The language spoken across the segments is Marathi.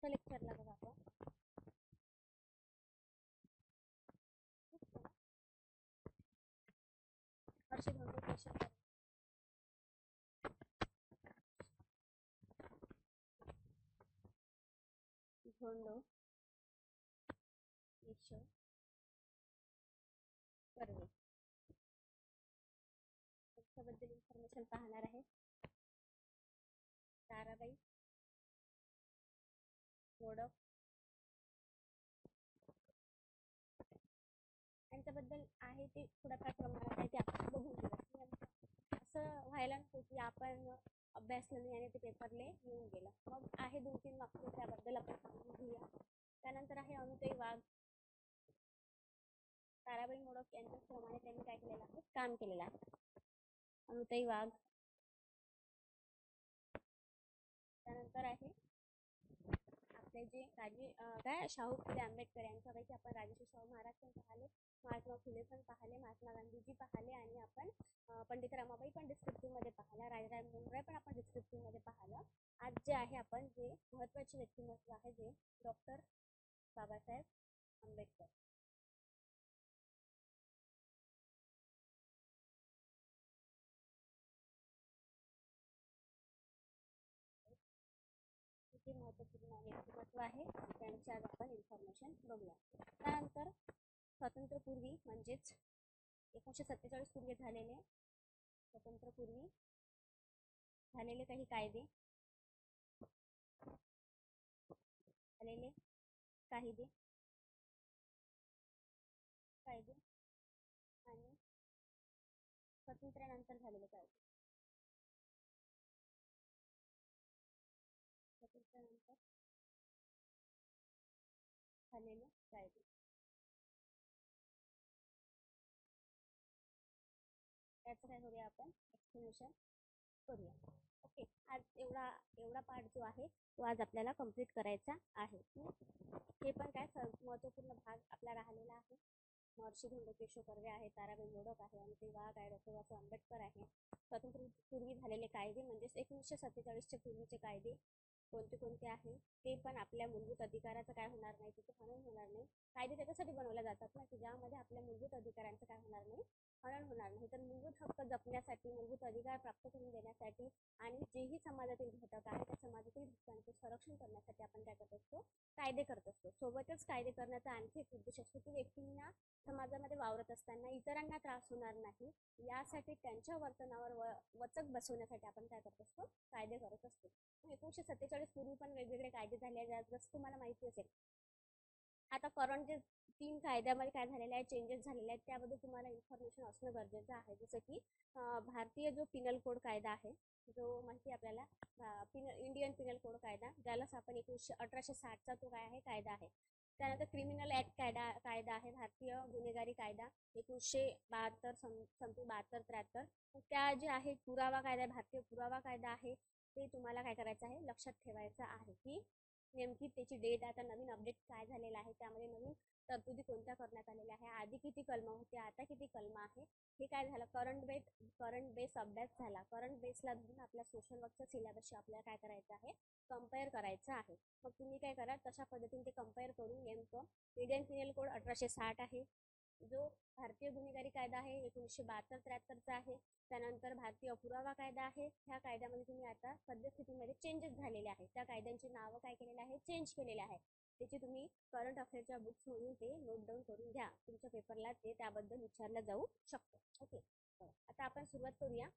मागच्या लेक्चरला बघा आपण हर्षधोंड केशव धोंडो केशव कर्वे त्याच्याबद्दल इन्फॉर्मेशन पाहणार आहे. ताराबाई मोडक यांच्याबद्दल आहे ते थोड्याफार प्रमाणात आहे ते आपण बघून घेऊया. असं व्हायला नको की आपण अभ्यासलं नाही आणि ते पेपरले येऊन गेलं. मग आहे 2-3 वाक्य त्याबद्दल आपण समजून घेऊया. त्यानंतर आहे अनुताई वाघ. ताराबाई मोडक यांच्याप्रमाणे त्यांनी काय केलेलं आहे, काम केलेलं आहे. अनुताई वाघ. त्यानंतर आहे आपले जे काय शाहू फुले आंबेडकर यांच्यापैकी आपण राजर्षी शाहू महाराज पण पाहिले, महात्मा फुले पण पाहिले, महात्मा गांधीजी पाहिले आणि आपण पंडित रमाबाई पण डिस्क्रिप्टिव्ह मध्ये पाहिला, राजाराम मोहन रॉय पण आपण डिस्क्रिप्टिव्ह मध्ये पाहिलं. आज जे आहे आपण जे महत्वाचे व्यक्तिमत्व आहे जे डॉक्टर बाबासाहेब आंबेडकर. किती महत्वपूर्ण व्यक्तिमत्व आहे त्यांची आज आपण इन्फॉर्मेशन बघूया. त्यानंतर स्वातंत्र्यपूर्वी म्हणजेच 1947 पूर्वी झालेले स्वातंत्र्यपूर्वी झालेले काही कायदे कायदे आणि स्वातंत्र्यानंतर झालेले कायदे. स्वातंत्र्यानंतर झालेले कायदे त्याचं काय करूया आपण एक्सप्लेनेशन करूया. ओके, आज एवढा पार्ट जो आहे तो आज आपल्याला कंप्लीट करायचा आहे. हे पण काय महत्वपूर्ण भाग आपला राहिलेला आहे. महर्षी धोंडो केशव कर्वे आहे, ताराबाई मोडक आहे, अनुताई वाघ आहे, डॉक्टर बाबासाहेब आंबेडकर आहे. स्वातंत्र्यपूर्वी झालेले कायदे म्हणजेच 1947च्या पूर्वीचे कायदे कोणते कोणते आहे ते पण आपल्या मूलभूत अधिकाराचं काय होणार नाही, तिथे हनन होणार नाही. कायदे त्याच्यासाठी बनवले जातात ना की ज्यामध्ये आपल्या मूलभूत अधिकारांचं काय होणार नाही, हनन होणार नाही. तर मूलभूत हक्क जपण्यासाठी, मूलभूत अधिकार प्राप्त करून देण्यासाठी आणि जेही समाजातील घटक आहे त्या समाजातील घटकांचे संरक्षण करण्यासाठी आपण काय करत असतो, कायदे करत असतो. सोबतच कायदे करण्याचा आणखी एक उद्देश असतो की व्यक्तींना समाजामध्ये वावरत असताना इतरांना त्रास होणार नाही यासाठी त्यांच्या वर्तनावर वचक बसवण्यासाठी आपण काय करत असतो, कायदे करत असतो. 1947 पूर्वी पण वेगवेगळे कायदे झाले जसं तुम्हाला माहिती असेल. आता करंट जे 3 कायद्यामध्ये काय झालेले आहे, चेंजेस झालेले आहेत त्याबद्दल तुम्हाला इन्फॉर्मेशन असणं गरजेचं आहे. जसं की भारतीय जो पिनल कोड कायदा आहे, जो माहिती आपल्याला इंडियन पिनल कोड कायदा, ज्यालाच आपण 1860चा तो काय आहे कायदा आहे. त्यानंतर क्रिमिनल ऍक्ट कायदा आहे, भारतीय गुन्हेगारी कायदा 1972 समथिंग 72-73. त्या जे आहे पुरावा कायदा, भारतीय पुरावा कायदा आहे. ते तुम्हाला काय करायचं आहे, लक्षात ठेवायचं आहे की नेमकी त्याची डेट आता नवीन अपडेट काय झालेला आहे, त्यामध्ये नवीन तरतुदी कोणत्या करण्यात आलेल्या आहे, आधी किती कलम होते, आता किती कलम आहे, हे काय झालं करंट बेस अभ्यास झाला. करंट बेसला धरून आपल्या सोशल वर्कच्या सिलेबसशी आपल्याला काय करायचं आहे, कंपेअर करायचं आहे. मग तुम्ही काय करा, तशा पद्धतीने ते कंपेअर करून नेमकं इंडियन पिनल कोड 1860 आहे, जो भारतीय गुन्हेगारी कायदा आहे 1972-73चा आहे. त्यानंतर भारतीय पुरावा कायदा आहे. ह्या कायद्यामध्ये तुम्ही आता सद्यस्थितीमध्ये चेंजेस झालेले आहेत, त्या कायद्यांची नावं काय केलेले आहे, चेंज केलेले आहे. त्याची तुम्ही करंट अफेअरच्या बुक्स मधून ते नोट डाऊन करून घ्या, तुमच्या पेपरला ते त्याबद्दल विचारलं जाऊ शकतं. ओके, आता आपण सुरुवात करूया.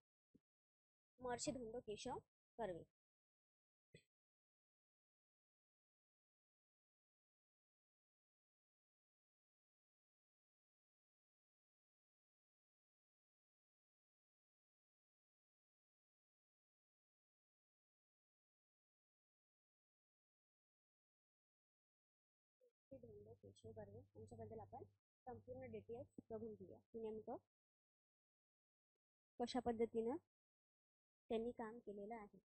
महर्षी धोंडो केशव कर्वे. धोंडो केशव कर्वे यांच्याबद्दल आपण संपूर्ण डिटेल्स बघून घेऊया की नेमकं कशा पद्धतीनं त्यांनी काम केलेलं आहे.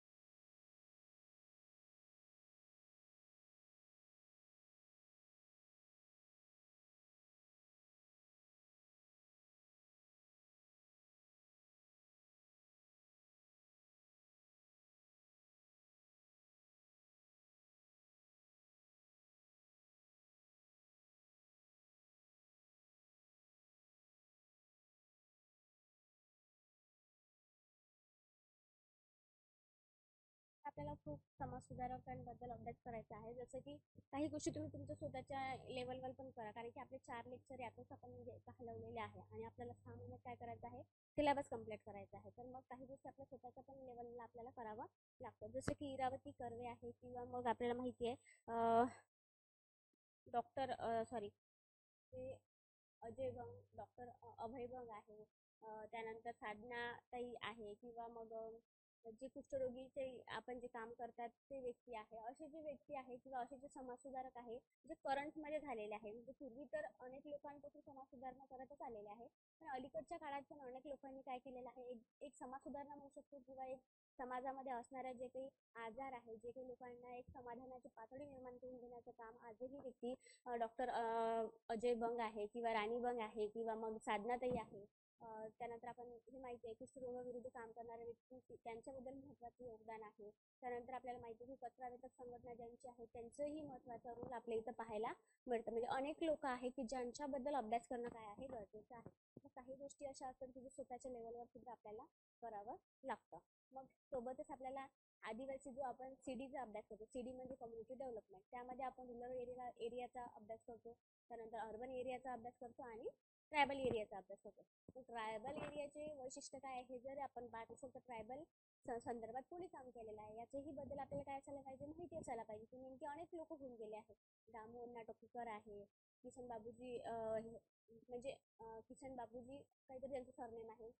आपल्याला खूप समाजसुधारकांबद्दल अभ्यास करायचा आहे. जसं की काही गोष्टी तुम्ही तुमच्या स्वतःच्या लेवलवर पण करा, कारण की आपले 4 लेक्चर यातच आपण म्हणजे हलवलेले आहे आणि आपल्याला 6 महिन्यात काय करायचं आहे, सिलेबस कंप्लीट करायचा आहे. तर मग काही गोष्टी आपल्या स्वतःच्या पण लेवलला आपल्याला करावं लागतं. जसं की इरावती कर्वे आहे, किंवा मग आपल्याला माहिती आहे डॉक्टर सॉरी ते अजय बंग, डॉक्टर अभय बंग आहे, त्यानंतर साधना ताई आहे, किंवा मग जे कुष्ठरोगीचे आपण जे काम करतात ते व्यक्ती आहे. असे जे व्यक्ती आहे किंवा असे जे समाजसुधारक आहे जे करंटमध्ये झालेले आहे. म्हणजे पूर्वी तर अनेक लोकांपासून समाज सुधारणा करतच आलेले आहे, पण अलीकडच्या काळात पण अनेक लोकांनी काय केलेलं आहे, एक समाज सुधारणा म्हणू शकतो, किंवा एक समाजामध्ये असणाऱ्या जे काही आजार आहे, जे काही लोकांना एक समाधानाची पातळी निर्माण करून देण्याचं काम आजही व्यक्ती डॉक्टर अजय बंग आहे, किंवा राणी बंग आहे, किंवा मग साधनाताई आहे. त्यानंतर आपण हे माहिती आहे की कुष्ठरोगाविरुद्ध काम करणारे व्यक्ती त्यांच्याबद्दल महत्त्वाचे योगदान आहे. त्यानंतर आपल्याला माहिती आहे की कचरा वेचक संघटना ज्यांची आहे त्यांचंही महत्त्वाचा रोल आपल्या इथं पाहायला मिळतं. म्हणजे अनेक लोक आहेत की ज्यांच्याबद्दल अभ्यास करणं काय आहे, गरजेचं आहे. मग काही गोष्टी अशा असतात की जे स्वतःच्या लेवलवर सुद्धा आपल्याला करावं लागतं. मग सोबतच आपल्याला आदिवासी जो आपण सीडीचा अभ्यास करतो, सीडी म्हणजे कम्युनिटी डेव्हलपमेंट, त्यामध्ये आपण रुरल एरियाचा अभ्यास करतो, त्यानंतर अर्बन एरियाचा अभ्यास करतो आणि ट्रायबल एरियाचा अभ्यास करतो. मग ट्रायबल एरियाचे वैशिष्ट्य काय आहे, जर आपण पाहत असेल तर ट्रायबल संदर्भात कोणी काम केलेलं आहे याच्याही बद्दल आपल्याला काय असायला पाहिजे, माहिती असायला पाहिजे. की नेमके अनेक लोक होऊन गेले आहेत. दामू नाटोकीकर आहे, किसन बाबूजी म्हणजे किसन बाबूजी काहीतरी त्यांचं सरनेम आहे.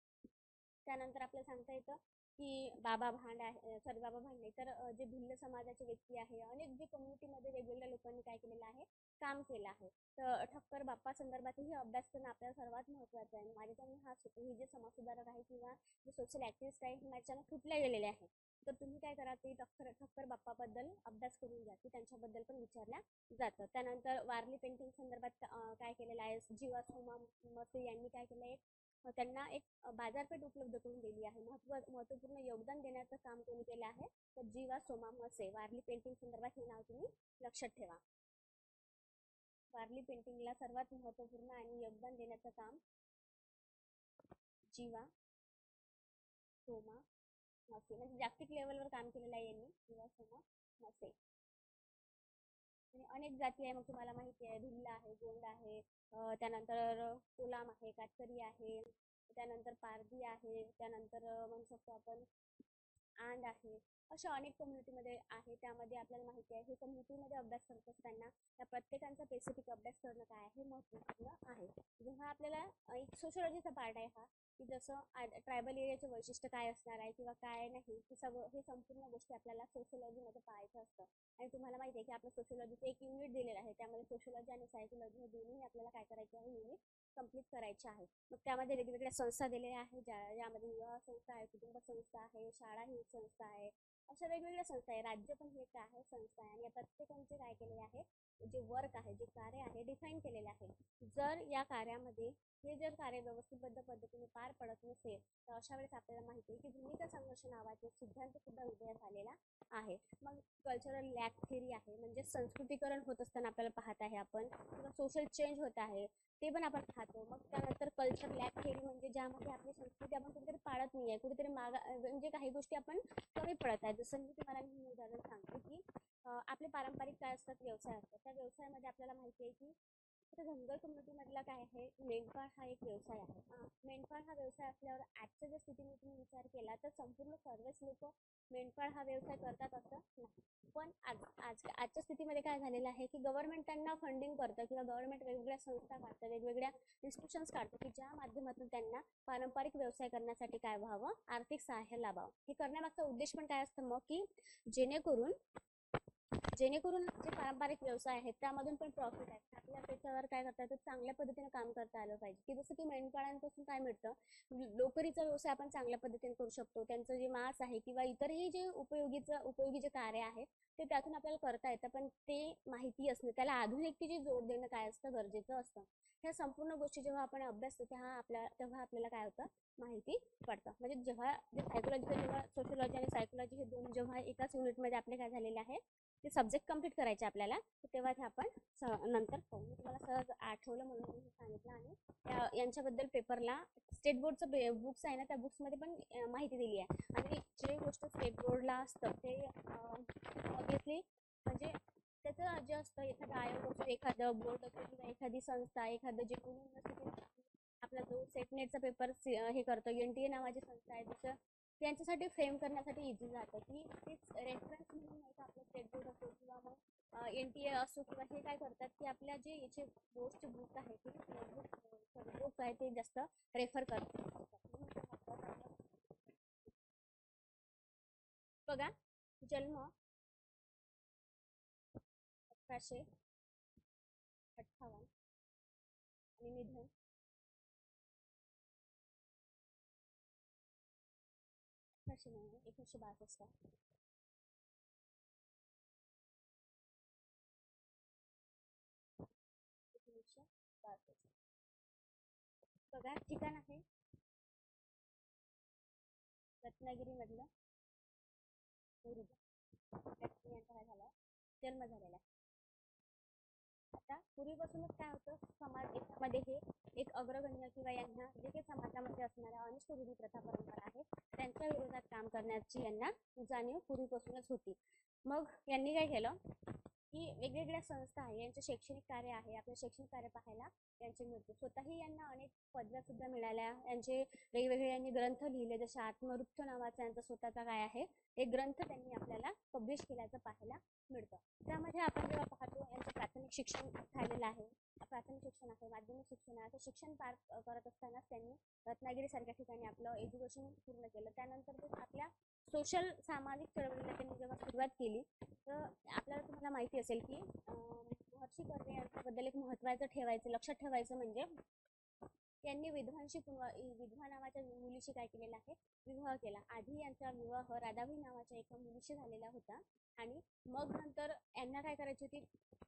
त्यानंतर आपल्याला सांगता येतं की बाबा भांड आहे, सॉरी बाबा भांड नाही तर जे भिल्ल समाजाचे व्यक्ती आहे, अनेक जे कम्युनिटीमध्ये वेगवेगळ्या लोकांनी काय केलेलं आहे, काम केलं आहे. तर ठक्कर बाप्पा संदर्भातही अभ्यास करणं आपल्याला सर्वात महत्त्वाचं आहे. माझ्याकडून हे जे समाजसुधारक आहे किंवा जे सोशल ॲक्टिव्हिस्ट आहे, माझ्यानं कुठल्या गेलेले आहे. तर तुम्ही काय करा, ते ठक्कर बाप्पाबद्दल अभ्यास करून घ्या, की त्यांच्याबद्दल पण विचारल्या जातं. त्यानंतर वारली पेंटिंग संदर्भात काय केलेलं आहे, जीवा सोमा मसे यांनी काय केलं आहे, त्यांना एक बाजारपेठ उपलब्ध करून दिली आहे. महत्त्वपूर्ण योगदान देण्याचं काम कोणी केलं आहे, तर जीवा सोमा मसे. वारली पेंटिंग संदर्भात हे नाव तुम्ही लक्षात ठेवा. वारली पेंटिंगला सर्वात महत्त्वपूर्ण आणि योगदान देण्याचं काम जीवा सोमा मसे, म्हणजे जागतिक लेवलवर काम केलेलं आहे यांनी, जीवा सोमा मसे. आणि अनेक जाती आहे, मग तुम्हाला माहिती आहे भिल्ल आहे, गोंड आहे, त्यानंतर कोलाम आहे, कातकरी आहे, त्यानंतर पारधी आहे, त्यानंतर म्हणू शकतो आपण आंड आहे. अशा अनेक कम्युनिटीमध्ये आहे. त्यामध्ये आपल्याला माहिती आहे हे कम्युनिटीमध्ये अभ्यास करत असताना त्या प्रत्येकांचा स्पेसिफिक अभ्यास करणं काय आहे, महत्त्वपूर्ण आहे. जेव्हा आपल्याला एक सोशलॉजीचा पार्ट आहे हा, की जसं ट्रायबल एरियाचे वैशिष्ट्य काय असणार आहे किंवा काय नाही, हे संपूर्ण गोष्टी आपल्याला सोशलॉजीमध्ये पाहायचं असतं. आणि तुम्हाला माहिती आहे की आपलं सोशलॉजीचं एक युनिट दिलेलं आहे, त्यामध्ये सोशलॉजी आणि सायकोलॉजी हे दोन्ही आपल्याला काय करायचे आहे, युनिट कंप्लीट करायचे आहे. मग त्यामध्ये वेगवेगळ्या संस्था दिलेल्या आहेत, ज्यामध्ये विवाह संस्था आहे, कुटुंब संस्था आहे, शाळा ही संस्था आहे, अशा वेगवेगळ्या संस्था आहे. राज्य पण हे काय आहे, संस्था आहे. आणि या प्रत्येकांचे काय केलेले आहे, जे वर्क आहे, जे कार्य आहे, डिफाईन केलेले आहे. जर या कार्यामध्ये हे जर कार्य व्यवस्थितबद्ध पद्धतीने पार पडत नसेल, तर अशा वेळेस आपल्याला माहिती आहे की भूमिका संघर्ष नावाचे सिद्धांत सुद्धा उदयास आलेला आहे. मग कल्चरल लॅक थेरी आहे, म्हणजे संस्कृतीकरण होत असताना आपल्याला पाहत आहे आपण, किंवा सोशल चेंज होत आहे ते पण आपण पाहतो. मग त्यानंतर कल्चर लॅक थेरी, म्हणजे ज्यामध्ये आपली संस्कृती आपण कुठेतरी पाळत नाही आहे, कुठेतरी म्हणजे काही गोष्टी आपण कमी पडत आहेत. जसं मी तुम्हाला उदाहरण सांगते की आपले पारंपरिक काय असतात, व्यवसाय असतात. त्या व्यवसायामध्ये आपल्याला माहिती आहे की आता धनगर कम्युनिटीमधला काय आहे, मेंढपाळ हा एक व्यवसाय आहे. मेंढपाळ हा व्यवसाय असल्यावर आजच्या जर स्थितीने तुम्ही विचार केला तर संपूर्ण सर्वच लोक मेंढपाळ हा व्यवसाय करतात असं नाही. पण आजच्या स्थितीमध्ये काय झालेलं आहे की गव्हर्नमेंट त्यांना फंडिंग करतं, किंवा गव्हर्नमेंट वेगवेगळ्या संस्था काढतं, वेगवेगळ्या इन्स्टिट्यूशन्स काढतं, की ज्या माध्यमातून त्यांना पारंपरिक व्यवसाय करण्यासाठी काय व्हावं, आर्थिक सहाय्य लाभावं. हे करण्यामागचा उद्देश पण काय असतं, मग की जेणेकरून जे पारंपरिक व्यवसाय आहेत त्यामधून पण प्रॉफिट आहे, आपल्याला त्याच्यावर काय करता येतं, चांगल्या पद्धतीने काम करता आलं पाहिजे. की जसं की मेंढपाळांपासून काय मिळतं, लोकरीचा व्यवसाय आपण चांगल्या पद्धतीने करू शकतो. त्यांचं जे मांस आहे किंवा इतरही जे उपयोगी जे कार्य आहे ते त्यातून आपल्याला करता येतं, पण ते माहिती असणं, त्याला आधुनिकतेची जोड देणं काय असतं, गरजेचं असतं. ह्या संपूर्ण गोष्टी जेव्हा आपण अभ्यासतो तेव्हा आपल्याला काय होतं, माहिती पडतं. म्हणजे जेव्हा सोशलॉजी आणि सायकोलॉजी हे दोन जेव्हा एकाच युनिटमध्ये आपले काय झालेले आहे, ते सब्जेक्ट कम्प्लीट करायचे आपल्याला, तेव्हा ते आपण नंतर पाहू. मी तुम्हाला सहज आठवलं म्हणून मी सांगितलं. आणि यांच्याबद्दल पेपरला स्टेट बोर्डचं बुक्स आहे ना, त्या बुक्समध्ये पण माहिती दिली आहे. आणि जे गोष्ट स्टेट बोर्डला असतं ते ऑब्विसली म्हणजे त्याचं जे असतं, एखादा आयोग असो, एखादं बोर्ड असो, किंवा एखादी संस्था, एखादं जे कोणी युनिव्हर्सिटी आपला जो सेटनेटचा पेपर हे करतो, NTA नावाची संस्था आहे, जसं त्यांच्यासाठी फ्रेम करण्यासाठी इझी जातं की तेच रेफरन्स म्हणून नाही का आपलं स्टेट बोर्ड असो किंवा मग NTA असो, किंवा हे काय करतात की आपल्या जे याचे बोर्डचे बुक आहे ते बुक्स आहे ते जास्त रेफर करतात. बघा, जन्म 1858 आणि निधन 1962. बघा, ठिकाण आहे रत्नागिरी मधलं मुरुड. यांचा काय झाला, जन्म झालेला. आता पूर्वीपासूनच काय होतं, समाज याच्यामध्ये हे एक अग्रगण्य किंवा यांना जे काही समाजामध्ये असणाऱ्या अनिष्ट रूढी प्रथा परंपरा आहे त्यांच्या विरोधात काम करण्याची यांना जाणीव पूर्वीपासूनच होती. मग यांनी काय केलं की वेगवेगळ्या संस्था आहे, यांचे शैक्षणिक कार्य आहे, आपलं शैक्षणिक कार्य पाहायला यांचे मिळते. स्वतःही यांना अनेक पदव्या सुद्धा मिळाल्या. यांचे वेगवेगळे यांनी ग्रंथ लिहिले, जसे आत्मवृत्त नावाचा यांचा स्वतःचा काय आहे एक ग्रंथ त्यांनी आपल्याला पब्लिश केल्याचं पाहायला मिळतं. त्यामध्ये आपण जेव्हा पाहतो यांचं प्राथमिक शिक्षण झालेलं आहे, प्राथमिक शिक्षण आहे, माध्यमिक शिक्षण आहे, असं शिक्षण पार करत असतानाच त्यांनी रत्नागिरी सारख्या ठिकाणी आपलं एज्युकेशन पूर्ण केलं. त्यानंतर ते आपल्या सोशल सामाजिक चळवळीला त्यांनी जेव्हा सुरुवात केली, तर आपल्याला तुम्हाला माहिती असेल की महर्षी कर्वे यांच्याबद्दल एक महत्त्वाचं ठेवायचं, लक्षात ठेवायचं म्हणजे यांनी विधवा नावाच्या मुलीशी काय केलेला आहे, विवाह केला. आधी यांचा विवाह राधाबाई नावाच्या एका मुलीशी झालेला होता, आणि मग नंतर यांना काय करायची होती,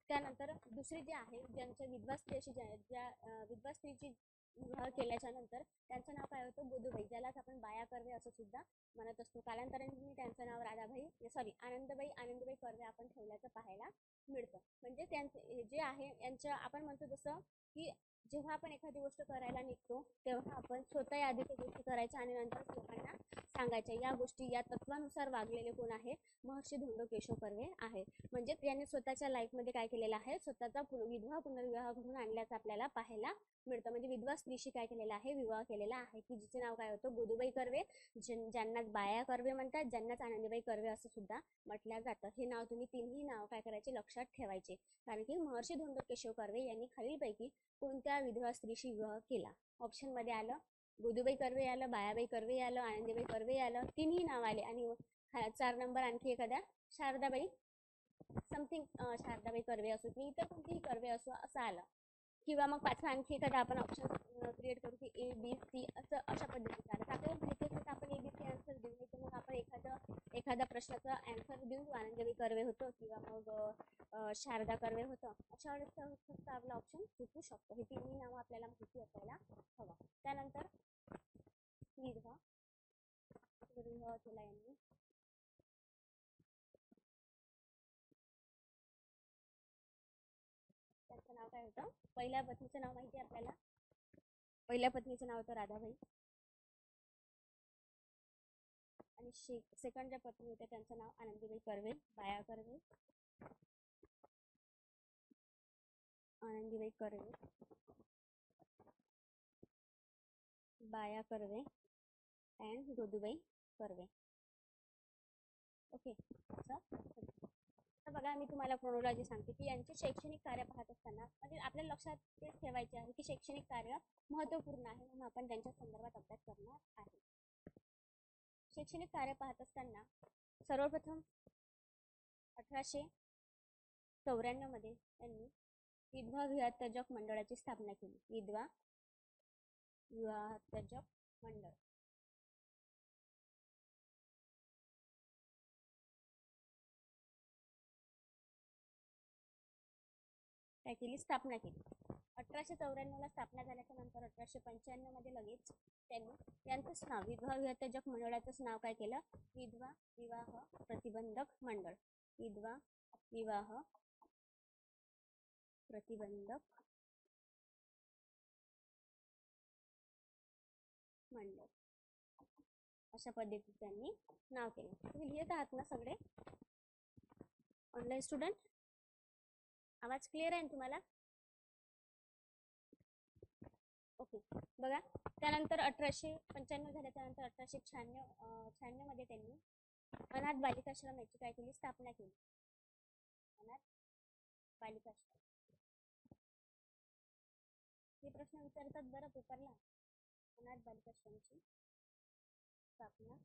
त्यानंतर दुसरी जी आहे ज्यांच्या विधवा स्त्रीशी ज्या विधवा स्त्रीची विवाह केल्याच्या नंतर त्यांचं नाव काय होतं, गोदूबाई, ज्यालाच आपण बाया कर्वे असं सुद्धा म्हणत असतो. कालांतराने त्यांचं नाव आनंदबाई कर्वे आपण ठेवल्याचं पाहायला मिळतं. म्हणजे त्यांचे जे आहे यांच्या आपण म्हणतो जसं की जेव्हा आपण एखादी गोष्ट करायला निघतो तेव्हा आपण स्वतः या आधी त्या गोष्टी करायच्या आणि नंतर लोकांना सांगायच्या. या गोष्टी या तत्वानुसार वागलेले कोण आहे, महर्षी धोंडो केशव कर्वे आहे. म्हणजे त्यांनी स्वतःच्या लाईफमध्ये काय केलेलं आहे, स्वतःचा विधवा पुनर्विवाह घडून आणल्याचं आपल्याला पाहायला मिळतं. म्हणजे विधवा स्त्रीशी काय केलेला आहे, विवाह केलेला आहे, की जिचे नाव काय होतं, गोदूबाई कर्वे, ज्यांनाच बाया कर्वे म्हणतात, ज्यांनाच आनंदीबाई कर्वे असं सुद्धा म्हटलं जातं. हे नाव तुम्ही तिन्ही नाव काय करायचे, लक्षात ठेवायचे. कारण की महर्षी धोंडो केशव कर्वे यांनी खालीलपैकी कोणत्या विधवा स्त्रीशी विवाह केला. ऑप्शन मध्ये आलं गोदूबाई कर्वे आलं, बायाबाई कर्वे आलं, आनंदीबाई कर्वे आलं, तिन्ही नाव आले. आणि 4 नंबर आणखी एखाद्या शारदाबाई समथिंग, शारदाबाई कर्वे असो किंवा इतर कोणतीही कर्वे असो असं आलं. किंवा मग 5 आणखी एखादा आपण ऑप्शन क्रिएट करू की ABC असं अशा पद्धतीचं आलं. आपल्याला माहिती असेल तर आपण ABC आन्सर देऊ, नाही तर मग आपण एखादा प्रश्नाचा आन्सर देऊ, आनंदीबाई कर्वे होतो किंवा मग शारदा कर्वे होतं. अशा वेळेस फक्त आपला ऑप्शन चुकू शकतो. हे तिन्ही नावं आपल्याला माहिती असायला हवं. त्यानंतर विवाह केला यांनी. त्यांचं नाव काय होतं, पहिल्या पत्नीचं नाव माहिती आहे आपल्याला, पहिल्या पत्नीचं नाव होतं राधाबाई. आणि सेकंड ज्या पत्नी होत्या त्यांचं नाव आनंदीबाई कर्वे, बाया कर्वे, आनंदीबाई कर्वे, बाया कर्वे अँड गोदूबाई कर्वे. ओके. तर बघा, मी तुम्हाला क्रोनॉलॉजी सांगते की यांचे शैक्षणिक कार्य पाहत असताना म्हणजे आपल्या लक्षात ते ठेवायचे आहे की शैक्षणिक कार्य महत्त्वपूर्ण आहे, म्हणून आपण त्यांच्या संदर्भात अभ्यास करणार आहे. शैक्षणिक कार्य पाहत असताना सर्वप्रथम 1894 मध्ये त्यांनी विधवा विवाहोत्तेजक मंडळाची स्थापना केली. विधवा विवाहोत्तेजक मंडळ काय केली, स्थापना केली. 1894 ला स्थापना झाल्याच्या नंतर 1895 मध्ये लगेच त्यांनी यांचंच नाव, विधवा विवाहोत्तेजक मंडळाचंच नाव काय केलं, विधवा विवाह प्रतिबंधक मंडळ. विधवा विवाह प्रतिबंधक मंडळ अशा पद्धतीने त्यांनी नाव केलं. तुम्ही लिहित आहात ना सगळे ऑनलाईन स्टुडंट? आवाज क्लिअर आहे ना तुम्हाला? ओके. बघा, त्यानंतर 1895 झाल्या, त्यानंतर 1896 मध्ये त्यांनी अनाथ बालिकाश्रम याची काय केली, स्थापना केली. अनाथ बालिकाश्रम हे प्रश्न विचारतात बरं पेपरला. अनाथ बालिकाश्रमची स्थापना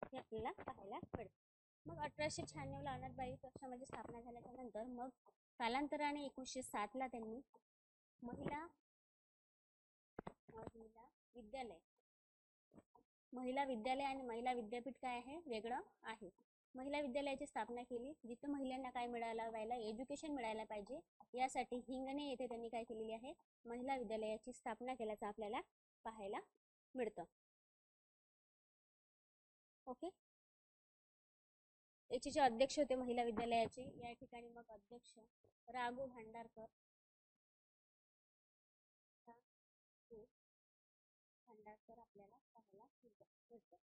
हे आपल्याला पाहायला मिळते. मग 1896 ला अनाथ बालिकाश्रमाची स्थापना झाल्याच्या नंतर मग कालांतराने 1907 ला त्यांनी महिला विद्यालय आणि महिला विद्यापीठ काय आहे, वेगळं आहे. महिला विद्यालयाची स्थापना केली, जिथं महिलांना काय मिळायला एज्युकेशन मिळायला पाहिजे यासाठी हिंगणे येथे त्यांनी काय केलेली आहे, महिला विद्यालयाची स्थापना केल्याचं आपल्याला पाहायला मिळतं. ओके. याचे जे अध्यक्ष होते महिला विद्यालयाचे या ठिकाणी मग अध्यक्ष राघू भांडारकर आपल्याला पाहायला मिळतं.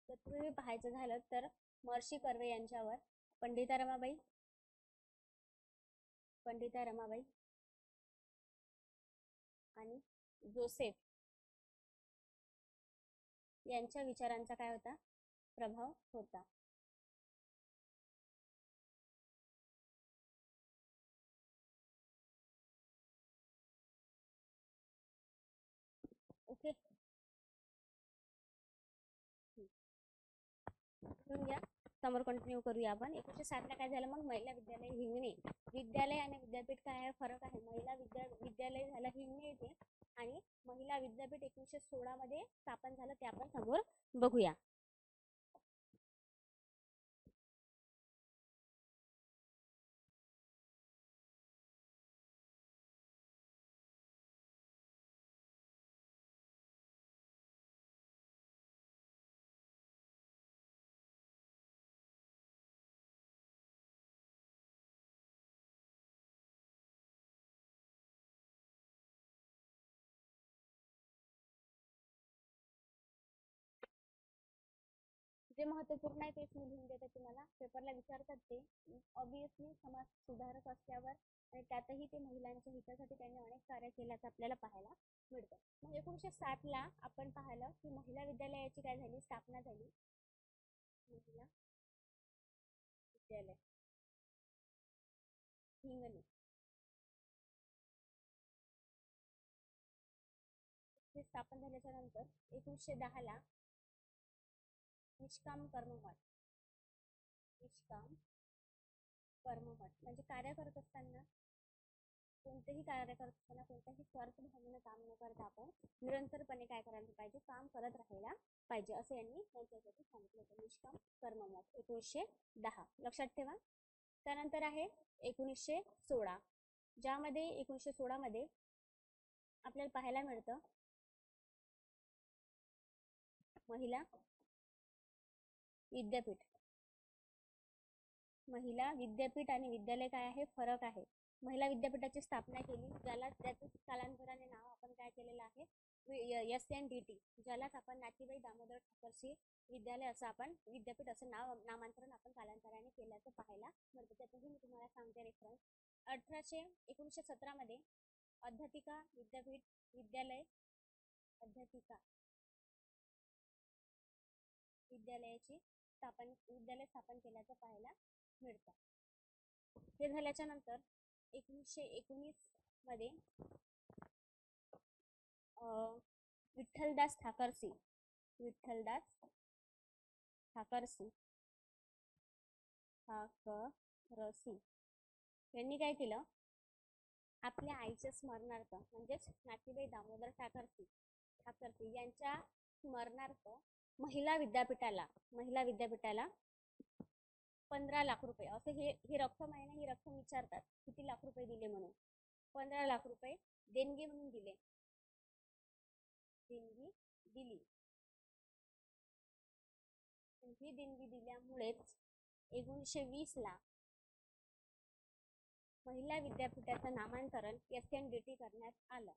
तर तुम्ही पाहायचं झालं तर महर्षी कर्वे यांच्यावर पंडिता रमाबाई आणि जोसेफ यांच्या विचारांचा काय होता, प्रभाव होता. ओके. घ्या, समोर कंटिन्यू करूया आपण. 1907 ला काय झालं, मग महिला विद्यालय हिंगणे. विद्यालय आणि विद्यापीठ काय आहे, फरक आहे. महिला विद्यालय झालं हिंगणे येथे आणि महिला विद्यापीठ 1916 मध्ये स्थापन झालं, ते आपण समोर बघूया. जे महत्वपूर्ण आहे तेच मी लिहून देते तुम्हाला, पेपरला विचारतात ते. ऑब्विसली समाज सुधारक असल्यावर आणि त्यातही ते महिलांच्या हितासाठी त्यांनी अनेक कार्य केल्याचं आपल्याला पाहायला मिळतं. मग 1907 ला आपण पाहिलं की महिला विद्यालयाची काय झाली, स्थापना झाली. महिला विद्यालय हिंगणे हे स्थापन झाल्याच्या नंतर 1910 ला निष्काम कर्ममठ म्हणजे कार्य करत असताना, कोणतेही कार्य करत असताना कोणत्याही स्वार्थ भावनेनं काम न करता आपण निरंतरपणे काय करायला पाहिजे, काम करत राहायला पाहिजे, असं यांनी त्यांच्यासाठी सांगितलं होतं. निष्काम कर्ममठ 1910 लक्षात ठेवा. त्यानंतर आहे 1916, ज्यामध्ये 1916 मध्ये आपल्याला पाहायला मिळतं महिला विद्यापीठ आणि विद्यालय काय आहे, फरक आहे. महिला विद्यापीठाची स्थापना केली, ज्याला त्याचं कालांतराने नाव आपण काय केलेलं आहे, SNDT, ज्यालाच आपण नाथीबाई दामोदर ठाकरसी विद्यालय असं आपण विद्यापीठ असं नामांतरण आपण कालांतराने केल्याचं पाहायला मिळतं. त्यातही मी तुम्हाला सांगते रेफरन्स. 1917 मध्ये अध्यापिका विद्यालय विद्यालय स्थापन केल्याचं पाहायला मिळतं. हे झाल्याच्या नंतर 1919 मध्ये विठ्ठलदास ठाकरसी यांनी काय केलं, आपल्या आईच्या स्मरणार्थ म्हणजेच नाथीबाई दामोदर ठाकरसी यांच्या स्मरणार्थ महिला विद्यापीठाला 15 लाख रुपये असे ही रक्कम आहे ना, ही रक्कम विचारतात किती लाख रुपये दिले म्हणून. 15 लाख रुपये देणगी म्हणून दिले. देणगी दिली. ही देणगी दिल्यामुळेच 1920ला महिला विद्यापीठाचं नामांतरण SNDT करण्यात आलं.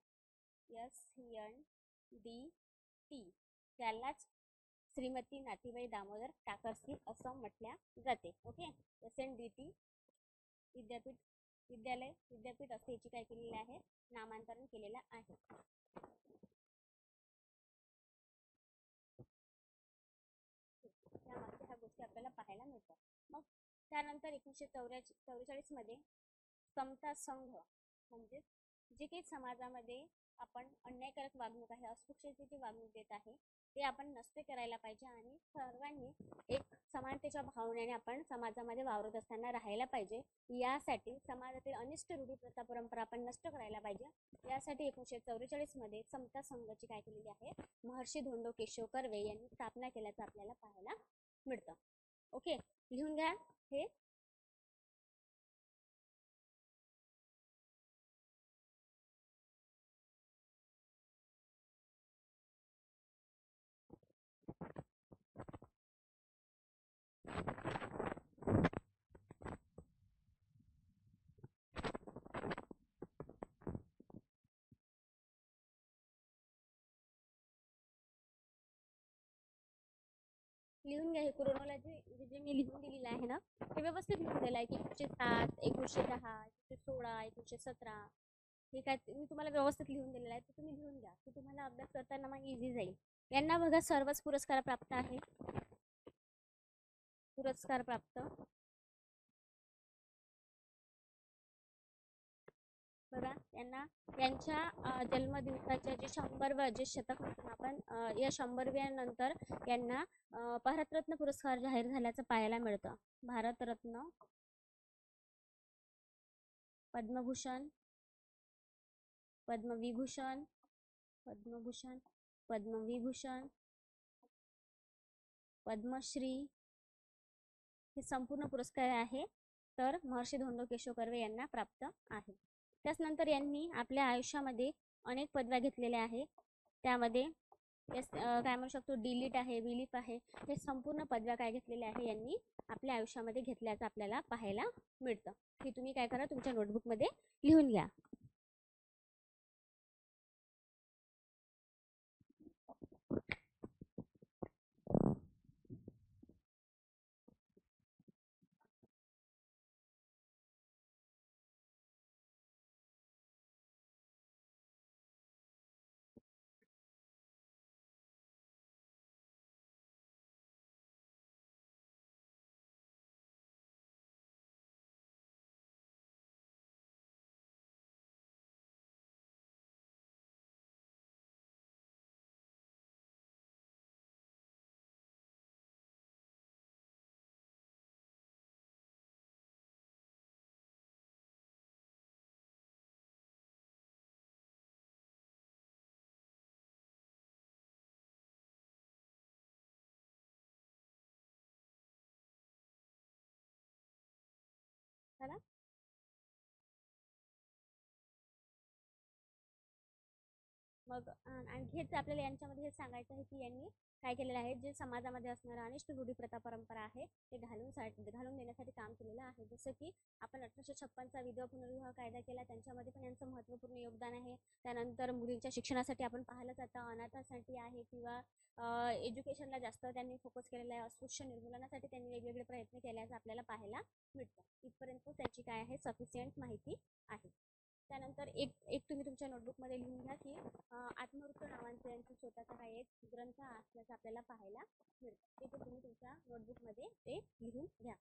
SNDT त्यालाच श्रीमती नाथीबाई दामोदर टाकरसी असं म्हटल्या जाते. ओके, SNDT विद्यापीठ असं याची काय केलेली आहे, नामांतरण केलेलं आहे. त्यामागच्या ह्या गोष्टी आपल्याला पाहायला मिळतात. मग त्यानंतर 1944 मध्ये समता संघ म्हणजे जे काही समाजामध्ये आपण अन्यायकारक वागणूक आहे, अस्पृश्यतेची वागणूक देत आहे ते आपण नष्ट करायला पाहिजे आणि सर्वांनी एक समानतेच्या भावनेने आपण समाजामध्ये वावरत असताना राहायला पाहिजे. यासाठी समाजातील अनिष्ट रूढी प्रथा परंपरा आपण नष्ट करायला पाहिजे. यासाठी 1944 मध्ये समता संघाची काय केलेली आहे, महर्षी धोंडो केशव कर्वे यांनी स्थापना केल्याचं आपल्याला पाहायला मिळतं. ओके, लिहून घ्या हे. लिहून घ्या हे क्रोनॉलॉजी जे मी लिहून दिलेलं आहे ना ते व्यवस्थित लिहून दिलं आहे की 1907, 1910, 1916, 1917 हे काय मी तुम्हाला व्यवस्थित लिहून दिलेलं आहे. तर तुम्ही लिहून घ्या की तुम्हाला अभ्यास करताना मग इझी जाईल. यांना बघा सर्वच पुरस्कार प्राप्त आहे. पुरस्कार प्राप्त बघा यांना यांच्या जन्मदिवसाच्या जे 100वे जे शतक आपण या 100व्या नंतर यांना भारतरत्न पुरस्कार जाहीर झाल्याचं पाहायला मिळतं. भारतरत्न, पद्मभूषण, पद्मविभूषण, पद्मभूषण, पद्मविभूषण, पद्मश्री हे संपूर्ण पुरस्कार आहे तर महर्षी धोंडो केशव कर्वे यांना प्राप्त आहे. त्यानंतर यांनी आपल्या आयुष्यामध्ये अनेक पदव्या घेतलेल्या आहे. त्यामध्ये काय म्हणू शकतो डिलीट आहे, विलीप आहे, हे संपूर्ण पदव्या काय घेतलेल्या आहे यांनी आपल्या आयुष्यामध्ये घेतल्याचं आपल्याला पाहायला मिळतं. हे तुम्ही काय करा तुमच्या नोटबुकमध्ये लिहून घ्या. चला मग आणखी हेच आपल्याला यांच्यामध्ये हे सांगायचं आहे की यांनी काय केलेलं आहे, जे समाजामध्ये असणारा अनिष्ट रूढी प्रथा परंपरा आहे ते घालून देण्यासाठी काम केलेलं आहे. जसं की आपण 1856चा विधवा पुनर्विवाह कायदा केला, त्यांच्यामध्ये पण यांचं महत्त्वपूर्ण योगदान आहे. त्यानंतर मुलींच्या शिक्षणासाठी आपण पाहिलं जातं अनाथांसाठी आहे किंवा एज्युकेशनला जास्त त्यांनी फोकस केलेला आहे. अस्पृश्य निर्मूलनासाठी त्यांनी वेगवेगळे प्रयत्न केल्याचं आपल्याला पाहायला मिळतं. इथपर्यंत त्यांची काय आहे सफिशियंट माहिती आहे. त्यानंतर एक तुम्ही तुमच्या नोटबुकमध्ये लिहून घ्या की आत्मवृत्त नावांचे यांचे स्वतःचा काही एक ग्रंथ असल्याचं आपल्याला पाहायला मिळतं. ते तुम्ही तुमच्या नोटबुकमध्ये ते लिहून घ्या.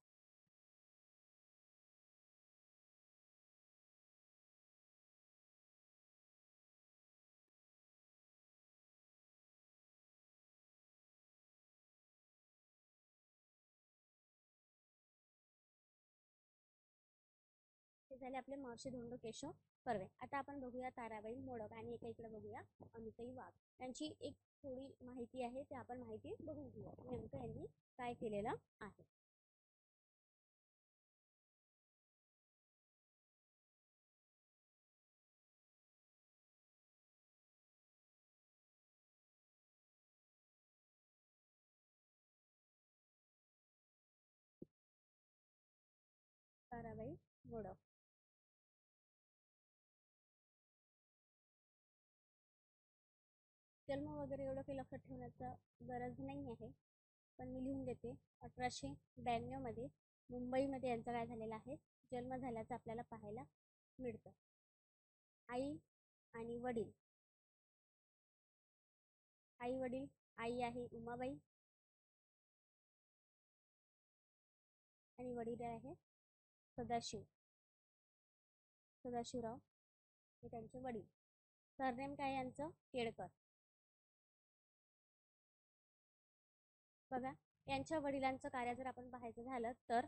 हे झाले आपले महर्षी धोंडो केशव कर्वे. आता आपण बघूया ताराबाई मोडक आणि एका इकडे बघूया अमिताई वाघ. त्यांची एक थोडी माहिती आहे ते आपण माहिती बघून घेऊया नेमकं यांनी काय केलेलं आहे. मोडक. जन्म वगैरे एवढं काही लक्षात ठेवण्याचं गरज नाही आहे, पण मी लिहून देते. 1892 मध्ये मुंबईमध्ये यांचा काय झालेला आहे, जन्म झाल्याचं आपल्याला पाहायला मिळतं. आई आणि वडील. आई वडील, आई आहे उमाबाई आणि वडील आहे सदाशिवराव हे त्यांचे वडील. सरनेम काय यांचं, केळकर. बघा, यांच्या वडिलांचं कार्य जर आपण पाहायचं झालं तर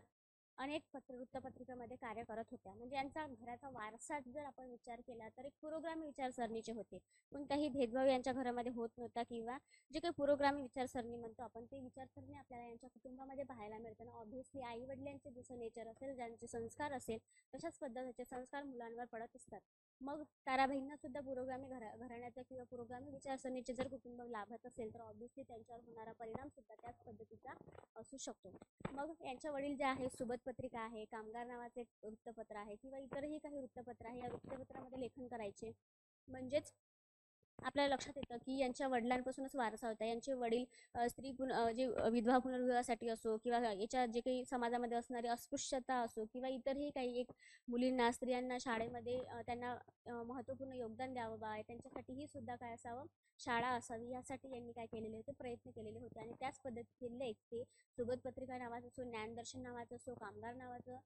अनेक वृत्तपत्रिकांमध्ये कार्य करत होत्या. म्हणजे यांचा घराचा वारसा जर आपण विचार केला तर एक पुरोगामी विचारसरणीचे होते. कोणताही भेदभाव यांच्या घरामध्ये होत नव्हता, किंवा जे काही पुरोगामी विचारसरणी म्हणतो आपण, ते विचारसरणी आपल्याला यांच्या कुटुंबामध्ये पाहायला मिळतं. ऑब्व्हियसली आई वडिलांचे जसं नेचर असेल, ज्यांचे संस्कार असेल, तशाच पद्धतीचे संस्कार मुलांवर पडत असतात. मग ताराबाईंना सुद्धा पुरोगामी घराण्याचं किंवा पुरोगामी विचारसरणीचे जर कुटुंब लाभत असेल तर ऑब्व्हियसली त्यांच्यावर होणारा परिणाम सुद्धा त्याच पद्धतीचा असू शकतो. मग यांच्या वडील जे आहे, सुबोध पत्रिका आहे, कामगार नावाचे एक वृत्तपत्र आहे, किंवा इतरही काही वृत्तपत्र आहे, या वृत्तपत्रामध्ये लेखन करायचे. म्हणजेच आपल्याला लक्षात येतं की यांच्या वडिलांपासूनच वारसा होता. यांचे वडील जे विधवा पुनर्विवाहासाठी असो, किंवा याच्या जे काही समाजामध्ये असणारी अस्पृश्यता असो, किंवा इतरही काही एक मुलींना, स्त्रियांना शाळेमध्ये त्यांना महत्त्वपूर्ण योगदान द्यावं बा, त्यांच्यासाठीही सुद्धा काय असावं, शाळा असावी, यासाठी यांनी काय केलेले होते, प्रयत्न केलेले होते. आणि त्याच पद्धतीने लेख ते सुबोध पत्रिका नावाचं असो, ज्ञानदर्शन नावाचं असो, कामगार नावाचं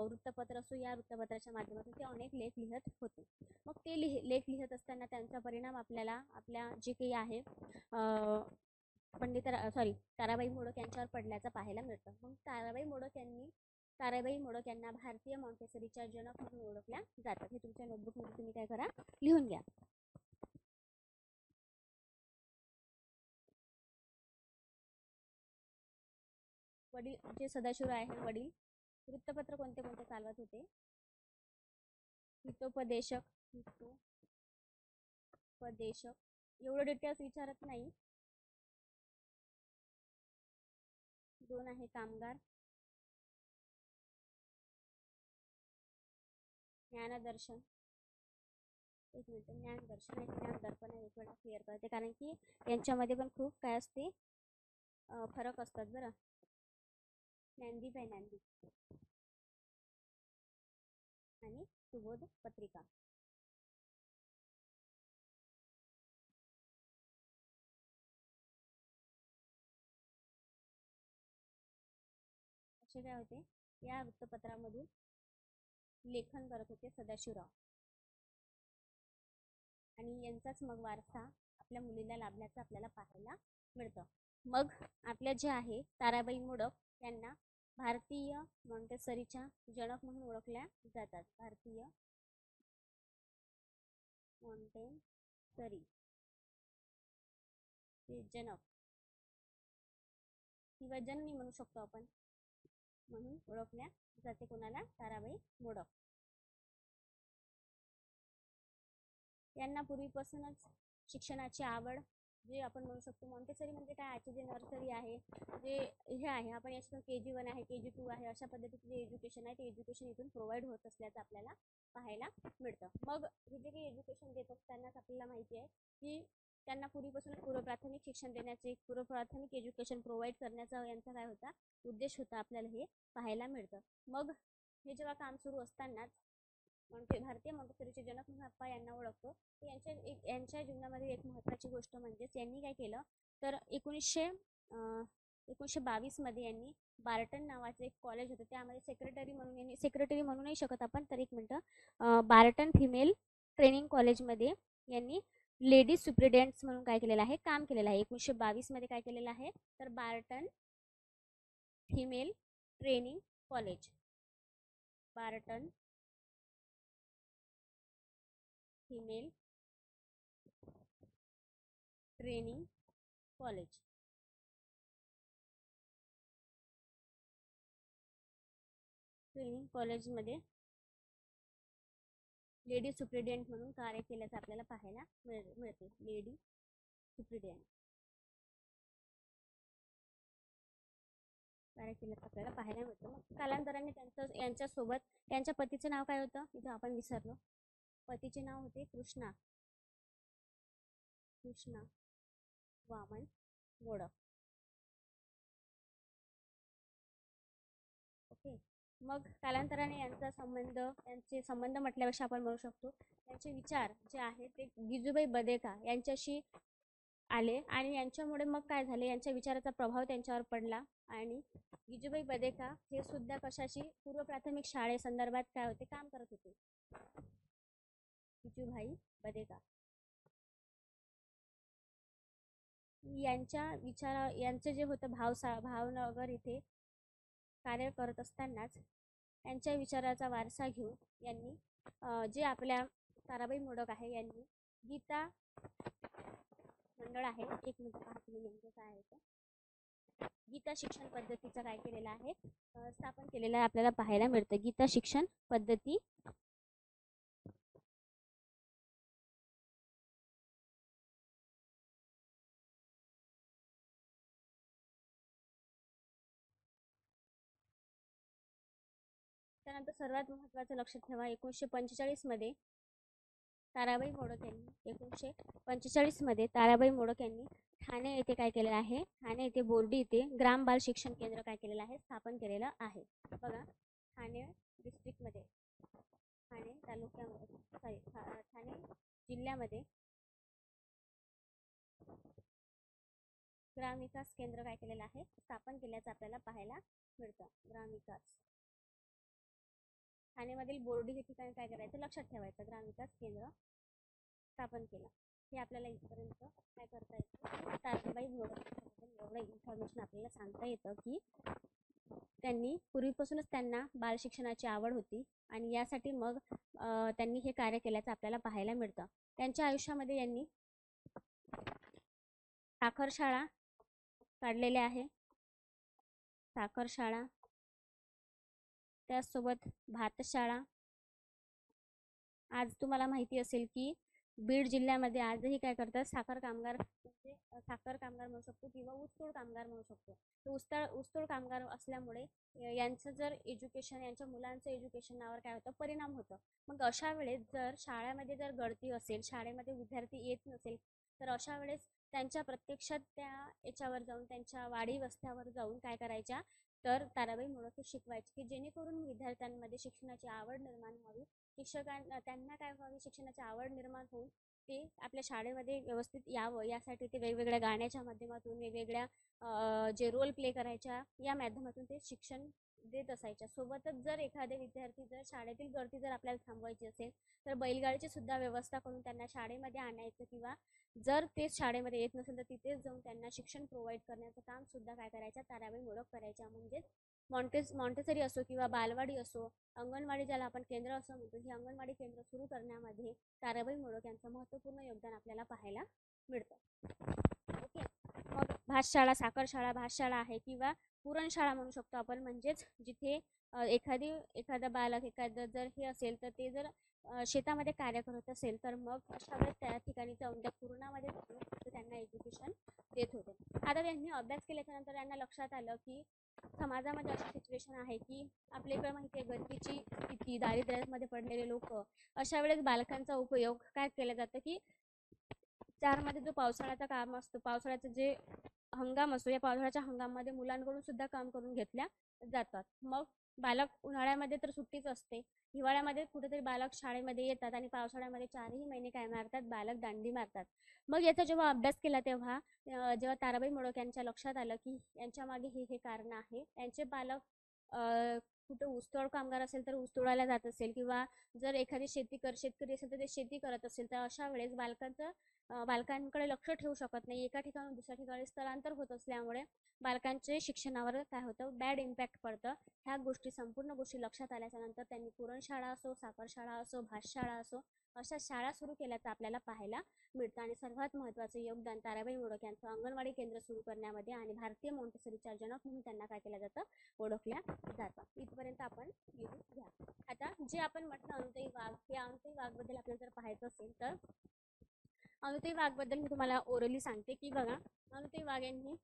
वृत्तपत्र असो, या वृत्तपत्राच्या माध्यमातून ते अनेक लेख लिहित होते. मग ते लेख लिहित असताना त्यांचा परिणाम आपल्याला आपल्या जे काही आहे ताराबाई मोडक यांच्यावर पडल्याचं पाहायला मिळतं. मग ताराबाई मोडक यांना भारतीय मॉन्टेसरीच्या जनक म्हणून ओळखल्या जातात. हे तुमच्या नोटबुकमध्ये तुम्ही काय करा, लिहून घ्या. वडील जे सदाशिवराव आहे, वडील वृत्तपत्र कोणते कोणते चालवत होते, हितोपदेशक. एवढं डिटेल्स विचारत नाही. 2 आहे कामगार, ज्ञानदर्शन. एक मिनिट, ज्ञानदर्शन आहे, ज्ञानदर्पण आहे, एक वेळा क्लिअर करते, कारण की यांच्यामध्ये पण खूप काय असते, फरक असतात बरं. ज्ञानदीप आहे, ज्ञानदीप आणि सुबोध पत्रिका. असे काय होते, या वृत्तपत्रामधून लेखन करत होते सदाशिवराव, आणि यांचाच मग वारसा आपल्या मुलीला लाभल्याचं आपल्याला पाहायला मिळतं. मग आपल्या जे आहे ताराबाई मोडक यांना भारतीय मॉन्टेसरीच्या जनक म्हणून ओळखल्या जातात. भारतीय मॉन्टेसरी चे जनक किंवा जननी म्हणू शकतो आपण, म्हणून ओळखल्या जाते. कोणाला, ताराबाई मोडक. यांना पूर्वीपासूनच शिक्षणाची आवड, जे आपण म्हणू शकतो मॉन्टेसरी म्हणजे काय, आजची जे नर्सरी आहे, जे हे आहे, आपण याच्यातून KG1 आहे, KG2 आहे, अशा पद्धतीचे जे एज्युकेशन आहे ते एज्युकेशन इथून प्रोव्हाइड होत असल्याचं आपल्याला पाहायला मिळतं. मग हे जे काही एज्युकेशन देत असतानाच आपल्याला माहिती आहे की त्यांना पूर्वीपासूनच पूर्वप्राथमिक शिक्षण देण्याचे, पूर्वप्राथमिक एज्युकेशन प्रोव्हाइड करण्याचा यांचा काय होता, उद्देश होता, आपल्याला हे पाहायला मिळतं. मग हे जेव्हा काम सुरू असतानाच भारतीय मॉन्टेसरीचे जनक म्हणून आपण यांना ओळखतो. यांच्या जीवनामध्ये एक महत्त्वाची गोष्ट म्हणजेच यांनी काय केलं तर 1922 मध्ये यांनी बार्टन नावाचं एक कॉलेज होतं, त्यामध्ये सेक्रेटरी म्हणू नाही शकत आपण, तर एक मिनटं, बार्टन फिमेल ट्रेनिंग कॉलेजमध्ये यांनी लेडीज सुप्रिटेंडेंट्स म्हणून काय केलेलं आहे, काम केलेलं आहे. 1922 मध्ये काय केलेलं आहे तर Barton female training college, Barton female training college. Training कॉलेजमध्ये लेडी सुप्रिटेंडेंट म्हणून कार्य केल्याचं आपल्याला पाहायला मिळते. लेडी सुप्रिटेंडेंट कार्य केल्याचं आपल्याला पाहायला मिळतं. मग कालांतराने यांच्यासोबत त्यांच्या पतीचं नाव काय होतं इथं आपण विसरलो. पतीचे नाव होते कृष्णा वामन मोडक. ओके. मग कालांतराने यांचे संबंध म्हटल्यापेक्षा आपण म्हणू शकतो त्यांचे विचार जे आहेत ते गिजूबाई बदेका यांच्याशी आले आणि यांच्यामुळे मग काय झाले, यांच्या विचाराचा प्रभाव त्यांच्यावर पडला आणि गिजूबाई बदेका हे सुद्धा कशाची पूर्व प्राथमिक शाळेसंदर्भात काय होते काम करत होते. गिजूभाई बदेका यांचे जे होतं भावनगर इथे कार्य करत असतानाच यांच्या विचाराचा वारसा घेऊन यांनी जे आपल्या ताराबाई मोडक आहे यांनी गीता मंडळ आहे, एक मिनिट पाहते मी नेमकं काय आहे ते. गीता शिक्षण पद्धतीचं काय केलेलं आहे स्थापन केलेलं आपल्याला पाहायला मिळतं. गीता शिक्षण पद्धती त्यानंतर सर्वात महत्त्वाचं लक्षात ठेवा 1945 मध्ये ताराबाई मोडक यांनी ठाणे येथे काय केलेलं आहे, ठाणे येथे बोर्डी येथे ग्राम बाल शिक्षण केंद्र काय केलेलं आहे स्थापन केलेलं आहे. बघा ठाणे डिस्ट्रिक्टमध्ये ठाणे तालुक्यामध्ये ठाणे जिल्ह्यामध्ये ग्राम विकास केंद्र काय केलेलं आहे स्थापन केल्याचं आपल्याला पाहायला मिळतं. ग्राम विकास ठाणेमधील बोर्डी हे ठिकाण काय करायचं लक्षात ठेवायचं. ग्राम विकास केंद्र स्थापन केलं. हे आपल्याला इथपर्यंत काय करता येतं ताराबाई मोडक एवढं इन्फॉर्मेशन आपल्याला सांगता येतं की त्यांनी पूर्वीपासूनच त्यांना बाल शिक्षणाची आवड होती आणि यासाठी मग त्यांनी हे कार्य केल्याचं आपल्याला पाहायला मिळतं. त्यांच्या आयुष्यामध्ये यांनी साखर शाळा काढलेल्या आहे, साखर शाळा, त्याचसोबत भातशाळा. आज तुम्हाला माहिती असेल की बीड जिल्ह्यामध्ये आजही काय करतात साखर कामगार म्हणू शकतो किंवा ऊसतोड कामगार म्हणू शकतो. ऊसतोड कामगार असल्यामुळे यांचं जर एज्युकेशन यांच्या मुलांचं एज्युकेशनावर काय होतं परिणाम होतं. मग अशा वेळेस जर शाळेमध्ये जर गळती असेल, शाळेमध्ये विद्यार्थी येत नसेल तर अशा वेळेस त्यांच्या प्रत्यक्षात त्या याच्यावर जाऊन त्यांच्या वाडी वस्त्यावर जाऊन काय करायच्या तर ताराबाई मोडक शिकवायचे की जेणेकरून विद्यार्थ्यांमध्ये शिक्षणाची आवड निर्माण व्हावी, त्यांना काय व्हावी शिक्षणाची आवड निर्माण होऊन ते आपल्या शाळेमध्ये व्यवस्थित यावं यासाठी ते वेगवेगळ्या गाण्याच्या माध्यमातून वेगवेगळ्या जे रोल प्ले करायच्या या माध्यमातून ते शिक्षण देत असायच्या. सोबतच जर एखादे विद्यार्थी जर शाळेतील गर्दी जर आपल्याला थांबवायची असेल तर बैलगाडीची सुद्धा व्यवस्था करून त्यांना शाळेमध्ये आणायचं किंवा जर ते शाळेमध्ये येत नसेल तर तिथेच जाऊन त्यांना शिक्षण प्रोव्हाइड करण्याचं काम सुद्धा काय करायचं ताराबाई मोडक करायच्या. म्हणजेच मॉन्टेसरी असो किंवा बालवाडी असो, अंगणवाडी ज्याला आपण केंद्र असं म्हणतो, ही अंगणवाडी केंद्र सुरू करण्यामध्ये ताराबाई मोडक यांचं महत्त्वपूर्ण योगदान आपल्याला पाहायला मिळतं. ओके. मग भातशाळा, साखर शाळा, भातशाळा आहे किंवा पुरणशाळा म्हणू शकतो आपण, म्हणजेच जिथे एखादा बालक एखादं जर हे असेल तर ते जर शेतामध्ये कार्य करत असेल तर मग अशा वेळेस त्या ठिकाणी जाऊन त्या पुरणामध्ये त्यांना एज्युकेशन देत होते. आता त्यांनी अभ्यास केल्याच्या नंतर त्यांना लक्षात आलं की समाजामध्ये अशी सिच्युएशन आहे की आपल्याकडे माहिती आहे गरिबीची स्थिती, दारिद्र्यामध्ये पडलेले लोक, अशा वेळेस बालकांचा उपयोग काय केला जातं की मध्ये जो पावसाळ्याचा काम असतो, पावसाळ्याचा जे हंगाम असतो, या पावसाळ्याच्या हंगामामध्ये मुलांकडून सुद्धा काम करून घेतल्या जातात. मग बालक उन्हाळ्यामध्ये तर सुट्टीच असते, हिवाळ्यामध्ये कुठेतरी बालक शाळेमध्ये येतात आणि पावसाळ्यामध्ये 4ही महिने काय मारतात बालक दांडी मारतात. मग याचा जेव्हा अभ्यास केला तेव्हा जेव्हा ताराबाई मोडक यांच्या लक्षात आलं की यांच्या मागे हे कारण आहे. यांचे बालक कुठे ऊसतोड कामगार असेल तर ऊसतोडायला जात असेल किंवा जर एखादी शेतकरी असेल तर ते शेती करत असेल तर अशा वेळेस बालकांकडे लक्ष ठेवू शकत नाही, एका ठिकाणून दुसऱ्या ठिकाणी स्थलांतर होत असल्यामुळे बालकांचे शिक्षणावर काय होतं बॅड इम्पॅक्ट पडतं. ह्या संपूर्ण गोष्टी लक्षात आल्याच्या नंतर त्यांनी पुरणशाळा असो, साखर शाळा असो, भातशाळा असो अशा शाळा सुरू केल्याचं आपल्याला पाहायला मिळतं. आणि सर्वात महत्त्वाचं योगदान ताराबाई मोडक यांचं अंगणवाडी केंद्र सुरू करण्यामध्ये आणि भारतीय मॉन्टेसरीच्या जनक म्हणून त्यांना काय केलं जातं ओळखल्या जातं. इथपर्यंत आपण लिहून घ्या. आता जे आपण म्हटलं अनुताई वाघ, या अनुताई वाघबद्दल आपल्याला जर पाहायचं असेल तर अनुताई वाघबद्दल मी तुम्हाला ओरली सांगते की बघा अनुताई वाघ यांनी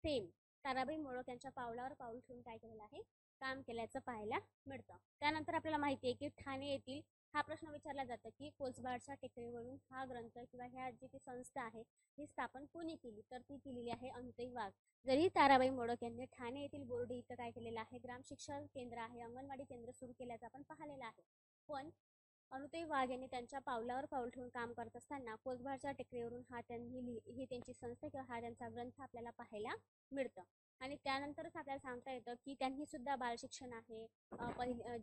सेम ताराबाई मोडक यांच्या पावलावर पाऊल ठेवून काय केलेलं आहे, काम केल्याचं पाहायला मिळतं. त्यानंतर आपल्याला माहिती आहे की ठाणे येथील हा प्रश्न विचारला जातो की कोसबाडच्या टेकडीवरून हा ग्रंथ किंवा ह्या जी काही संस्था आहे ही स्थापन कोणी केली, तर ती केलेली आहे अनुताई वाघ. जरी ताराबाई मोडक यांनी ठाणे येथील बोर्डी इथं काय केलेलं आहे, ग्राम शिक्षण केंद्र आहे, अंगणवाडी केंद्र सुरू केल्याचं आपण पाहिलेलं आहे, पण अनुताई वाघ यांनी त्यांच्या पावलावर पाऊल ठेवून काम करत असताना कोसबाडच्या टेकडीवरून हा ही त्यांची संस्था किंवा हा त्यांचा ग्रंथ आपल्याला पाहायला मिळतं. आणि त्यानंतरच आपल्याला सांगता येतं की त्यांनी सुद्धा बालशिक्षण आहे,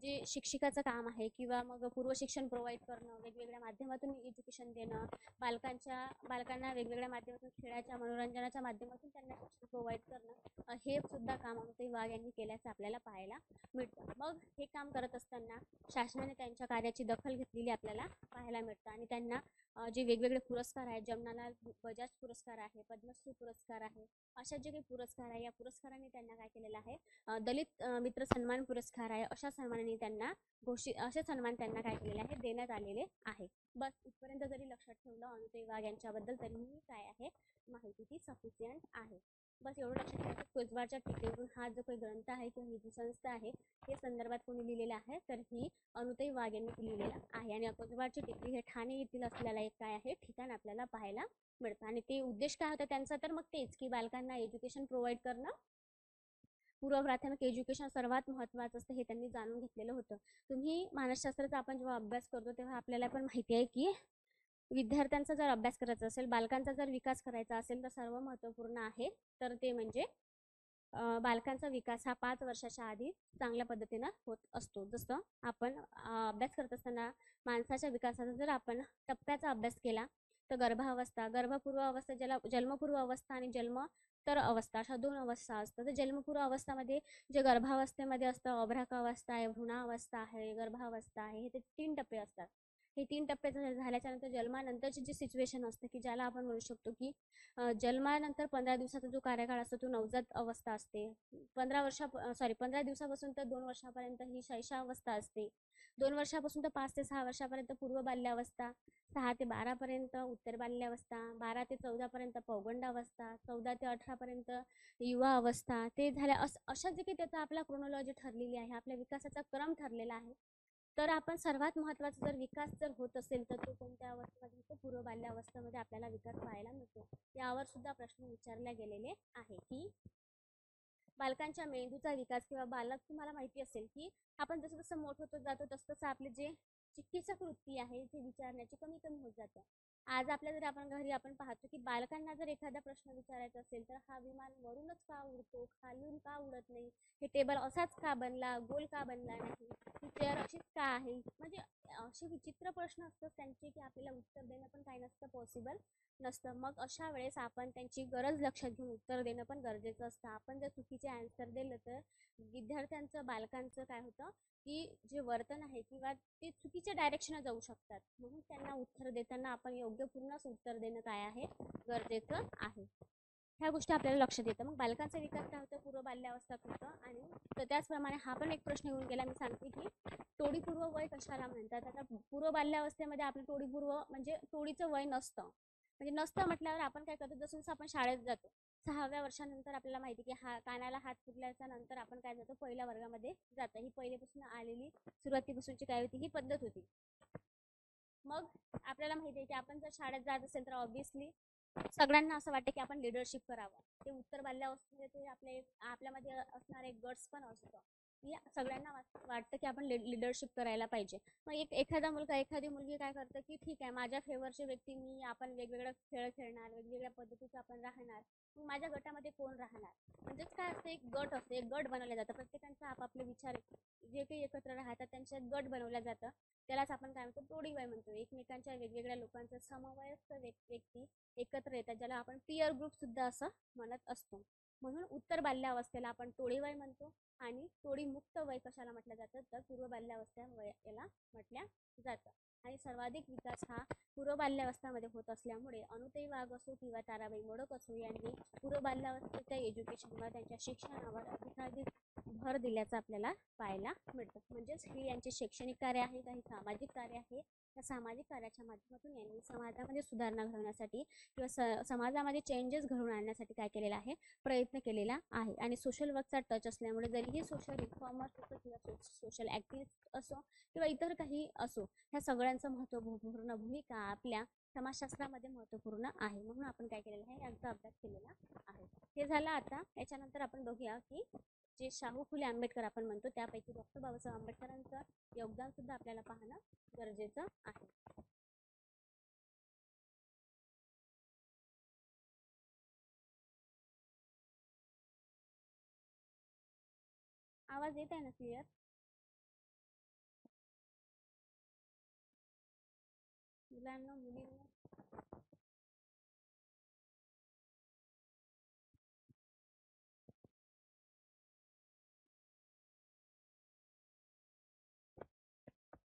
जे शिक्षिकाचं काम आहे किंवा मग पूर्व शिक्षण प्रोव्हाइड करणं, वेगवेगळ्या माध्यमातून एज्युकेशन देणं, बालकांना वेगवेगळ्या माध्यमातून खेळाच्या मनोरंजनाच्या माध्यमातून त्यांना शिक्षण प्रोव्हाइड करणं, हे सुद्धा काम अनुताई वाघ यांनी केल्याचं आपल्याला पाहायला मिळतं. मग हे काम करत असताना शासनाने त्यांच्या कार्याची दखल घेतलेली आपल्याला पाहायला मिळतं आणि त्यांना जे वेगवेगळे पुरस्कार आहेत, जमनालाल बजाज पुरस्कार आहे, पद्मश्री पुरस्कार आहे, अशा जे काही पुरस्कार आहे या पुरस्काराने त्यांना काय केलेलं आहे, दलित मित्र सन्मान पुरस्कार आहे, अशा सन्मानाने त्यांना असे सन्मान त्यांना काय केलेले आहे, देण्यात आलेले आहे. बस इथपर्यंत जरी लक्षात ठेवलं अनुताई वाघ यांच्याबद्दल तरीही काय आहे, माहिती ती सफिशियंट आहे. बस एवढं लक्षात ठेवायचं, कोसबाडच्या टेकडीवरून हा जो काही ग्रंथ आहे किंवा ही जी संस्था आहे हे संदर्भात कोणी लिहिलेलं आहे, तर ही अनुताई वाघ यांनी लिहिलेलं आहे. आणि कोसबाडची टेकडी हे ठाणे येथील असलेला एक काय आहे, ठिकाण आपल्याला पाहायला मिळतं. आणि ते उद्देश काय होता त्यांचा, तर मग तेच की बालकांना एज्युकेशन प्रोव्हाइड करणं, पूर्व प्राथमिक एज्युकेशन सर्वात महत्त्वाचं असतं हे त्यांनी जाणून घेतलेलं होतं. तुम्ही मानसशास्त्राचा आपण जेव्हा अभ्यास करतो तेव्हा आपल्याला पण माहिती आहे की विद्यार्थ्यांचा जर अभ्यास करायचा असेल, बालकांचा जर विकास करायचा असेल, तर सर्व महत्त्वपूर्ण आहे तर ते म्हणजे बालकांचा विकास हा 5 वर्षाच्या आधी चांगल्या पद्धतीनं होत असतो. जसं आपण अभ्यास करत असताना माणसाच्या विकासाचा जर आपण टप्प्याचा अभ्यास केला तर गर्भावस्था, गर्भपूर्व अवस्था, ज्याला जन्मपूर्व अवस्था आणि जन्मोत्तर अवस्था अशा 2 अवस्था असतात. तर जन्मपूर्व अवस्थामध्ये जे गर्भावस्थेमध्ये असतं, अभ्राकावस्था आहे, भ्रूणावस्था आहे, गर्भावस्था आहे, हे 3 टप्पे असतात. हे 3 टप्पे झाल्याच्या नंतर जन्मानंतरची जी सिच्युएशन असते की ज्याला आपण म्हणू शकतो की जन्मानंतर 15 दिवसाचा जो कार्यकाळ असतो तो नवजात अवस्था असते. 15 दिवसापासून तर 2 वर्षापर्यंत ही शैशवावस्था असते. 2 वर्षापासून तर 5 ते 6 वर्षापर्यंत पूर्व बाल्यावस्था, 6 ते 12 पर्यंत उत्तर बाल्यावस्था, 12 ते 14 पर्यंत पौगंडावस्था, 14 ते 18 पर्यंत युवा अवस्था. ते झाल्या अशा जे काही त्याचा आपला क्रोनॉलॉजी ठरलेली आहे, आपल्या विकासाचा क्रम ठरलेला आहे. तर आपण सर्वात महत्त्वाचा जर विकास जर होत असेल तर तो कोणत्या अवस्थेमध्ये होतो, पूर्व बाल्यावस्थेमध्ये आपल्याला विकास पाहायला मिळतो. यावर सुद्धा प्रश्न विचारले गेलेले आहे की बालकांच्या मेंदूचा विकास किंवा बालक, तुम्हाला माहिती असेल की आपण जसं जसं मोठं होत जातो तसं तसं आपले जे चिकित्सक वृत्ती आहे जे विचारण्याची कमी कमी होत जातं. आज आपल्या जर आपण घरी आपण पाहतो की बालकांना जर एखादा प्रश्न विचारायचा असेल तर हा विमान वरूनच का उडतो, खालून का उडत नाही, हे टेबल असाच का बनला, गोल का बनला नाही, ही चेअर अशीच का आहे, म्हणजे असे विचित्र प्रश्न असतात त्यांचे की आपल्याला उत्तर देणं पण काही नसतं पॉसिबल नसतं. मग अशा वेळेस आपण त्यांची गरज लक्षात घेऊन उत्तर देणं पण गरजेचं असतं. आपण जर चुकीचे आन्सर दिलं तर विद्यार्थ्यांचं, बालकांचं काय होतं की जे वर्तन आहे किंवा ते चुकीच्या डायरेक्शनला जाऊ शकतात. म्हणून त्यांना उत्तर देताना आपण योग्यपूर्णच उत्तर देणं काय आहे, गरजेचं आहे. ह्या गोष्टी आपल्याला लक्षात येतं. मग बालकांचा विकास काय होतं, पूर्व बाल्यावस्थेत होतं. आणि तर त्याचप्रमाणे हा पण एक प्रश्न येऊन गेला, मी सांगते की टोळीपूर्व वय कशाला म्हणतात. आता पूर्व बाल्यावस्थेमध्ये आपलं टोळीपूर्व म्हणजे टोळीचं वय नसतं. म्हणजे नसतं म्हटल्यावर आपण काय करतो, जसं जसं आपण शाळेत जातो 6व्या वर्षानंतर आपल्याला माहिती की कानाला हात फुटल्याच्या नंतर आपण काय जातो, पहिल्या वर्गामध्ये जातं. ही पहिलेपासून आलेली सुरुवातीपासूनची काय होती, ही पद्धत होती. मग आपल्याला माहिती आहे की आपण जर शाळेत जात असेल तर ऑब्व्हियसली सगळ्यांना असं वाटतं की आपण लिडरशिप करावं. ते उत्तर बाल्यावस्थेमध्ये ते आपल्यामध्ये असणारे गट्स पण असतं की सगळ्यांना वाटतं की आपण लिडरशिप करायला पाहिजे. मग एखादा मुलगा, एखादी मुलगी काय करतं की ठीक आहे, माझ्या फेवरचे व्यक्ती मी, आपण वेगवेगळे खेळ खेळणार, वेगवेगळ्या पद्धतीचं आपण राहणार, मग माझ्या गटामध्ये कोण राहणार. म्हणजेच काय असतं, एक गट असतं, एक गट बनवला जातं. प्रत्येकांचा आपापले विचार जे काही एकत्र राहतात त्यांच्यात गट बनवला जातं. त्यालाच आपण काय म्हणतो, टोळीवय म्हणतो. एकमेकांच्या वेगवेगळ्या लोकांचा समवयस्क व्यक्ती एकत्र येतात, ज्याला आपण पीअर ग्रुप सुद्धा असं म्हणत असतो. म्हणून उत्तर बाल्यावस्थेला आपण टोळीवय म्हणतो आणि टोळीमुक्त वय कशाला म्हटलं जातं, तर पूर्व बाल्यावस्था वय याला म्हटल्या जातं. आणि सर्वाधिक विकास हा पूर्व बाल्यावस्थामध्ये होत असल्यामुळे अनुताई वाघ असो किंवा ताराबाई मोडक असो यांनी पूर्व बाल्यावस्थेच्या एज्युकेशनवर, त्यांच्या शिक्षणावर अधिकाधिक भर दिल्याचं आपल्याला पाहायला मिळतं. म्हणजेच हे यांचे शैक्षणिक कार्य आहे, काही सामाजिक कार्य आहे त्या सामाजिक कार्याच्या माध्यमातून यांनी समाजामध्ये सुधारणा घडवण्यासाठी किंवा समाजामध्ये चेंजेस घडवून आणण्यासाठी काय केलेला आहे, प्रयत्न केलेला आहे. आणि सोशल वर्कचा टच असल्यामुळे जरीही सोशल रिफॉर्मर्स असो किंवा सोशल ॲक्टिव्हिस्ट असो किंवा इतर काही असो, ह्या सगळ्यांचं महत्त्वपूर्ण भूमिका आपल्या समाजशास्त्रामध्ये महत्त्वपूर्ण आहे. म्हणून आपण काय केलेलं आहे, यांचा अभ्यास केलेला आहे. हे झालं. आता याच्यानंतर आपण बघूया की जे शाहू फुले आंबेडकर आपण म्हणतो त्यापैकी डॉक्टर बाबासाहेब आंबेडकरांचं योगदान सुद्धा आपल्याला पाहणं गरजेचं आहे. आवाज येत आहे ना क्लिअर? मुलांना मुलींना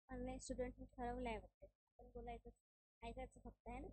ऑनलाईन स्टुडंटनी ठरवलं आहे वाटतं, आपण बोलायचं ऐकायचं फक्त आहे ना.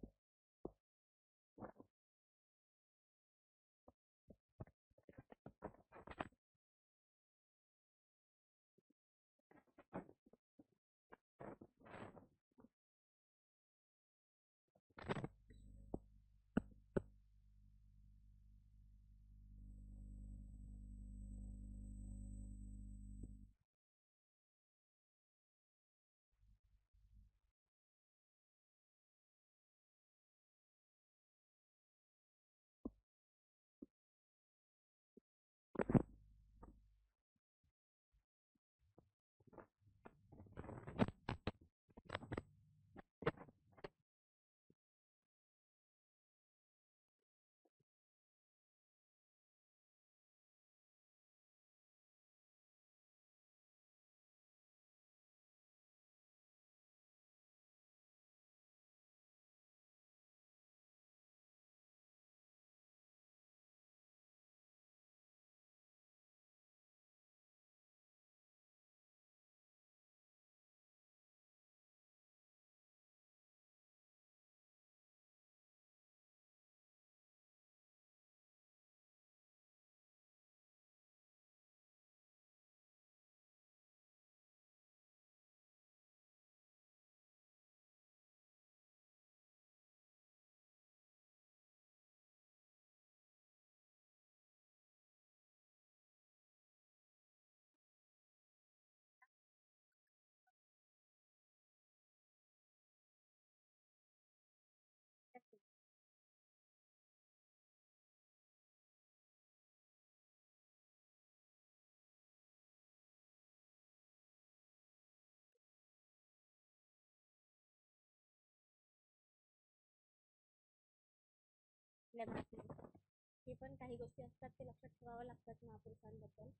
हे पण काही गोष्टी असतात ते लक्षात ठेवावं लागतात महापुरुषांबद्दल.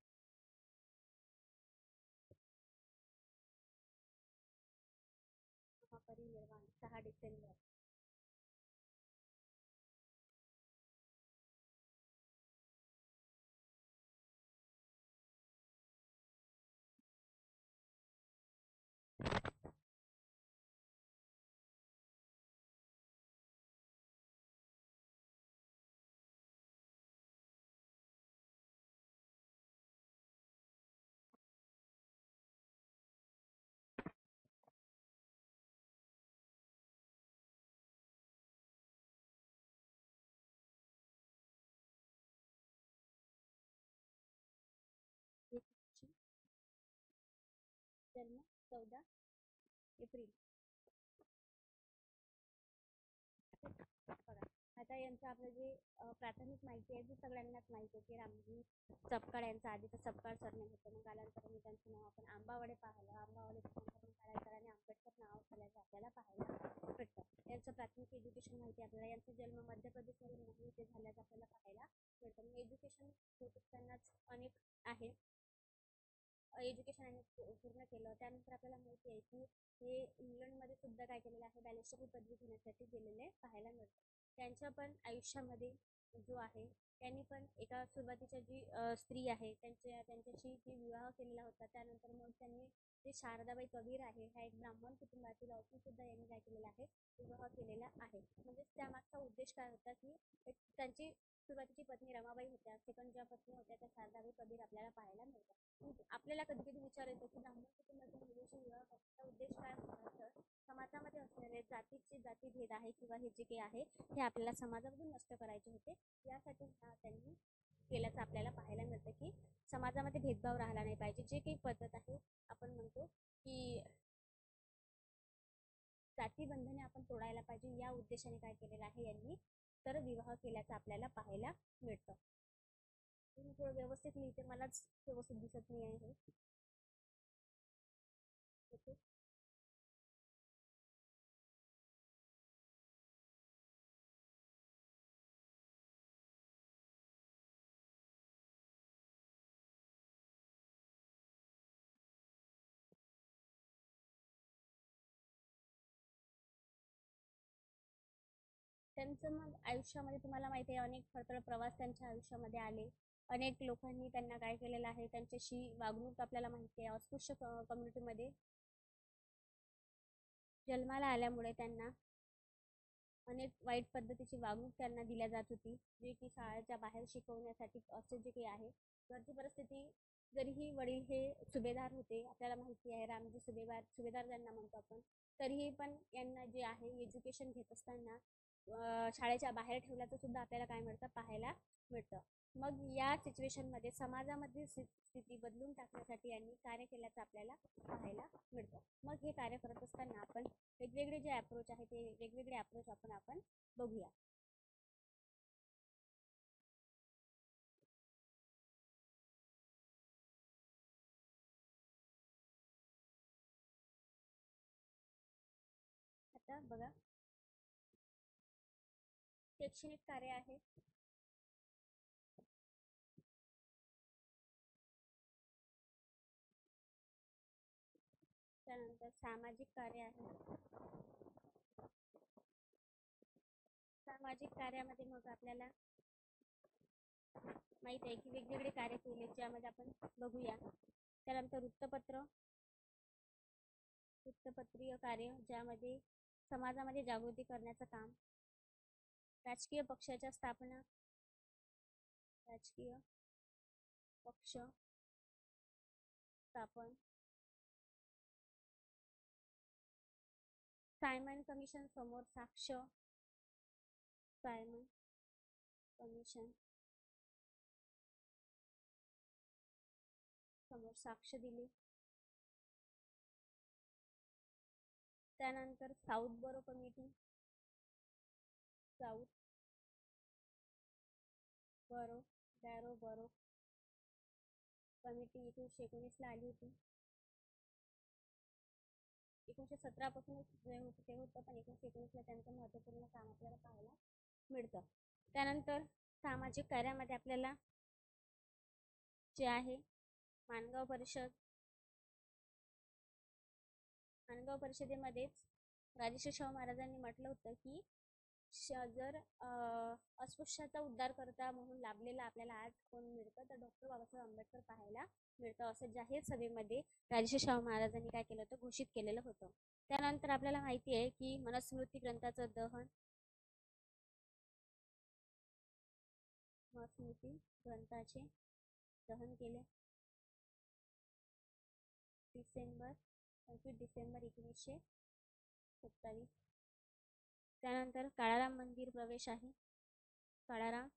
महापरिनिर्वाण 6 डिसेंबर. जन्म 14 एप्रिल. बघा, आता यांचं आपलं जे प्राथमिक माहिती आहे ती सगळ्यांनाच माहिती आहे की रामजी सपकाळ यांचं आधीचं सपकाळ सरनेम होतं. मग कालांतराने मी त्यांचं नाव आपण आंबावडे पाहिलं. आंबावडेचं नाव कालांतराने आंबेडकर नाव झाल्याचं आपल्याला पाहायला भेटतं. यांचं प्राथमिक एज्युकेशन माहिती आपल्याला. यांचा जन्म मध्य प्रदेशमध्ये नाही ते झाल्याचं आपल्याला पाहायला भेटतं. मग एज्युकेशन होत असतानाच अनेक आहे एज्युकेशन पूर्ण केलं. त्यानंतर आपल्याला माहिती आहे की हे इंग्लंडमध्ये सुद्धा काय केलेलं आहे, बॅरिस्टरची पदवी घेण्यासाठी गेलेले पाहायला मिळतं. त्यांच्या पण आयुष्यामध्ये जो आहे त्यांनी पण एका सुरुवातीच्या जी स्त्री आहे त्यांच्याशी जी विवाह केलेला होता. त्यानंतर मग त्यांनी जे शारदाबाई कबीर आहे ह्या एक ब्राह्मण कुटुंबातील असून सुद्धा यांनी काय केलेला आहे, विवाह केलेला आहे. म्हणजेच त्यामागचा उद्देश काय होता की त्यांची सुरुवातीची पत्नी रमाबाई होत्या, सेकंड ज्या पत्नी होत्या त्या शारदाबाई कबीर आपल्याला पाहायला मिळतात. आपल्याला कधी कधी विचार येतो की ब्राह्मण कुटुंबातील मुलीशी विवाह करण्याचा उद्देश काय होता, तर समाजामध्ये असलेले जातीभेद आहे किंवा हे जे काही आहे हे आपल्याला समाजामधून नष्ट करायचे होते. यासाठी त्यांनी केल्याचं आपल्याला पाहायला मिळतं की समाजामध्ये भेदभाव राहिला नाही पाहिजे. जे काही पद्धत आहे आपण म्हणतो की जातीबंधने आपण तोडायला पाहिजे, या उद्देशाने काय केलेलं आहे यांनी तर विवाह केल्याचं आपल्याला पाहायला मिळतं. तुम्ही थोडं व्यवस्थित लिहिते, मलाच व्यवस्थित दिसत नाही आहे. ओके, त्यांचं मग आयुष्यामध्ये तुम्हाला माहिती आहे अनेक खडतर प्रवास त्यांच्या आयुष्यामध्ये आले. अनेक लोकांनी त्यांना काय केलेलं आहे, त्यांच्याशी वागणूक आपल्याला माहिती आहे. अस्पृश्य कम्युनिटीमध्ये जन्माला आल्यामुळे त्यांना अनेक वाईट पद्धतीची वागणूक त्यांना दिल्या जात होती, जे की शाळेच्या बाहेर शिकवण्यासाठी असे जे काही आहे. घरची परिस्थिती, जरीही वडील हे सुभेदार होते, आपल्याला माहिती आहे रामजी सुभेदार ज्यांना म्हणतो आपण, तरीही पण यांना जे आहे एज्युकेशन घेत असताना शाळेच्या बाहेर ठेवल्याचं सुद्धा आपल्याला काय मिळतं पाहायला मिळतं. मग या सिच्युएशनमध्ये समाजामधील स्थिती बदलून टाकण्यासाठी यांनी कार्य केल्याचं आपल्याला पाहायला मिळतं. मग हे कार्य करत असताना आपण वेगवेगळे जे अप्रोच आहे ते वेगवेगळे अप्रोच आपण बघूया. आता बघा, शैक्षणिक कार्य आहे, त्यानंतर सामाजिक कार्य आहे. सामाजिक कार्यामध्ये मग आपल्याला माहित आहे की वेगवेगळे कार्य केले, ज्यामध्ये आपण बघूया. त्यानंतर वृत्तपत्रीय कार्य, ज्यामध्ये समाजामध्ये जागृती करण्याचं काम. राजकीय पक्षाच्या स्थापना, राजकीय पक्ष स्थापन, सायमन कमिशन समोर साक्ष, सायमन कमिशन समोर साक्ष दिली. त्यानंतर साऊथ बरो कमिटी, साऊथ बरो कमिटी 1919ला आली होती. 1917 पासूनच ते होतं, पण 1919ला त्यांचं महत्त्वपूर्ण काम आपल्याला पाहायला मिळतं. त्यानंतर सामाजिक कार्यामध्ये आपल्याला जे आहे माणगाव परिषदेमध्येच राजर्षी शाहू महाराजांनी म्हटलं होतं की जर अस्पृश्याचा उद्धार करता म्हणून लाभलेला आपल्याला आज कोण मिळतं, तर डॉक्टर बाबासाहेब आंबेडकर पाहायला मिळतं, असं जाहीर सभेमध्ये राजर्षी शाहू महाराजांनी काय केलं होतं, घोषित केलेलं होतं. त्यानंतर आपल्याला माहिती आहे की मनुस्मृती ग्रंथाचं मनुस्मृती ग्रंथाचे दहन केले 25 डिसेंबर 1927. त्यानंतर काळाराम मंदिर प्रवेश आहे, काळाराम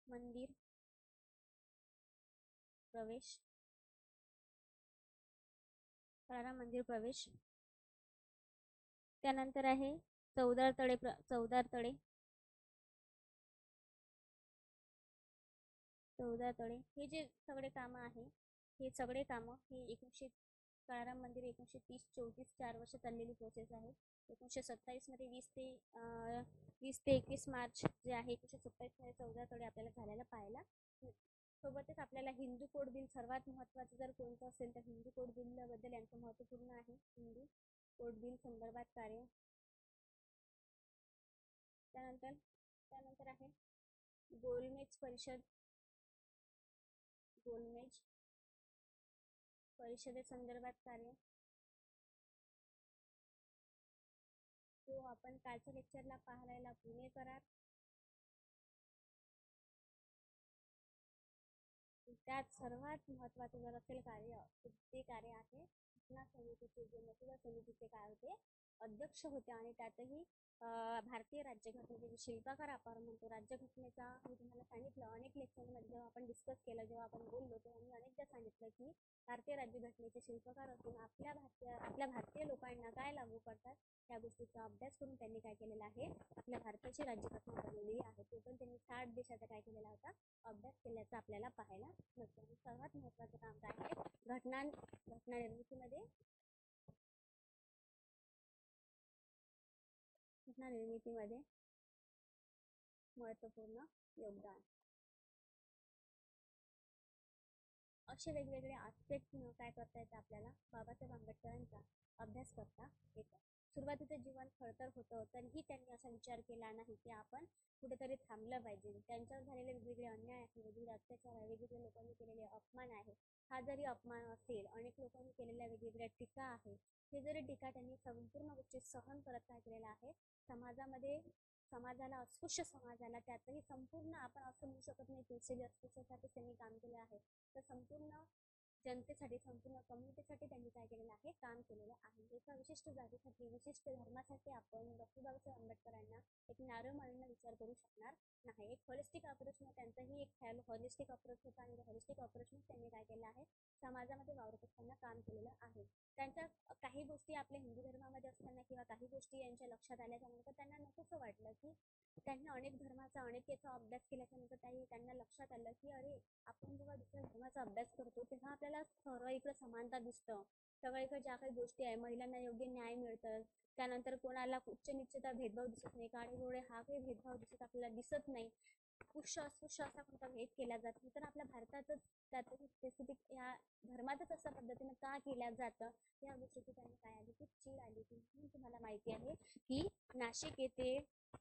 मंदिर प्रवेश, काळाराम मंदिर प्रवेश. त्यानंतर आहे चौदार तळे. हे जे सगळे कामं आहे, हे सगळे कामं हे काळाराम मंदिर 1930-34 4 वर्ष चाललेली प्रोसेस आहे. 1927 मध्ये 20 ते 21 मार्च जे आहे 1927 मध्ये चौदार तळे आपल्याला झालेला पाहायला मिळतं. सोबतच आपल्याला हिंदू कोड बिल, सर्वात महत्त्वाचं जर कोणतं असेल तर हिंदू कोड बिल बद्दल यांचं महत्त्वपूर्ण आहे. हिंदू कोड बिल संदर्भात कार्य. त्यानंतर आहे गोलमेज परिषदेसंदर्भात कार्य, जो आपण कालच्या लेक्चरला पाहिलेला पुणे करार, 1914 मध्ये 1914 मध्ये झालेला आहे. पुणे करार, 1914 मध्ये झालेला आहे. त्यानंतर 1917 मध्ये 1917 मध्ये त्यात सर्वात महत्त्वाचं जर असेल कार्य ते कार्य आहे घटना समितीचे, जे मसुदा समितीचे काय होते अध्यक्ष होते. आणि त्यातही भारतीय राज्यघटनेचे जे शिल्पकार आपण म्हणतो राज्यघटनेचा, मी तुम्हाला सांगितलं अनेक लेक्चरमध्ये जेव्हा आपण डिस्कस केलं, जेव्हा आपण बोललो तेव्हा मी अनेकदा सांगितलं की भारतीय राज्यघटनेचे शिल्पकार असून आपल्या भारतीय लोकांना काय लागू पडतात त्या गोष्टीचा अभ्यास करून त्यांनी काय केलेला आहे, आपल्या भारताची राज्यघटना बनवलेली आहे. तो पण त्यांनी 60 देशाचा काय केलेला होता, अभ्यास केल्याचा आपल्याला पाहायला मिळतं. आणि सर्वात महत्त्वाचं काम काय आहे, घटना निर्मितीमध्ये महत्त्वपूर्ण योगदान. असे वेगवेगळे आस्पेक्ट काय करता येतं आपल्याला बाबासाहेब आंबेडकरांचा अभ्यास करता येतो. सुरुवातीचं जीवन खडतर होतं तरीही त्यांनी असा विचार केला नाही की आपण कुठेतरी थांबलं पाहिजे. त्यांच्यावर झालेले वेगवेगळे अन्याय आहे, वेगवेगळे अत्याचार आहे, वेगवेगळ्या लोकांनी केलेले अपमान आहे. हा जरी अपमान असेल, अनेक लोकांनी केलेल्या वेगवेगळ्या टीका आहे, हे जरी टीका त्यांनी संपूर्ण गोष्टी सहन करत काय केलेला आहे, समाजाला अस्पृश्य समाजाला, त्यातही संपूर्ण आपण असं म्हणू शकत नाही की अस्पृश्यसाठी त्यांनी काम केले आहे, तर संपूर्ण जनतेसाठी, संपूर्ण कम्युनिटीसाठी त्यांनी काय केलेलं आहे, काम केलेलं आहे. एका विशिष्ट जातीसाठी, विशिष्ट धर्मासाठी आपण डॉक्टर बाबासाहेब आंबेडकरांना एक नॅरो माइंडनं विचार करू शकणार नाही. एक हॉलिस्टिक अप्रोचने त्यांचाही एक हॉलिस्टिक अप्रोच होता आणि हॉलिस्टिक अप्रोचने त्यांनी काय केलं आहे, समाजामध्ये वावरत असताना काम केलेलं आहे. त्यांच्या काही गोष्टी आपल्या हिंदू धर्मामध्ये असताना किंवा काही गोष्टी यांच्या लक्षात आल्याच्यानंतर त्यांना नकोसं वाटलं की त्यांनी अनेक धर्माचा अनेकेचा अभ्यास केल्याच्यानंतर त्यांना लक्षात आलं की अरे, आपण जेव्हा दुसऱ्या धर्माचा अभ्यास करतो तेव्हा आपल्याला सर्व इकडे समानता दिसतं. सगळीकडे ज्या काही गोष्टी आहे, महिलांना योग्य न्याय मिळतं, त्यानंतर कोणाला उच्च नीचचा भेदभाव दिसत नाही, काळे गोरे हा काही भेदभाव आपल्याला दिसत नाही, अस्पृश्य असा कोणता भेद केला जात नाही. तर आपल्या भारतातच त्यातही स्पेसिफिक या धर्मातच अशा पद्धतीने का केल्या जातं, या गोष्टीची त्यांनी काय आली की चीड आली की. तुम्हाला माहिती आहे की नाशिक येथे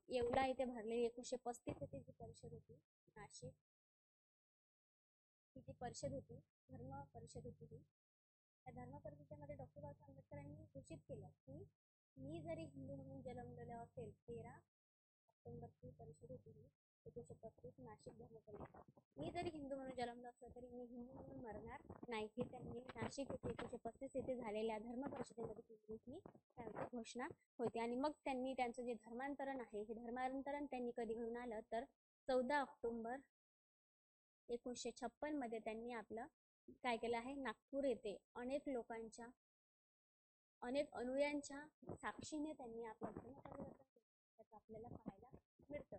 येवला येथे भरलेली 1935 येथे जी परिषद होती, नाशिक ही जी परिषद होती, धर्म परिषद होती ही, त्या धर्म परिषदेमध्ये डॉक्टर बाबासाहेब आंबेडकरांनी घोषित केलं की मी जरी हिंदू म्हणून जन्मलेलो असेल, 13 ऑक्टोबरची परिषद होती ही 1935 नाशिक धर्म परिषद, मी जरी हिंदू म्हणून जन्मलो असलो तरी मी हिंदू म्हणून मरणार नाही, हे त्यांनी नाशिक येथे 1935 येथे झालेल्या धर्म परिषदेमध्ये केलेली ही घोषणा होती. आणि मग त्यांनी त्यांचं जे धर्मांतरण आहे, हे धर्मांतरण त्यांनी कधी घडून आलं तर 14 ऑक्टोबर 1956 मध्ये त्यांनी आपलं काय केलं आहे, नागपूर येथे अनेक लोकांच्या, अनेक अनुयायांच्या साक्षीने त्यांनी आपलं धर्मपरिवर्तन केलं, आपल्याला पाहायला मिळतं.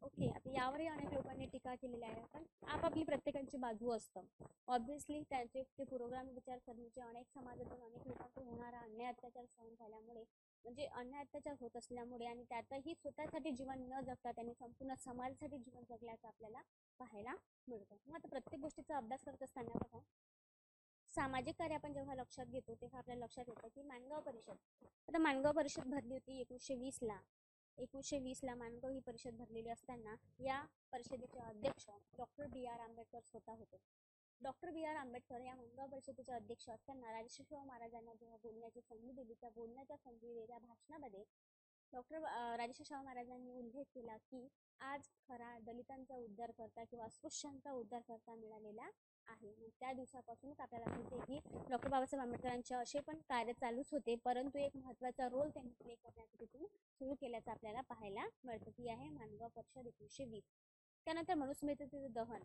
ओके, आता यावरही अनेक लोकांनी टीका केलेली आहे, पण आपापली प्रत्येकाची बाजू असतं. ऑब्व्हियसली त्यांचे ते पुरोगामी विचारसरणीचे अनेक समाजातून अनेक लोकांचा होणारा अन्याय अत्याचार सहन झाल्यामुळे, म्हणजे अन्याय अत्याचार होत असल्यामुळे आणि त्यातही स्वतःसाठी जीवन न जगता त्यांनी संपूर्ण समाजासाठी जीवन जगल्याचं आपल्याला पाहायला मिळतं. मग आता प्रत्येक गोष्टीचा अभ्यास करत असताना बघा, सामाजिक कार्य आपण जेव्हा लक्षात घेतो तेव्हा आपल्याला लक्षात येतं की माणगाव परिषद, आता माणगाव परिषद भरली होती 1920 ला माणगाव ही परिषद भरलेली असताना या परिषदेचे अध्यक्ष डॉक्टर B.R. आंबेडकर स्वतः होते. Doctor B.R. आंबेडकर या माणगाव परिषदेचे अध्यक्ष असताना राजर्षी शाहू महाराजांना जेव्हा बोलण्याची संधी दिली, त्या बोलण्याच्या संधीच्या भाषणामध्ये डॉक्टर राजर्षी शाहू महाराजांनी उल्लेख केला की आज खरा दलितांचा उद्धार करता किंवा अस्पृश्यांचा उद्धार करता मिळालेला आहे. त्या दिवसापासूनच आपल्याला माहिती आहे की डॉक्टर बाबासाहेब आंबेडकरांचे असे पण कार्य चालूच होते, परंतु एक महत्त्वाचा रोल त्यांनी प्ले करण्यासाठी तिथून सुरू केल्याचं आपल्याला पाहायला मिळतं. ती आहे माणगाव परिषद 1920. त्यानंतर मनुस्मृतीचे दहन.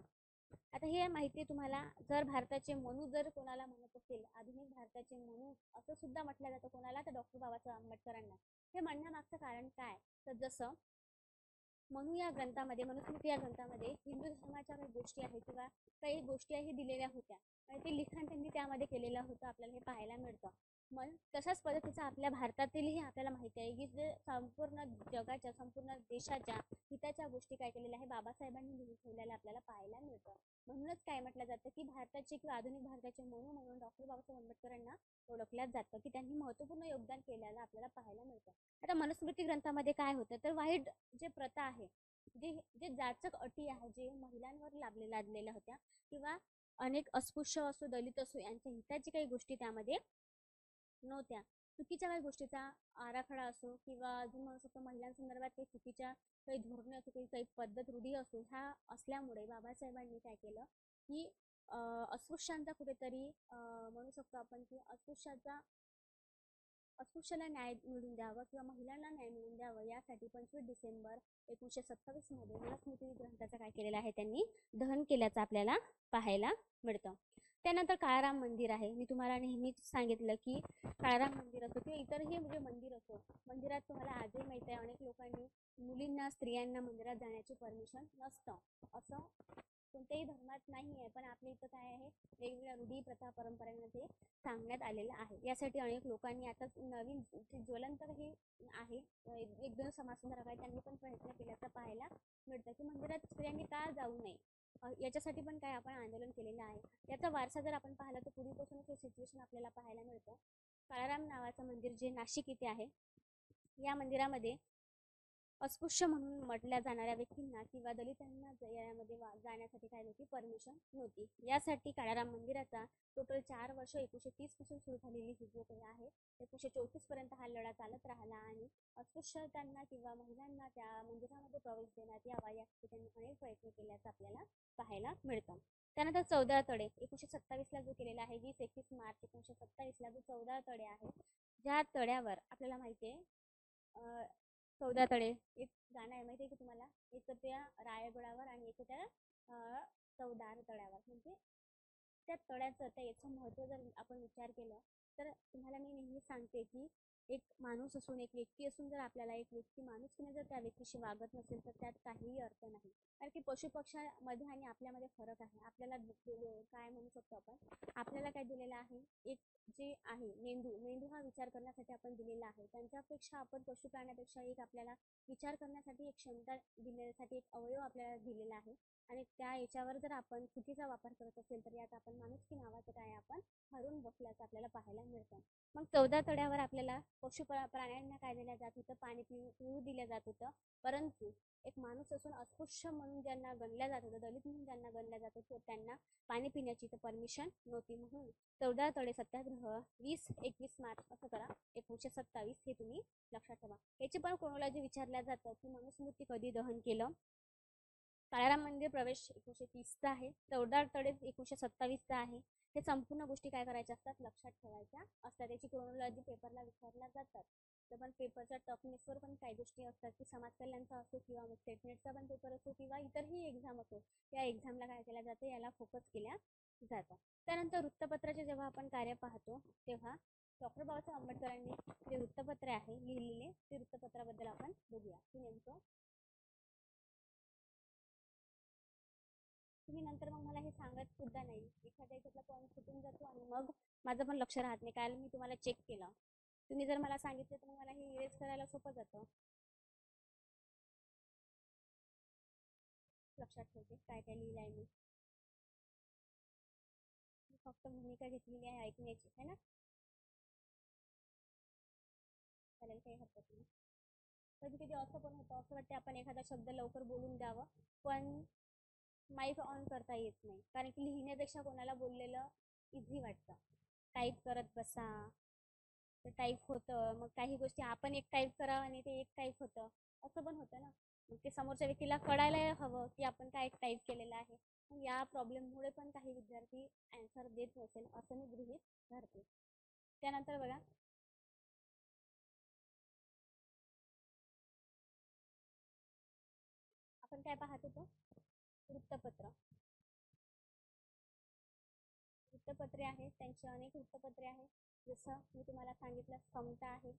आता हे माहिती आहे तुम्हाला, जर भारताचे मनू जर कोणाला म्हणत असेल, आधुनिक भारताचे मनू असं सुद्धा म्हटलं जातं कोणाला, तर डॉक्टर बाबासाहेब आंबेडकरांना. हे म्हणण्यामागचं कारण काय, तर जसं मनू या ग्रंथामध्ये, मनुस्मृती या ग्रंथामध्ये हिंदू धर्माच्या काही गोष्टी आहेत किंवा काही गोष्टी दिलेल्या होत्या आणि ते लिखाण त्यांनी त्यामध्ये केलेलं होतं, आपल्याला हे पाहायला मिळतं. मग तशाच पद्धतीचा आपल्या भारतातीलही आपल्याला माहिती आहे की जे संपूर्ण जगाच्या, संपूर्ण देशाच्या हिताच्या गोष्टी काय केलेल्या आहे, बाबासाहेबांनी लिहून ठेवलेल्या आपल्याला पाहायला मिळतं. म्हणूनच काय म्हटलं जातं की भारताचे किंवा आधुनिक भारताचे मनू म्हणून डॉक्टर बाबासाहेब आंबेडकरांना ओळखल्या जातं, की त्यांनी महत्त्वपूर्ण योगदान केलेलं आपल्याला पाहायला मिळतं. आता मनुस्मृती ग्रंथामध्ये काय होतं, तर वाईट जे प्रथा आहे, जे जाचक अटी आहे, जे महिलांवर लादलेल्या होत्या किंवा अनेक अस्पृश्य असो, दलित असो, यांच्या हिताची काही गोष्टी त्यामध्ये नव्हत्या. चुकीच्या काही गोष्टीचा आराखडा असो किंवा अजून म्हणू शकतो महिलांसंदर्भात काही चुकीच्या काही धोरणे असो, काही पद्धत रूढी असो, ह्या असल्यामुळे बाबासाहेबांनी काय केलं, की अस्पृश्यांचा कुठेतरी म्हणू शकतो आपण की अस्पृश्याला न्याय मिळवून द्यावा किंवा महिलांना न्याय मिळवून द्यावा यासाठी 25 डिसेंबर 1927 मध्ये मनुस्मृती ग्रंथाचं काय केलेलं आहे, त्यांनी दहन केल्याचं आपल्याला पाहायला मिळतं. त्यानंतर काळाराम मंदिर आहे. मी तुम्हाला नेहमीच सांगितलं की काळाराम मंदिर असो किंवा इतरही म्हणजे मंदिर असो, मंदिरात तुम्हाला आजही माहिती आहे अनेक लोकांनी मुलींना स्त्रियांना मंदिरात जाण्याची परमिशन नसतं. असं कोणत्याही धर्मात नाही आहे, पण आपल्या इथं काय आहे, वेगवेगळ्या रूढी प्रथा परंपरांमध्ये सांगण्यात आलेलं आहे. यासाठी अनेक लोकांनी आता नवीन ज्वलंत हे आहे, एक दोन समाजसुधारक आहेत त्यांनी पण प्रयत्न केल्याचं पाहायला मिळतं की मंदिरात स्त्रियांनी का जाऊ नये, याच्यासाठी पण काय आपण आंदोलन केलेलं आहे. याचा वारसा जर आपण पाहिला तर पूर्वीपासूनच हे सिच्युएशन आपल्याला पाहायला मिळतं. काळाराम नावाचं मंदिर जे नाशिक इथे आहे, या मंदिरामध्ये अस्पृश्य म्हणून म्हटल्या जाणाऱ्या व्यक्तींना किंवा दलितांना यामध्ये जाण्यासाठी काय नव्हती, परमिशन नव्हती. यासाठी काळाराम मंदिराचा टोटल 4 वर्ष 1930 पासून सुरू झालेली ही जो काही आहे 1934 पर्यंत हा लढा चालत राहिला आणि अस्पृश्यतांना किंवा महिलांना त्या मंदिरामध्ये प्रवेश देण्यात यावा यासाठी त्यांनी अनेक प्रयत्न केल्याचं आपल्याला पाहायला मिळतं. त्यानंतर 14 तडे 1927 ला जो केलेला आहे, 20-21 मार्च 1927 ला जो 14 तडे आहे, ज्या तड्यावर आपल्याला माहिती आहे 14 तडे एक गाणं आहे माहिती आहे की तुम्हाला, एक त्या रायगडावर आणि एक त्या चवदार तळ्यावर. म्हणजे त्या तळ्याचं त्या याचं महत्त्व जर आपण विचार केला तर तुम्हाला मी नेहमी सांगते की एक माणूस असून एक व्यक्ती असून जर आपल्याला एक व्यक्ती माणुसकीने जर त्या व्यक्तीशी वागत नसेल तर त्यात काहीही अर्थ नाही. कारण की पशुपक्ष्यामध्ये आणि आपल्यामध्ये फरक आहे. आपल्याला काय म्हणू शकतो आपण, आपल्याला काय दिलेलं आहे, एक जे आहे मेंदू हा विचार करण्यासाठी आपण दिलेला आहे. त्यांच्यापेक्षा आपण पशु प्राण्यापेक्षा एक आपल्याला विचार करण्यासाठी एक क्षमता दिल्यासाठी एक अवयव आपल्याला दिलेला आहे आणि त्या याच्यावर जर आपण चुकीचा वापर करत असेल तर यात आपण माणुसकी नावाचं काय आपण हरवून बसल्याचं आपल्याला पाहायला मिळतं. मग 14 तड्यावर आपल्याला पशु प्राण्यांना काय दिलं जात होतं, पाणी पिऊ दिलं जात होतं. परंतु एक माणूस असून अस्पृश्य म्हणून ज्यांना गणल्या जात होतं, दलित म्हणून ज्यांना गणल्या जात होतं, त्यांना पाणी पिण्याची तर परमिशन नव्हती. म्हणून 14 तडे सत्याग्रह 20-21 मार्च असं करा 1927 हे तुम्ही लक्षात ठेवा. याची पण क्रोनॉलॉजी विचारल्या जातं की मनुस्मृती कधी दहन केलं. काळाराम मंदिर प्रवेश 1930चा आहे, 14 तडे 1927चा आहे. हे संपूर्ण गोष्टी काय करायच्या असतात, लक्षात ठेवायच्या असतात. त्याची क्रोनॉलॉजी पेपरला विचारल्या जातात. तर पण पेपरच्या टफनेसवर पण काही गोष्टी असतात की समाज कल्याणचा असो किंवा मग स्टेटनेटचा पण पेपर असो किंवा इतरही एक्झाम असो, त्या एक्झामला काय केल्या जाते, याला फोकस केल्या जातं. त्यानंतर वृत्तपत्राचे जेव्हा आपण कार्य पाहतो तेव्हा डॉक्टर बाबासाहेब आंबेडकरांनी जे वृत्तपत्र आहे लिहिलेले, ते वृत्तपत्राबद्दल आपण बघूया की नेमकं तुम्ही नंतर मग मला हे सांगत सुद्धा नाही, एखाद्या याच्यातला पॉईंट सुटून जातो आणि मग माझं पण लक्ष राहत नाही. कारण मी तुम्हाला चेक केलं, तुम्ही जर मला सांगितलं तर मग मला हे इरेज करायला सोपं जातं. लक्षात ठेवते काय काय लिहिलं आहे मी. फक्त भूमिका घेतलेली आहे ऐकण्याची, है ना. चालेल, काही हरकत नाही. कधी कधी असं पण होतं, असं वाटतं आपण एखादा शब्द लवकर बोलून द्यावं पण माईक ऑन करता येत नाही. कारण की लिहिण्यापेक्षा कोणाला बोललेलं इझी वाटतं. टाईप करत बसा तर टाईप होतं, मग काही गोष्टी आपण एक टाईप करावं आणि ते एक टाईप होतं, असं पण होतं ना. मग ते समोरच्या व्यक्तीला कळायला हवं की आपण काय टाईप केलेलं आहे. मग या प्रॉब्लेममुळे पण काही विद्यार्थी आन्सर देत नसेल असं मी गृहीत धरते. त्यानंतर बघा, आपण काय पाहत होतो, वृत्तपत्र. वृत्तपत्रे आहेत, त्यांची अनेक वृत्तपत्रे आहेत. जसं मी तुम्हाला सांगितलं, समता आहे,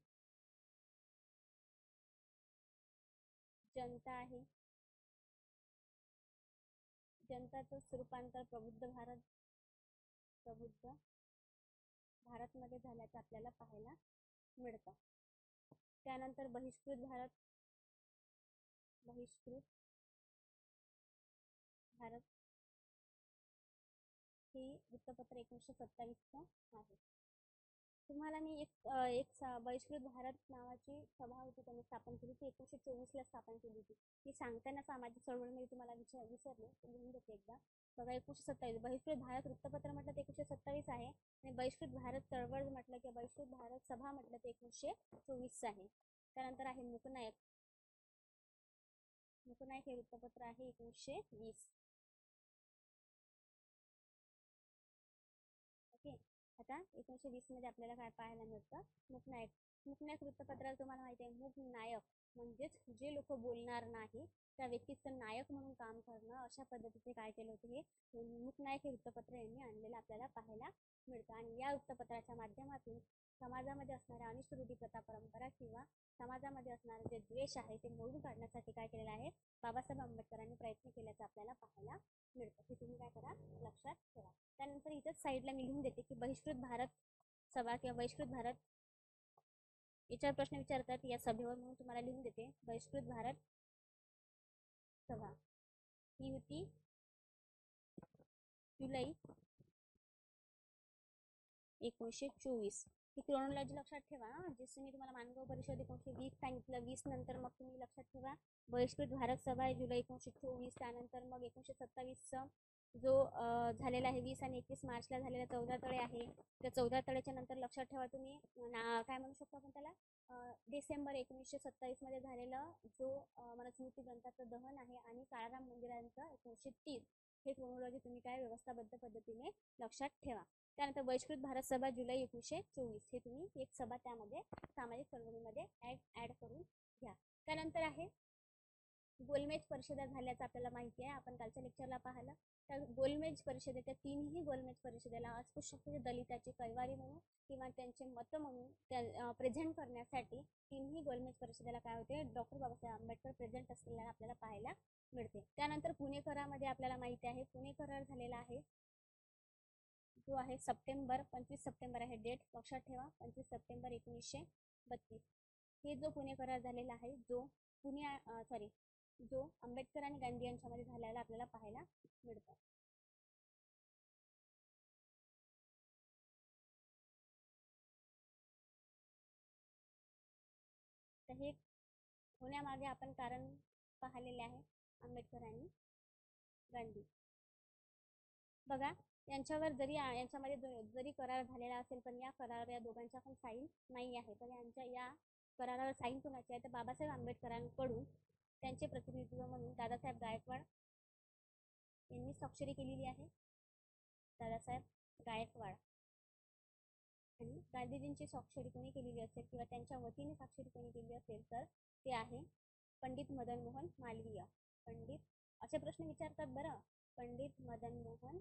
जनता आहे, जनताचं रूपांतर प्रबुद्ध भारतमध्ये झाल्याचं आपल्याला पाहायला मिळतं. त्यानंतर बहिष्कृत भारत हे वृत्तपत्र 1927चं आहे. तुम्हाला मी बहिष्कृत भारत नावाची सभा होती, त्यांनी स्थापन केली, ती 1924ला स्थापन केली होती. ती सांगताना सामाजिक चळवळ मी तुम्हाला विसरले, लिहून देते एकदा बघा. 1927 बहिष्कृत भारत वृत्तपत्र म्हटलं तर 1927 आहे आणि बहिष्कृत भारत चळवळ म्हटलं किंवा बहिष्कृत भारत सभा म्हटलं तर 1924 आहे. त्यानंतर आहे मूकनायक हे वृत्तपत्र आहे 1920. आता 1920 मध्ये आपल्याला काय पाहायला मिळतं, मूकनायक. मूकनायक वृत्तपत्राला तुम्हाला माहिती आहे, मूकनायक म्हणजेच जे लोक बोलणार नाही त्या व्यक्तीचं नायक म्हणून काम करणं, अशा पद्धतीचे काय केलं होतं हे मूकनायक हे वृत्तपत्र यांनी आणलेलं आपल्याला पाहायला मिळतं. आणि या वृत्तपत्राच्या माध्यमातून समाजामध्ये असणाऱ्या अनिष्ट प्रथा परंपरा किंवा समाजामध्ये असणारे जे द्वेष आहे ते मोडून काढण्यासाठी काय केलेलं आहे, बाबासाहेब आंबेडकरांनी प्रयत्न केल्याचं आपल्याला पाहायला मिळतं. हे तुम्ही काय करा, लक्षात ठेवा. त्यानंतर इथंच साईडला मी लिहून देते की बहिष्कृत भारत सभा किंवा बहिष्कृत भारत याच्यावर प्रश्न विचारतात या सभेवर, म्हणून तुम्हाला लिहून देते बहिष्कृत भारत सभा ही होती जुलै 1924. ही क्रोनॉलॉजी लक्षात ठेवा. जसं मी तुम्हाला मानगाव परिषद 1920 सांगितलं, 20 नंतर मग तुम्ही लक्षात ठेवा बहिष्कृत भारत सभा आहे जुलै 1924. त्यानंतर मग 1927चा जो झालेला आहे 20 आणि 21 मार्चला झालेला 14 तळे आहे, त्या 14 तळेच्या नंतर लक्षात ठेवा तुम्ही काय म्हणू शकतो आपण त्याला, डिसेंबर 1927 मध्ये झालेलं जो मनुस्मृती ग्रंथाचं दहन आहे आणि काळाराम मंदिरांचं 1930. हे क्रोनॉलॉजी तुम्ही काय व्यवस्थाबद्ध पद्धतीने लक्षात ठेवा. त्यानंतर बहिष्कृत भारत सभा जुलै 1924. हे तुम्ही एक सभा त्यामध्ये सामाजिक चळवळीमध्ये ऍड करून घ्या. त्यानंतर आहे गोलमेज परिषदा झाल्याचं आपल्याला माहिती आहे, आपण कालच्या लेक्चरला पाहिलं. त्या गोलमेज परिषदेच्या तीनही गोलमेज परिषदेला अस्पृश्य दलिताचे कैवारी म्हणून किंवा त्यांचे मत म्हणून त्या प्रेझेंट करण्यासाठी तीनही गोलमेज परिषदेला काय होते, डॉक्टर बाबासाहेब आंबेडकर प्रेझेंट असलेला आपल्याला पाहायला मिळते. त्यानंतर पुणे करारामध्ये आपल्याला माहिती आहे पुणे करार झालेला आहे जो आहे 25 सप्टेंबर आहे डेट, लक्षात ठेवा 25 सप्टेंबर 1932. हे जो पुणे करार झालेला आहे जो जो आंबेडकर आणि गांधी यांच्यामध्ये झालेला आपल्याला पाहायला मिळतं. तर हे होण्यामागे आपण कारण पाहिलेले आहे आंबेडकर आणि गांधी. बघा यांच्यावर यांच्यामध्ये जरी करार झालेला असेल पण या करारावर या दोघांच्या पण साईन नाही आहे. तर यांच्या या करारावर साईन कोणाची आहे तर बाबासाहेब आंबेडकरांकडून त्यांचे प्रतिनिधित्व म्हणून दादासाहेब गायकवाड यांनी स्वाक्षरी केलेली आहे. दादासाहेब गायकवाड आणि गांधीजींची स्वाक्षरी कोणी केलेली असेल किंवा त्यांच्या वतीने स्वाक्षरी कोणी केली असेल तर ते आहे पंडित मदन मोहन मालवीय. पंडित असे प्रश्न विचारतात बरं, पंडित मदन मोहन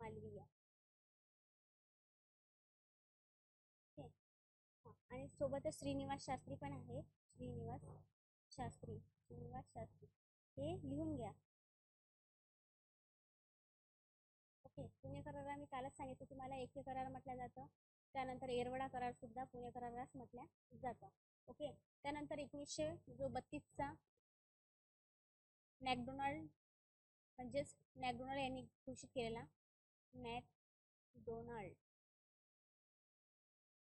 मालवीय. आणि सोबतच श्रीनिवास शास्त्री पण आहे, श्रीनिवास शास्त्री हे लिहून घ्या. ओके. पुणे करार मी कालच सांगितलं तुम्हाला, ऐक्य करार म्हटलं जातं. त्यानंतर एरवडा करार सुद्धा पुणे करारास म्हटल्या जातं. ओके. त्यानंतर 1932चा मॅकडोनाल्ड म्हणजेच मॅकडोनाल्ड यांनी घोषित केलेला, मॅकडोनाल्ड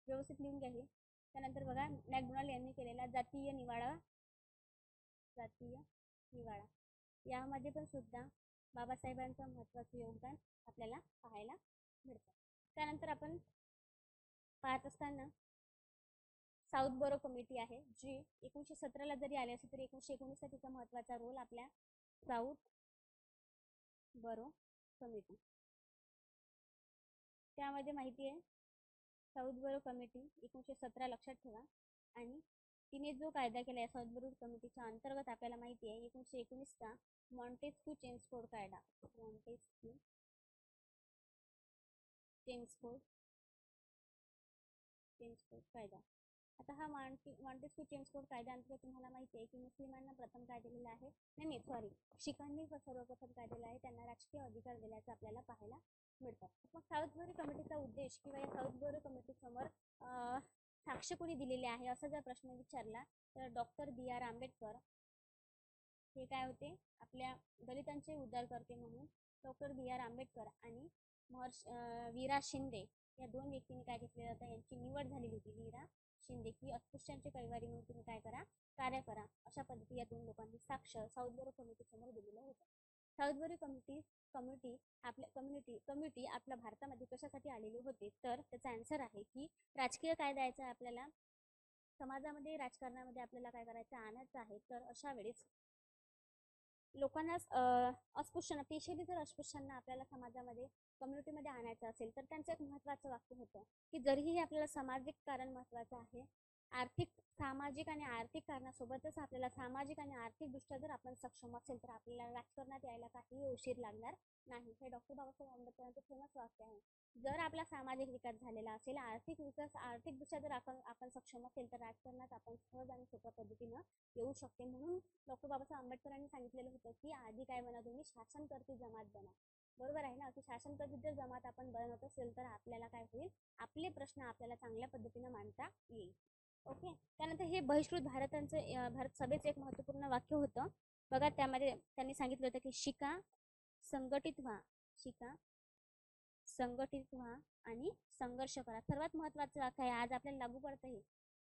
व्यवस्थित लिहून घ्या. त्यानंतर बघा मॅकडोनाल्ड यांनी केलेला जातीय निवाडा यामध्ये पण सुद्धा बाबासाहेबांचं महत्त्वाचं योगदान आपल्याला पाहायला मिळतं. त्यानंतर आपण पाहत असताना साऊथ बोरो कमिटी आहे जी 1917ला जरी आली असली तरी 1919ला तिचा महत्त्वाचा रोल आपल्या साऊथ बोरो कमिटी. त्यामध्ये माहिती आहे साऊथ बोरो कमिटी 1917 लक्षात ठेवा. आणि तिने जो कायदा केला आहे साऊथ बोरो कमिटीच्या अंतर्गत आपल्याला माहिती आहे 1919चा मॉन्टेस्क्यू चेम्सफोर्ड कायदा. मॉन्टेस्क्यू चेम्सफोर्ड कायदा. आता हा मॉन्टेस्क्यू चेम्सफोर्ड कायदा अंतर्गत तुम्हाला माहिती आहे की मुस्लिमांना प्रथम काय दिलेलं आहे, शिखांनी सर्वप्रथम काय दिलं आहे, त्यांना राजकीय अधिकार दिल्याचं आपल्याला पाहायला मिळतं. मग साऊथ बोरो कमिटीचा उद्देश किंवा या साऊथ बोरो कमिटी समोर साक्ष कोणी दिलेले आहे असा जर प्रश्न विचारला तर डॉक्टर B.R. आंबेडकर हे काय होते, आपल्या दलितांचे उद्धारकर्ते म्हणून डॉक्टर B.R. आंबेडकर आणि वीरा शिंदे या दोन व्यक्तींनी काय घेतलेलं होतं, यांची निवड झालेली होती. वीरा शिंदे की अस्पृश्यांचे कैवारी म्हणून तुम्ही काय करा, कार्य करा, अशा पद्धती या दोन लोकांनी साक्ष साऊथ बोरो कमिटी समोर दिलेलं होतं. साऊथ बोरो कमिटी आपल्या भारतामध्ये कशासाठी आलेले होते तर त्याचा आन्सर आहे की राजकीय कायद्याचा आपल्याला समाजामध्ये राजकारणामध्ये आपल्याला काय करायचं आणायचं आहे. तर अशा वेळेस लोकांना अस्पृश्यांना स्पेशली जर अस्पृश्यांना आपल्याला समाजामध्ये कम्युनिटीमध्ये आणायचं असेल तर त्यांचं एक महत्त्वाचं वाक्य होतं की जरीही आपल्याला सामाजिक कारण महत्त्वाचं आहे, आर्थिक सामाजिक आणि आर्थिक कारणासोबतच आपल्याला सामाजिक आणि आर्थिकदृष्ट्या जर आपण सक्षम असेल तर आपल्याला राजकारणात यायला काही उशीर लागणार नाही. हे डॉक्टर बाबासाहेब आंबेडकरांचं फेमस वाक्य आहे. जर आपला सामाजिक विकास झालेला असेल, आर्थिक विकास आर्थिकदृष्ट्या जर आपण सक्षम असेल तर राजकारणात आपण सहज आणि सोप्या पद्धतीनं येऊ शकते. म्हणून डॉक्टर बाबासाहेब आंबेडकरांनी सांगितलेलं होतं की आधी काय बना, तुम्ही शासनकर्ती जमात बना. बरोबर आहे ना, की शासनकर्ती जर जमात आपण बनवत असेल तर आपल्याला काय होईल, आपले प्रश्न आपल्याला चांगल्या पद्धतीनं मांडता येईल. ओके. त्यानंतर हे बहिष्कृत भारत सभेचं एक महत्त्वपूर्ण वाक्य होतं बघा. त्यामध्ये त्यांनी सांगितलं होतं की शिका, संघटित व्हा, शिका, संघटित व्हा आणि संघर्ष करा. सर्वात महत्त्वाचं वाक्य आहे, आज आपल्याला लागू पडतं हे.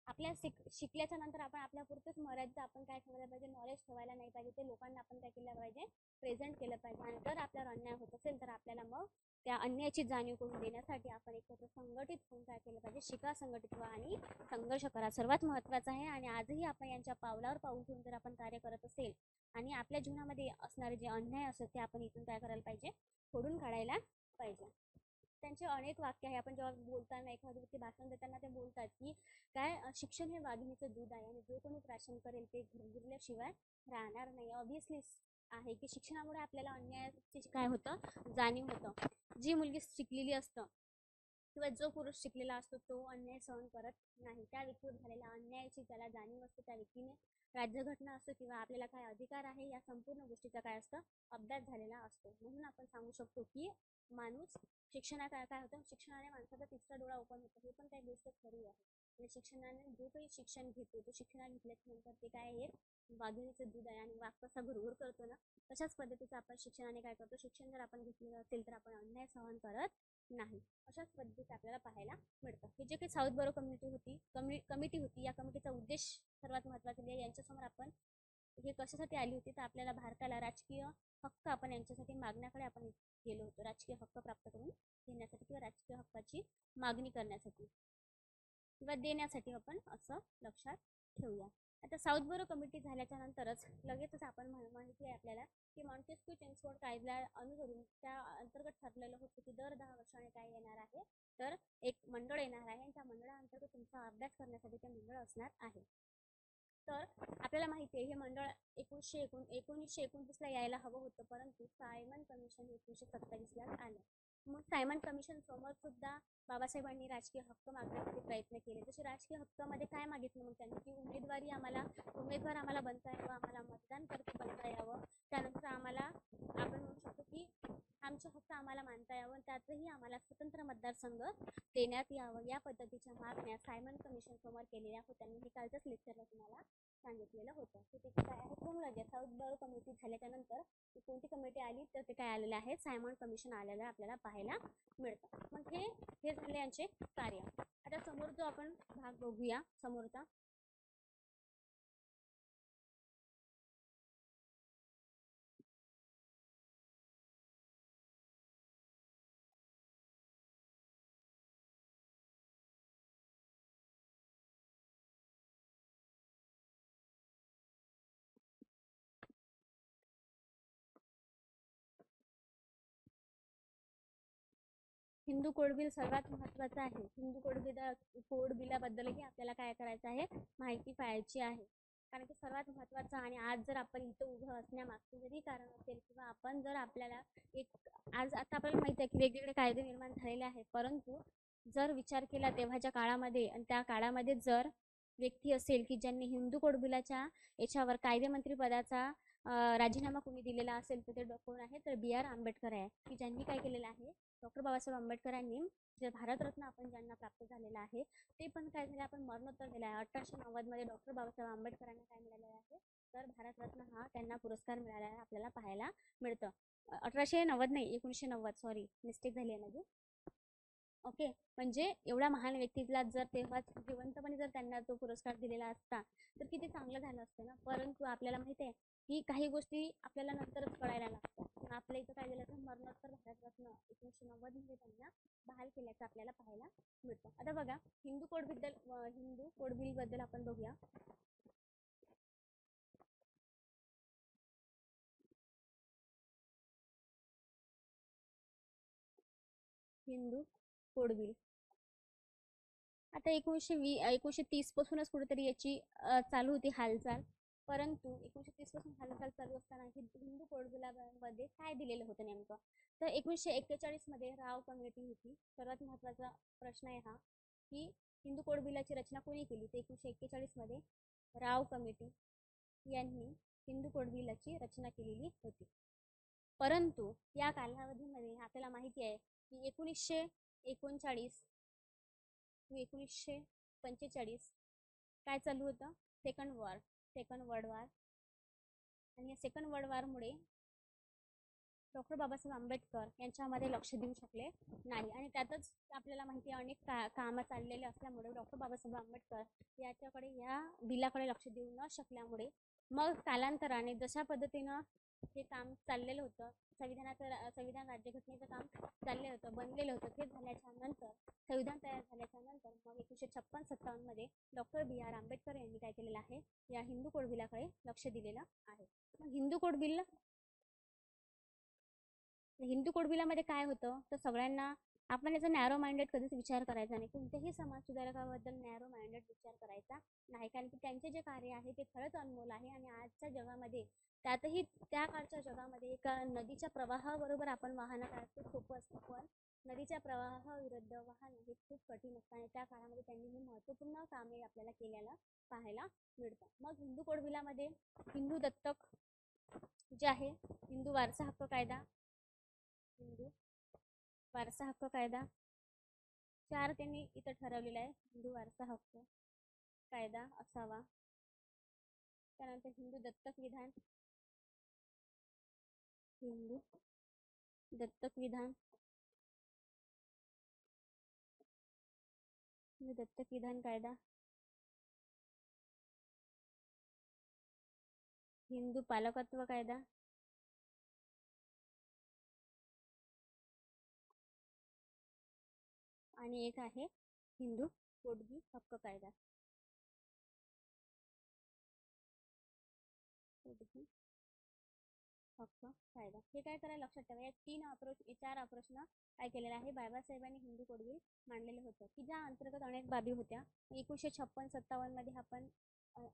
आपल्या शिकल्याच्या नंतर आपण आपल्या पुरतंच मर्यादित आपण काय ठेवायला पाहिजे, नॉलेज ठेवायला नाही पाहिजे. ते लोकांना आपण काय केलं पाहिजे, प्रेझेंट केलं पाहिजे. आणि जर आपल्यावर अन्याय होत असेल तर आपल्याला मग त्या अन्यायाची जाणीव करून देण्यासाठी आपण एकत्र संघटित होऊन काय केलं पाहिजे, शिका, संघटित व्हा आणि संघर्ष करा. सर्वात महत्त्वाचं आहे. आणि आजही आपण यांच्या पावलावर पाऊल ठेवून जर आपण कार्य करत असेल आणि आपल्या जीवनामध्ये असणारे जे अन्याय असतात ते आपण इथून काय करायला पाहिजे, खोडून काढायला पाहिजे. त्यांचे अनेक वाक्य आहे. आपण जेव्हा बोलताना एखादी व्यक्ती भाषण देताना ते बोलतात की काय, शिक्षण हे वाघिणीचं दूध आहे आणि जो कोणी प्राशन करेल ते गिरल्याशिवाय राहणार नाही. ऑब्विसली आहे की शिक्षणामुळे आपल्याला अन्यायाची काय होतं, जाणीव होतं. जी मुलगी शिकलेली असतं किंवा जो पुरुष शिकलेला असतो तो अन्याय सहन करत नाही. त्या व्यक्तीवर झालेल्या अन्यायाची त्याला जाणीव असते. त्या व्यक्तीने राज्यघटना असतो किंवा आपल्याला काय अधिकार आहे या संपूर्ण गोष्टीचा काय असतं, अभ्यास झालेला असतो. म्हणून आपण सांगू शकतो की माणूस शिक्षणात काय होतं, शिक्षणाने माणसाचा तिसरा डोळा ओपन होतो. हे पण काही गोष्ट खरी आहे. आणि शिक्षणाने जो काही शिक्षण घेतो तो शिक्षण घेतल्याच्या नंतर ते काय आहे, वाघिणीचं दूध आहे. आणि वाघ कसा घुरघुर करतो ना, तशाच पद्धतीचं आपण शिक्षणाने काय करतो, शिक्षण जर आपण घेतलेलं असेल तर आपण अन्याय सहन करत नाही. अशाच पद्धतीचं आपल्याला पाहायला मिळतं. हे जे काही साऊथ बरो कमिटी होती, या कमिटीचा उद्देश सर्वात महत्त्वाचा आहे. यांच्यासमोर आपण हे कशासाठी आली होती तर आपल्याला भारताला राजकीय हक्क आपण यांच्यासाठी मागण्याकडे आपण गेलो होतो. राजकीय हक्क प्राप्त करून घेण्यासाठी किंवा राजकीय हक्काची मागणी करण्यासाठी किंवा देण्यासाठी आपण असं लक्षात ठेवूया. आता साऊथ बरो कमिटी झाल्याच्या नंतरच लगेचच आपण माहिती आहे आपल्याला की मॉन्टेस्क्यू चेम्सफोर्ड कायदा अनुसरून त्या अंतर्गत ठरलेलं होतं की दर 10 वर्षाने काय येणार आहे, तर एक मंडळ येणार आहे. त्या मंडळाअंतर्गत तुमचा अभ्यास करण्यासाठी ते मंडळ असणार आहे. तर आपल्याला माहिती आहे हे मंडळ 1929ला यायला हवं होतं, परंतु सायमन कमिशन 1927ला आलं. मग सायमन कमिशन समोर सुद्धा बाबासाहेबांनी राजकीय हक्क मागण्यासाठी प्रयत्न केले. तसे राजकीय हक्कामध्ये काय मागितलं मग त्यांनी, की उमेदवार आम्हाला बनता यावं, आम्हाला मतदान करता बनता यावं, त्यानंतर आम्हाला आपण म्हणू शकतो की आमचे हक्क आम्हाला मानता यावं, त्यातही आम्हाला स्वतंत्र मतदारसंघ देण्यात यावं. या पद्धतीच्या मागण्या सायमन कमिशन समोर केलेल्या होत्या. हे कालच्याच लेक्चरला तुम्हाला सांगितलेलं होतं. की त्याचे काय आहे, क्रोनॉलॉजी साऊथ बरो कमिटी झाल्याच्या नंतर कोणती कमिटी आली तर ते काय आलेलं आहे, सायमन कमिशन आलेलं आपल्याला पाहायला मिळतं. मग हे झाले यांचे कार्य. आता समोर जो आपण भाग बघूया समोरचा, हिंदू कोड बिल सर्वात महत्त्वाचं आहे. हिंदू कोड बिलाबद्दलही आपल्याला काय करायचं आहे, माहिती पाहायची आहे. कारण की सर्वात महत्त्वाचं. आणि आज जर आपण इथं उभं असण्यामागचं जरी कारण असेल किंवा आपण जर आपल्याला आज आता आपल्याला माहिती आहे की वेगवेगळे कायदे निर्माण झालेले आहेत, परंतु जर विचार केला तेव्हाच्या काळामध्ये आणि त्या काळामध्ये जर व्यक्ती असेल की ज्यांनी हिंदू कोड बिलाच्या याच्यावर कायदेमंत्री पदाचा राजीनामा कोणी दिलेला असेल तर ते कोण आहे, तर बी आर आंबेडकर आहे. की ज्यांनी काय केलेलं आहे, डॉक्टर बाबासाहेब आंबेडकरांनी जे भारतरत्न आपण ज्यांना प्राप्त झालेलं आहे ते पण काय झाले, आपण मरणोत्तर दिला आहे. 1890 मध्ये डॉक्टर बाबासाहेब आंबेडकरांना काय मिळालेलं आहे, तर भारतरत्न हा त्यांना पुरस्कार मिळाला आहे आपल्याला पाहायला मिळतं. 1890 नाही, 1990, सॉरी मिस्टेक झाली आहे माझी. ओके. म्हणजे एवढ्या महान व्यक्तीला जर तेव्हा जिवंतपणे जर त्यांना तो पुरस्कार दिलेला असता तर किती चांगलं झालं असतं ना. परंतु आपल्याला माहिती आहे की काही गोष्टी आपल्याला नंतरच कळायला लागतात. आपल्या इथं काय झालं तर मरणोत्तर भारतरत्न 1990 मध्ये त्यांना बहाल केल्याचं आपल्याला पाहायला मिळतं. आता बघा हिंदू कोड बिल बद्दल आपण बघूया. Hindu code bill. आता 1930 पासूनच कुठेतरी याची चालू होती हालचाल. परंतु 1930 पासून हालचाल चालू असताना हिंदू कोड बिलामध्ये काय दिलेलं होतं नेमकं, तर 1941 मध्ये राव कमिटी होती. सर्वात महत्त्वाचा प्रश्न आहे हा, की हिंदू कोड बिलाची रचना कोणी केली, तर 1941 मध्ये राव कमिटी यांनी हिंदू कोड बिलाची रचना केलेली होती. परंतु या कालावधीमध्ये आपल्याला माहिती आहे की 1939 ते 1945 काय चालू होतं, सेकंड वर्ल्ड वॉर. आणि या सेकंड वर्ल्ड वॉरमुळे डॉक्टर बाबासाहेब आंबेडकर यांच्यामध्ये लक्ष देऊ शकले नाही. आणि त्यातच आपल्याला माहिती आहे अनेक कामं चाललेले असल्यामुळे डॉक्टर बाबासाहेब आंबेडकर याच्याकडे या बिलाकडे लक्ष देऊ न शकल्यामुळे मग कालांतराने जशा पद्धतीनं हे काम चाललेलं होतं, संविधान राज्यघटनेचं काम चाललेलं होतं, बनलेलं होतं, ते झाल्याच्या नंतर संविधान तयार झाल्याच्या नंतर मग 1956-57 मध्ये डॉक्टर बी आर आंबेडकर यांनी काय केलेलं आहे, या हिंदू कोड बिलाकडे लक्ष दिलेलं आहे. मग हिंदू कोड बिलामध्ये काय होतं, तर सगळ्यांना आपण याचा नॅरो माइंडेड कधीच विचार करायचा नाही. कोणत्याही समाज सुधारकाबद्दल नॅरो माइंडेड विचार करायचा नाही, कारण की त्यांचे जे कार्य आहे ते खरंच अनमोल आहे. आणि आजच्या जगामध्ये, त्यातही त्या काळच्या जगामध्ये, एका नदीच्या प्रवाहाबरोबर आपण वाहन काढतो सोपं असतं, पण नदीच्या प्रवाहाविरुद्ध वाहन हे खूप कठीण असतं. आणि त्या काळामध्ये त्यांनी ही महत्त्वपूर्ण कामे आपल्याला केल्याला पाहायला मिळतं. मग हिंदू कोड बिलामध्ये हिंदू दत्तक जे आहे, हिंदू वारसा हक्क कायदा, हिंदू वारसा हक्क कायदा 4 त्यांनी इथं ठरवलेला आहे. हिंदू वारसा हक्क कायदा असावा. त्यानंतर हिंदू दत्तक विधान, हिंदू दत्तक विधान, हिंदू दत्तक विधान कायदा, हिंदू पालकत्व कायदा, आणि एक आहे हिंदू पोटगी हक्क कायदा. पोटगी हक्क कायदा हे काय करायला लक्षात ठेवा, या 4 अप्रोचनं काय केलेलं आहे, बाबासाहेबांनी हिंदू कोड बिल मांडलेलं होतं, की ज्या अंतर्गत अनेक बाबी होत्या. 1956-57 मध्ये आपण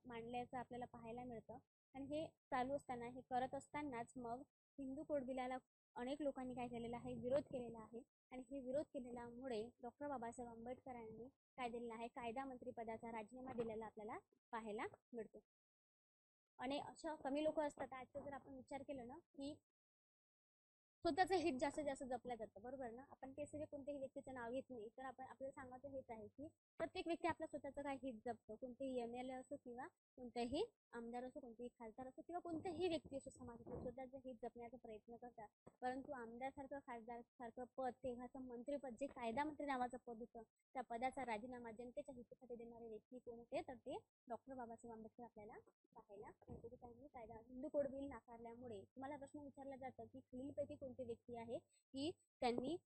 मांडल्याचं आपल्याला पाहायला मिळतं. आणि हे चालू असताना, हे करत असतानाच मग हिंदू कोड बिलाला अनेक लोकांनी काय केलेलं आहे, विरोध केलेला आहे. आणि हे विरोध केलेल्यामुळे डॉक्टर बाबासाहेब आंबेडकरांनी काय दिलेलं आहे, कायदा मंत्री पदाचा राजीनामा दिलेला आपल्याला पाहायला मिळतो. आणि अशा कमी लोक असतात आजचा, जर आपण विचार केला ना, की स्वतःचं हित जास्तीत जास्त जपलं जातं, बरोबर ना. आपण केसरी कोणत्याही व्यक्तीचं नाव घेत नाही, तर आपण आपल्याला सांगायचं हेच आहे की प्रत्येक व्यक्ती आपलं स्वतःचं काय हित जपतो. कोणतेही MLA असो किंवा कोणतेही आमदार असो, कोणतेही खासदार असो किंवा कोणतेही व्यक्ती असो, समाजाचं स्वतःचं हित जपण्याचा प्रयत्न करतात. परंतु आमदारसारखं, खासदारसारखं पद, तेव्हाचं मंत्रीपद, जे कायदा मंत्री नावाचं पद होतं, त्या पदाचा राजीनामा जनतेच्या हितासाठी देणारे व्यक्ती कोण होते, तर ते डॉक्टर बाबासाहेब आंबेडकर आपल्याला पाहायला मिळते. त्यांनी कायदा हिंदू कोड बिल नाकारल्यामुळे तुम्हाला प्रश्न विचारला जातं की खालीलपैकी कोणती व्यक्ती आहे की त्यांनी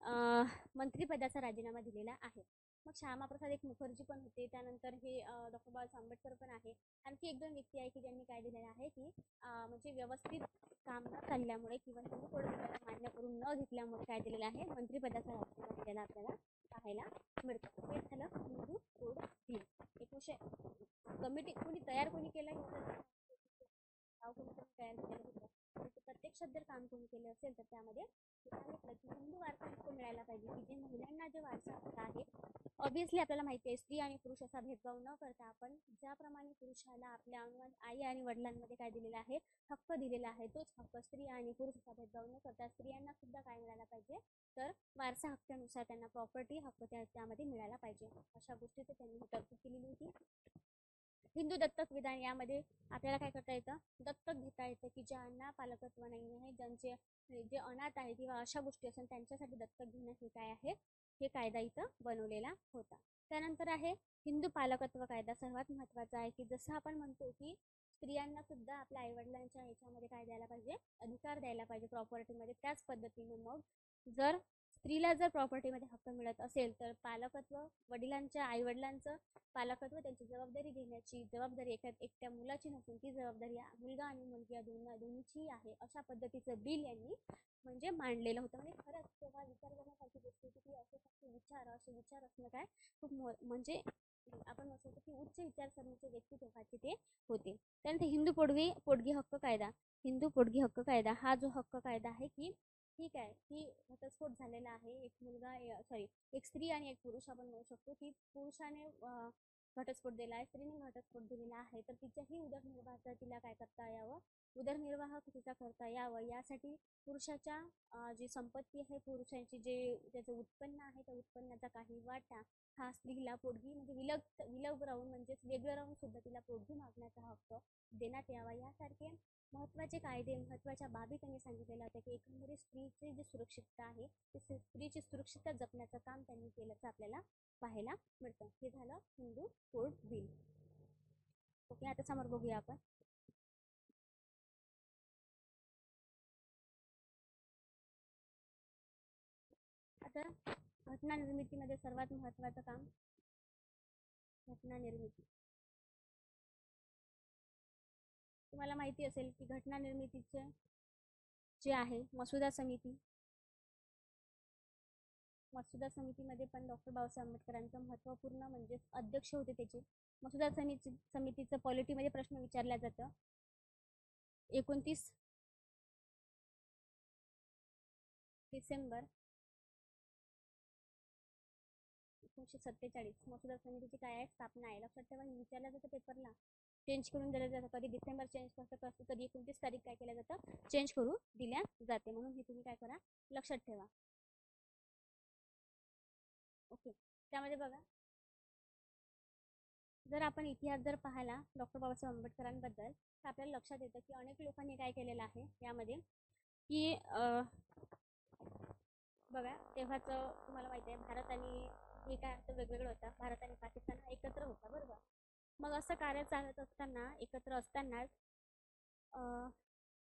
मंत्रिपदाचा राजीनामा दिलेला आहे. मग श्यामाप्रसाद एक मुखर्जी पण होते, त्यानंतर हे डॉक्टर बाबासाहेब आंबेडकर पण आहे. आणखी 1-2 व्यक्ती आहे की ज्यांनी काय दिलेलं आहे की म्हणजे व्यवस्थित काम न चालल्यामुळे किंवा हिंदू कोड बिलाला मान्य करून न घेतल्यामुळे काय दिलेलं आहे, मंत्रिपदाचा राजीनामा दिलेला आपल्याला पाहायला मिळतं. हे झालं हिंदू कोड बिल. 1900 कमिटी कोणी तयार केलं, नाव कोणी तयार केलं होतं, प्रत्यक्षात जर काम कोणी केलं असेल तर त्यामध्ये सांगितलं की हिंदू वारसा हक्क मिळायला पाहिजे, की जे महिलांना जे वारसा हक्क आहे, ऑब्व्हियसली आपल्याला माहिती आहे स्त्री आणि पुरुष असा भेदभाव न करता आपण ज्याप्रमाणे पुरुषाला आपल्या आई आणि वडिलांमध्ये काय दिलेला आहे, हक्क दिलेला आहे, तोच हक्क स्त्री आणि पुरुष असा भेदभाव न करता स्त्रियांना सुद्धा काय मिळायला पाहिजे, तर वारसा हक्कानुसार त्यांना प्रॉपर्टी हक्क त्यामध्ये मिळायला पाहिजे. अशा गोष्टीचं त्यांनी तरतूद केलेली होती. हिंदू दत्तक विधान, यामध्ये आपल्याला काय करता येतं, दत्तक घेता येतं, की ज्यांना पालकत्व नाही आहे, ज्यांचे जे अनाथ आहे किंवा अशा गोष्टी असेल त्यांच्यासाठी दत्तक घेणं हे काय आहे, हे कायदा इथं बनवलेला होता. त्यानंतर आहे हिंदू पालकत्व कायदा. सर्वात महत्त्वाचा आहे की जसं आपण म्हणतो की स्त्रियांना सुद्धा आपल्या आईवडिलांच्या याच्यामध्ये काय द्यायला पाहिजे, अधिकार द्यायला पाहिजे प्रॉपर्टीमध्ये, त्याच पद्धतीने मग जर स्त्रीला जर प्रॉपर्टीमध्ये हक्क मिळत असेल तर पालकत्व, वडिलांच्या आईवडिलांचं पालकत्व, त्यांची जबाबदारी घेण्याची जबाबदारी एकट्या मुलाची नसून ती जबाबदारी मुलगा आणि मुलगी या दोन्हीची आहे. अशा पद्धतीचं बिल यांनी म्हणजे मांडलेलं होतं. म्हणजे खरंच तेव्हा विचार करण्यासारखी गोष्ट होती की असे विचार असणं काय खूप म्हणजे आपण म्हणू शकतो की उच्च विचारसरणीचे व्यक्ती तेव्हाचे ते होते. त्यानंतर हिंदू पोटगी हक्क कायदा. हिंदू पोटगी हक्क कायदा हा जो हक्क कायदा आहे की ठीक आहे की घटस्फोट झालेला आहे. एक स्त्री आणि एक पुरुष आपण म्हणू शकतो की पुरुषाने घटस्फोट दिला आहे, स्त्रीने घटस्फोट दिलेला आहे, तर तिच्याही उदरनिर्वाहाचा तिला काय करता यावं, उदरनिर्वाह तिचा करता यावं यासाठी पुरुषाच्या जी संपत्ती आहे, पुरुषांची ज्याचं उत्पन्न आहे, त्या उत्पन्नाचा काही वाटा हा स्त्रीला पोटगी म्हणजे विलग राहून म्हणजेच वेगळं राहून सुद्धा तिला पोटगी मागण्याचा हक्क देण्यात यावा. यासारखे महत्त्वाचे कायदे, महत्त्वाच्या बाबी त्यांनी सांगितलेल्या होत्या की एकंदरीत स्त्रीची जी सुरक्षितता आहे, ती स्त्रीची सुरक्षितता जपण्याचं काम त्यांनी केल्याचं आपल्याला पाहायला मिळतं. हे झालं हिंदू कोड बिल. ओके, आता समोर बघूया आपण. आता घटना निर्मितीमध्ये सर्वात महत्त्वाचं काम घटना निर्मिती. तुम्हाला माहिती असेल की घटना निर्मितीचे जे आहे मसुदा समितीमध्ये पण डॉक्टर बाबासाहेब आंबेडकरांचं महत्त्वपूर्ण म्हणजे अध्यक्ष होते त्याचे. मसुदा समितीचं पॉलिटीमध्ये प्रश्न विचारला जातं. 29 डिसेंबर 1947 मसुदा समितीची काय आहे, स्थापना आहे. लक्षात ठेवा, विचारलं जातं पेपरला, चेंज करून दिलं जातं. कधी डिसेंबर चेंज कसं कधी 29 तारीख काय केलं जातं, चेंज करून दिल्या जाते. म्हणून हे तुम्ही काय करा, लक्षात ठेवा. ओके, त्यामध्ये बघा, जर आपण इतिहास जर पाहिला डॉक्टर बाबासाहेब आंबेडकरांबद्दल तर आपल्याला लक्षात येतं की अनेक लोकांनी काय केलेलं आहे यामध्ये की बघा, तेव्हाच तुम्हाला माहिती आहे भारत आणि हे काय होतं, वेगवेगळं होतं. भारत आणि पाकिस्तान एकत्र होता, बरोबर. मग असं कार्य चालत असताना, एकत्र असतानाच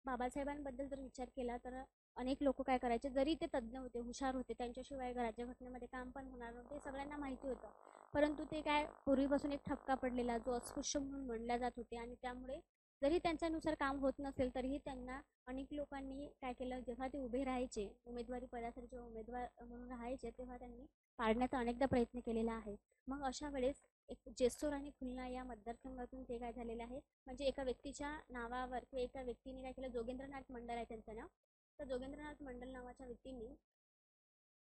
बाबासाहेबांबद्दल जर विचार केला तर अनेक लोक काय करायचे, जरी ते तज्ज्ञ होते, हुशार होते, त्यांच्याशिवाय राज्यघटनेमध्ये काम पण होणार नव्हते, सगळ्यांना माहिती होतं, परंतु ते काय पूर्वीपासून एक ठपका पडलेला जो अस्पृश्य म्हणून म्हणल्या जात होते आणि त्यामुळे जरी त्यांच्यानुसार काम होत नसेल तरीही त्यांना अनेक लोकांनी काय केलं, जेव्हा ते उभे राहायचे उमेदवारी पदासाठी, जेव्हा उमेदवार म्हणून राहायचे तेव्हा त्यांनी पाडण्याचा अनेकदा प्रयत्न केलेला आहे. मग अशा वेळेस एक जेसोर आणि खुलना या मतदारसंघातून ते काय झालेलं आहे, म्हणजे एका व्यक्तीच्या नावावर किंवा एका व्यक्तीने काय केलं, जोगेंद्रनाथ मंडल आहे त्यांचं नाव, तर जोगेंद्रनाथ मंडल नावाच्या व्यक्तीने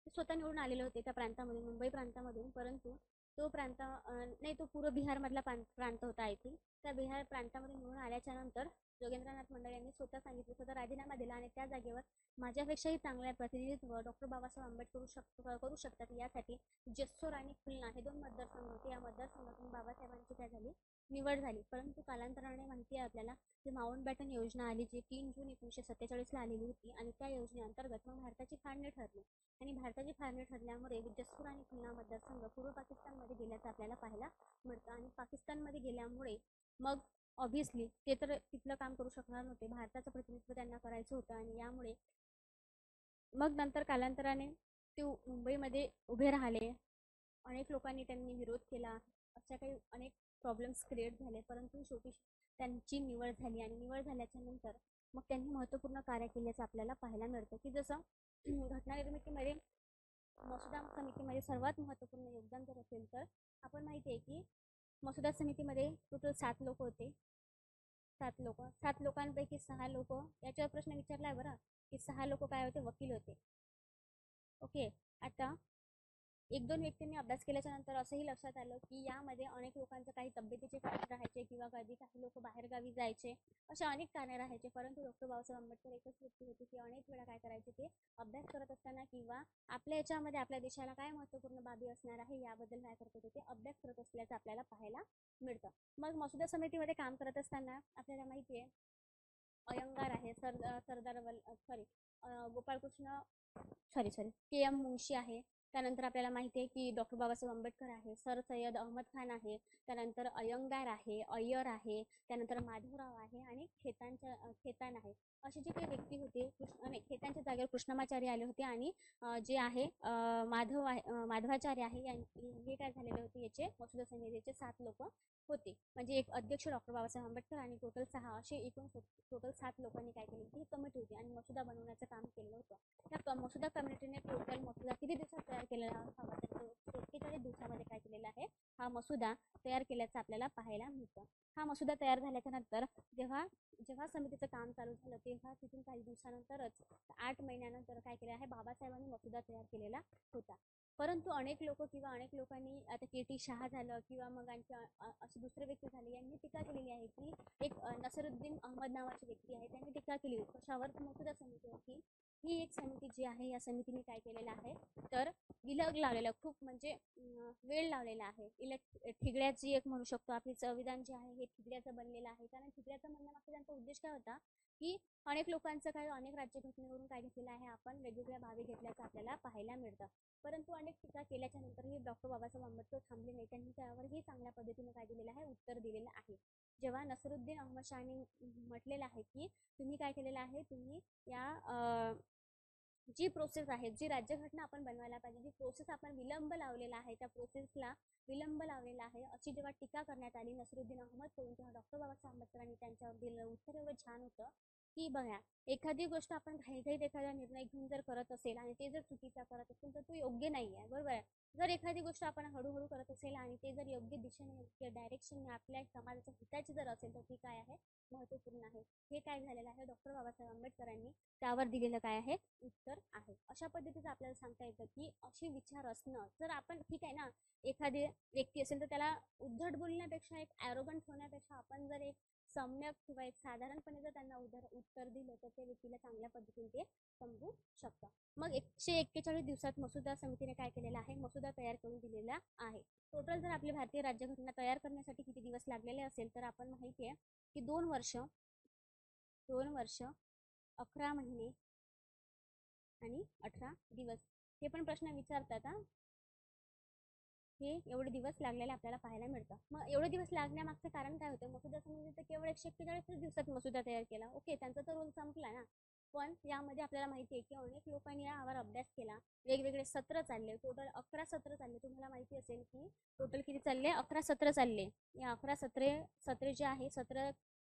स्वतः निवडून आलेले होते त्या प्रांतामधून, मुंबई प्रांतामधून, परंतु तो प्रांत नाही, तो पूर्व बिहारमधला प्रांत होता आय थिंक. त्या बिहार प्रांतामध्ये निवडून आल्याच्या नंतर जोगेंद्रनाथ मंडल यांनी स्वतः सांगितलं, स्वतः राजीनामा दिला आणि त्या जागेवर माझ्यापेक्षाही चांगल्या प्रतिनिधित्व डॉक्टर बाबासाहेब आंबेडकर करू शकतात यासाठी जेसोर आणि खुलना हे 2 मतदारसंघ होते. या मतदारसंघातून बाबासाहेबांची काय झाली, निवड झाली. परंतु कालांतराने माहिती आहे आपल्याला जी माउंटबॅटन योजना आली, जी 3 जून 1947 आलेली होती आणि त्या योजनेअंतर्गत मग भारताची फाळणी ठरली आणि भारताची फाळणी ठरल्यामुळे जेसोर आणि खुलना मतदारसंघ पूर्व पाकिस्तानमध्ये गेल्याचं आपल्याला पाहायला मिळतं. आणि पाकिस्तानमध्ये गेल्यामुळे मग ऑब्व्हियसली ते तर तिथलं काम करू शकणार नव्हते, भारताचं प्रतिनिधित्व त्यांना करायचं होतं आणि यामुळे मग नंतर कालांतराने ते मुंबईमध्ये उभे राहिले. अनेक लोकांनी त्यांनी विरोध केला, अशा काही अनेक प्रॉब्लेम्स क्रिएट झाले, परंतु शेवटी त्यांची निवड झाली आणि निवड झाल्याच्या नंतर मग त्यांनी महत्त्वपूर्ण कार्य केल्याचं आपल्याला पाहायला मिळतं की जसं घटना निर्मितीमध्ये मसुदा समितीमध्ये सर्वात महत्त्वपूर्ण योगदान जर असेल तर आपण माहिती आहे की मसुदा समितीमध्ये टोटल 7 लोक होते. 7 लोकांपैकी 6 लोक, याच्यावर प्रश्न विचारला आहे बरं की 6 लोक काय होते, वकील होते. ओके, आता 1-2 व्यक्तींनी अभ्यास केल्याच्या नंतर असंही लक्षात आलं की यामध्ये अनेक लोकांचं काही तब्येतीचे कारण राहायचे किंवा कधी काही लोक बाहेरगावी जायचे, अशा अनेक कारणे राहायचे. परंतु डॉक्टर बाबासाहेब आंबेडकर एकच व्यक्ती होती की अनेक वेळा काय करायचे, ते अभ्यास करत असताना किंवा आपल्या याच्यामध्ये आपल्या देशाला काय महत्त्वपूर्ण बाबी असणार आहे याबद्दल काय करत होते, ते अभ्यास करत असल्याचं आपल्याला पाहायला मिळतं. मग मसुदा समितीमध्ये काम करत असताना आपल्याला माहिती आहे अयंगार आहे, सरदार गोपाळकृष्ण के एम मुंशी आहे, त्यानंतर आपल्याला माहिती आहे की डॉक्टर बाबासाहेब आंबेडकर आहे, सर सय्यद अहमद खान आहे, त्यानंतर अय्यंगार आहे, अय्यर आहे, त्यानंतर माधवराव आहे आणि खेतान आहे. असे जे काही व्यक्ती होते, खेतांच्या जागेवर कृष्णमाचारी आले होते आणि जे आहे माधवाचार्य आहे हे काय झालेले होते, याचे मसुदा समितीचे 7 लोक होते. म्हणजे एक अध्यक्ष डॉक्टर बाबासाहेब आंबेडकर आणि टोटल 6 असे एकूण टोटल 7 लोकांनी काय केले होते, ही कमिटी होती आणि मसुदा बनवण्याचं काम केलं होतं. त्या मसुदा कमिटीने टोटल मसुदा किती दिवसात तयार केलेला हवा, तर 41 दिवसामध्ये काय केलेला आहे, हा मसुदा तयार केल्याचं आपल्याला पाहायला मिळतं. हा मसुदा तयार झाल्याच्या नंतर जेव्हा जेव्हा समितीचं काम चालू झालं, तेव्हा तिथून काही दिवसानंतरच 8 महिन्यानंतर काय केलं आहे, बाबासाहेबांनी मसुदा तयार केलेला होता. परंतु अनेक लोकांनी आता के.टी. शहा झालं किंवा मग आणखी असे दुसरे व्यक्ती झाले, यांनी टीका केलेली आहे की एक नसरुद्दीन अहमद नावाची व्यक्ती आहे, त्यांनी टीका केली कशावर, मसुदा समितीवरती. ही एक समिती जी आहे, या समितीने काय केलेलं आहे, तर विलग लावलेला, खूप म्हणजे वेळ लावलेला आहे. ठिगड्याची एक म्हणू शकतो, आपले संविधान जे आहे हे ठिगड्याचं बनलेलं आहे. कारण ठिगड्याचं म्हणण्यामागचा त्यांचा उद्देश काय होता की अनेक लोकांचं काय, अनेक राज्यघटनेवरून काय घेतलेलं आहे, आपण वेगवेगळ्या बाबी घेतल्याचं आपल्याला पाहायला मिळतं. परंतु अनेक टीका केल्याच्या नंतरही डॉक्टर बाबासाहेब आंबेडकर थांबले नाही. त्यांनी त्यावरही चांगल्या पद्धतीने काय दिलेलं आहे, उत्तर दिलेलं आहे. जेव्हा नसरुद्दीन अहमद शहाने म्हटलेलं आहे की तुम्ही काय केलेलं आहे, तुम्ही या जी प्रोसेस आहे, जी राज्यघटना आपण बनवायला पाहिजे, जी प्रोसेस आपण विलंब लावलेला आहे, त्या प्रोसेसला विलंब लावलेला आहे, अशी जेव्हा टीका करण्यात आली नसरुद्दीन अहमद कडून, तेव्हा डॉक्टर बाबासाहेब आंबेडकरांनी त्यांच्यावर दिलेलं उत्तर एवढं छान होतं की बघा, एखादी गोष्ट आपण घाईघाईत एखादा निर्णय घेऊन जर करत असेल आणि ते जर चुकीचा करत असेल तर तो योग्य नाही आहे, बरोबर आहे. जर एखादी गोष्ट आपण हळूहळू करत असेल आणि ते जर योग्य दिशेने, योग्य डायरेक्शनने आपल्या समाजाच्या हिताची जर असेल, तर ती काय आहे, महत्त्वपूर्ण आहे. हे काय झालेलं आहे, डॉक्टर बाबासाहेब आंबेडकरांनी त्यावर दिलेलं काय आहे, उत्तर आहे. अशा पद्धतीचं आपल्याला सांगता येतं की अशी विचार असणं, जर आपण ठीक आहे ना, एखादी व्यक्ती असेल तर त्याला उद्धट बोलण्यापेक्षा, एक ॲरोगंट होण्यापेक्षा, आपण जर एक सम्यक किंवा एक साधारणपणे जर त्यांना उत्तर दिलं, तर त्या व्यक्तीला चांगल्या पद्धतीने ते समजू शकतं. मग 141 दिवसात मसुदा समितीने काय केलेला आहे, मसुदा तयार करून दिलेला आहे. टोटल जर आपली भारतीय राज्यघटना तयार करण्यासाठी किती दिवस लागलेले असेल, तर आपण माहिती आहे की 2 वर्ष 11 महिने आणि 18 दिवस. हे पण प्रश्न विचारतात हा, हे एवढे दिवस लागलेले आपल्याला पाहायला मिळतं. मग एवढे दिवस लागण्यामागचं कारण काय होतं, मसुदा समितीने तर केवळ 141 दिवसात मसुदा तयार केला, ओके, त्यांचा तर रोल संपला ना. पण यामध्ये आपल्याला माहिती आहे की अनेक लोकांनी यावर अभ्यास केला, वेगवेगळे सत्र चालले, टोटल 11 सत्र चालले. तुम्हाला माहिती असेल की टोटल किती चालले, 11 सत्र चालले. या 11 सत्रे जे आहे, सत्र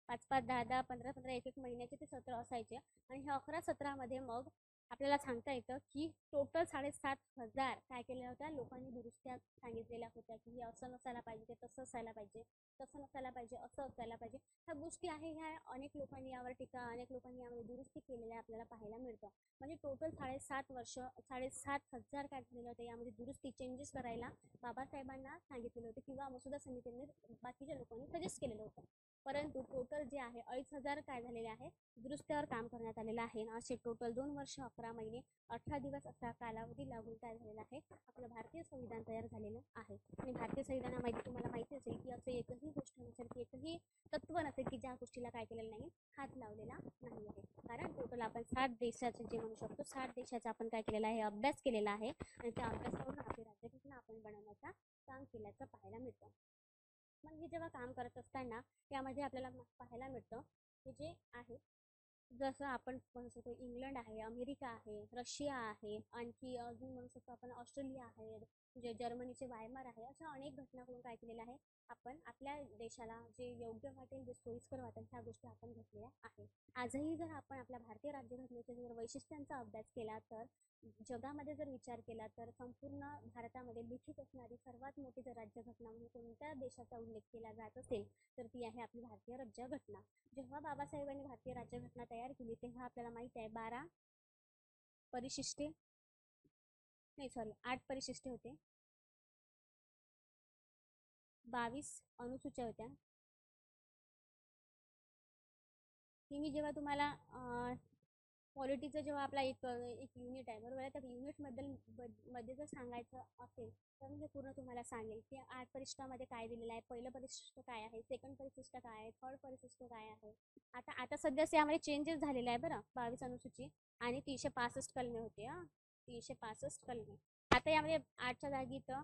5-5, 10-10, 15-15, 1-1 महिन्याचे ते सत्र असायचे. आणि ह्या 11 सत्रामध्ये मग आपल्याला सांगता येतं की टोटल 7,500 काय केलेल्या होत्या, लोकांनी दुरुस्त्या सांगितलेल्या होत्या की हे असं नसायला पाहिजे, ते तसं असायला पाहिजे, तसं नसायला पाहिजे, असं असायला पाहिजे. ह्या गोष्टी आहे, ह्या अनेक लोकांनी यावर टीका, अनेक लोकांनी यावर दुरुस्ती केलेल्या आपल्याला पाहायला मिळतं. म्हणजे टोटल 7,500 काय झालेलं होतं, यामध्ये दुरुस्ती, चेंजेस करायला बाबासाहेबांना सांगितलेलं होतं किंवा मसुदा समितीने बाकीच्या लोकांनी सजेस्ट केलेलं होतं. परंतु टोटल जे आहे 2,500 काय झालेले आहे, दुरुस्त्यावर काम करण्यात आलेलं आहे. असे टोटल 2 वर्ष 11 महिने 18 दिवस असा कालावधी लागून काय झालेला आहे, आपलं भारतीय संविधान तयार झालेलं आहे. आणि भारतीय संविधानामध्ये तुम्हाला माहिती असेल की असं एकही गोष्ट नसेल, की एकही तत्व नसेल की ज्या गोष्टीला काय केलेलं नाही, हात लावलेला नाही आहे. कारण टोटल आपण 60 देशाचे जे म्हणू शकतो, 60 देशाचा आपण काय केलेला आहे, अभ्यास केलेला आहे आणि त्या अभ्यासावरून आपली राज्यघटना आपण बनवण्याचा काम केल्याचं पाहायला मिळतं. मग हे जेव्हा काम करत असताना यामध्ये आपल्याला पाहायला मिळतं की जे आहे, जसं आपण म्हणू शकतो इंग्लंड आहे, अमेरिका आहे, रशिया आहे, आणखी अजून म्हणू शकतो आपण ऑस्ट्रेलिया आहे, जे जर्मनीचे वायमार आहे, अशा अनेक घटनाकडून काय केलेलं आहे, आपण आपल्या देशाला जे योग्य वाटेल, जे सोयीस्कर वाटेल, ह्या गोष्टी आपण घेतलेल्या आहेत. आजही जर आपण आपल्या भारतीय राज्यघटनेच्या जर वैशिष्ट्यांचा अभ्यास केला, तर जगामध्ये जर विचार केला, तर संपूर्ण भारतामध्ये लिखित असणारी सर्वात मोठी जर राज्यघटना म्हणून कोणत्या देशाचा उल्लेख केला जात असेल, तर ती आहे आपली भारतीय राज्यघटना. जेव्हा बाबासाहेबांनी भारतीय राज्यघटना तयार केली, तेव्हा आपल्याला माहिती आहे 12 परिशिष्टे, नाही सॉरी 8 परिशिष्टे होते, 22 अनुसूच्या होत्या. ती मी जेव्हा तुम्हाला पॉलिटीचं जेव्हा आपला एक युनिट आहे, बरोबर आहे, त्या युनिटमध्ये जर सांगायचं असेल, तर मी पूर्ण तुम्हाला सांगेल की 8 परिशिष्टामध्ये काय दिलेलं आहे, पहिलं परिशिष्ट काय आहे, सेकंड परिशिष्ट काय आहे, थर्ड परिशिष्ट काय आहे. आता सध्या यामध्ये चेंजेस झालेले आहे बरं, 22 अनुसूची आणि 365 कलमे होते, 365 कलमे. आता यामध्ये 8च्या जागी तर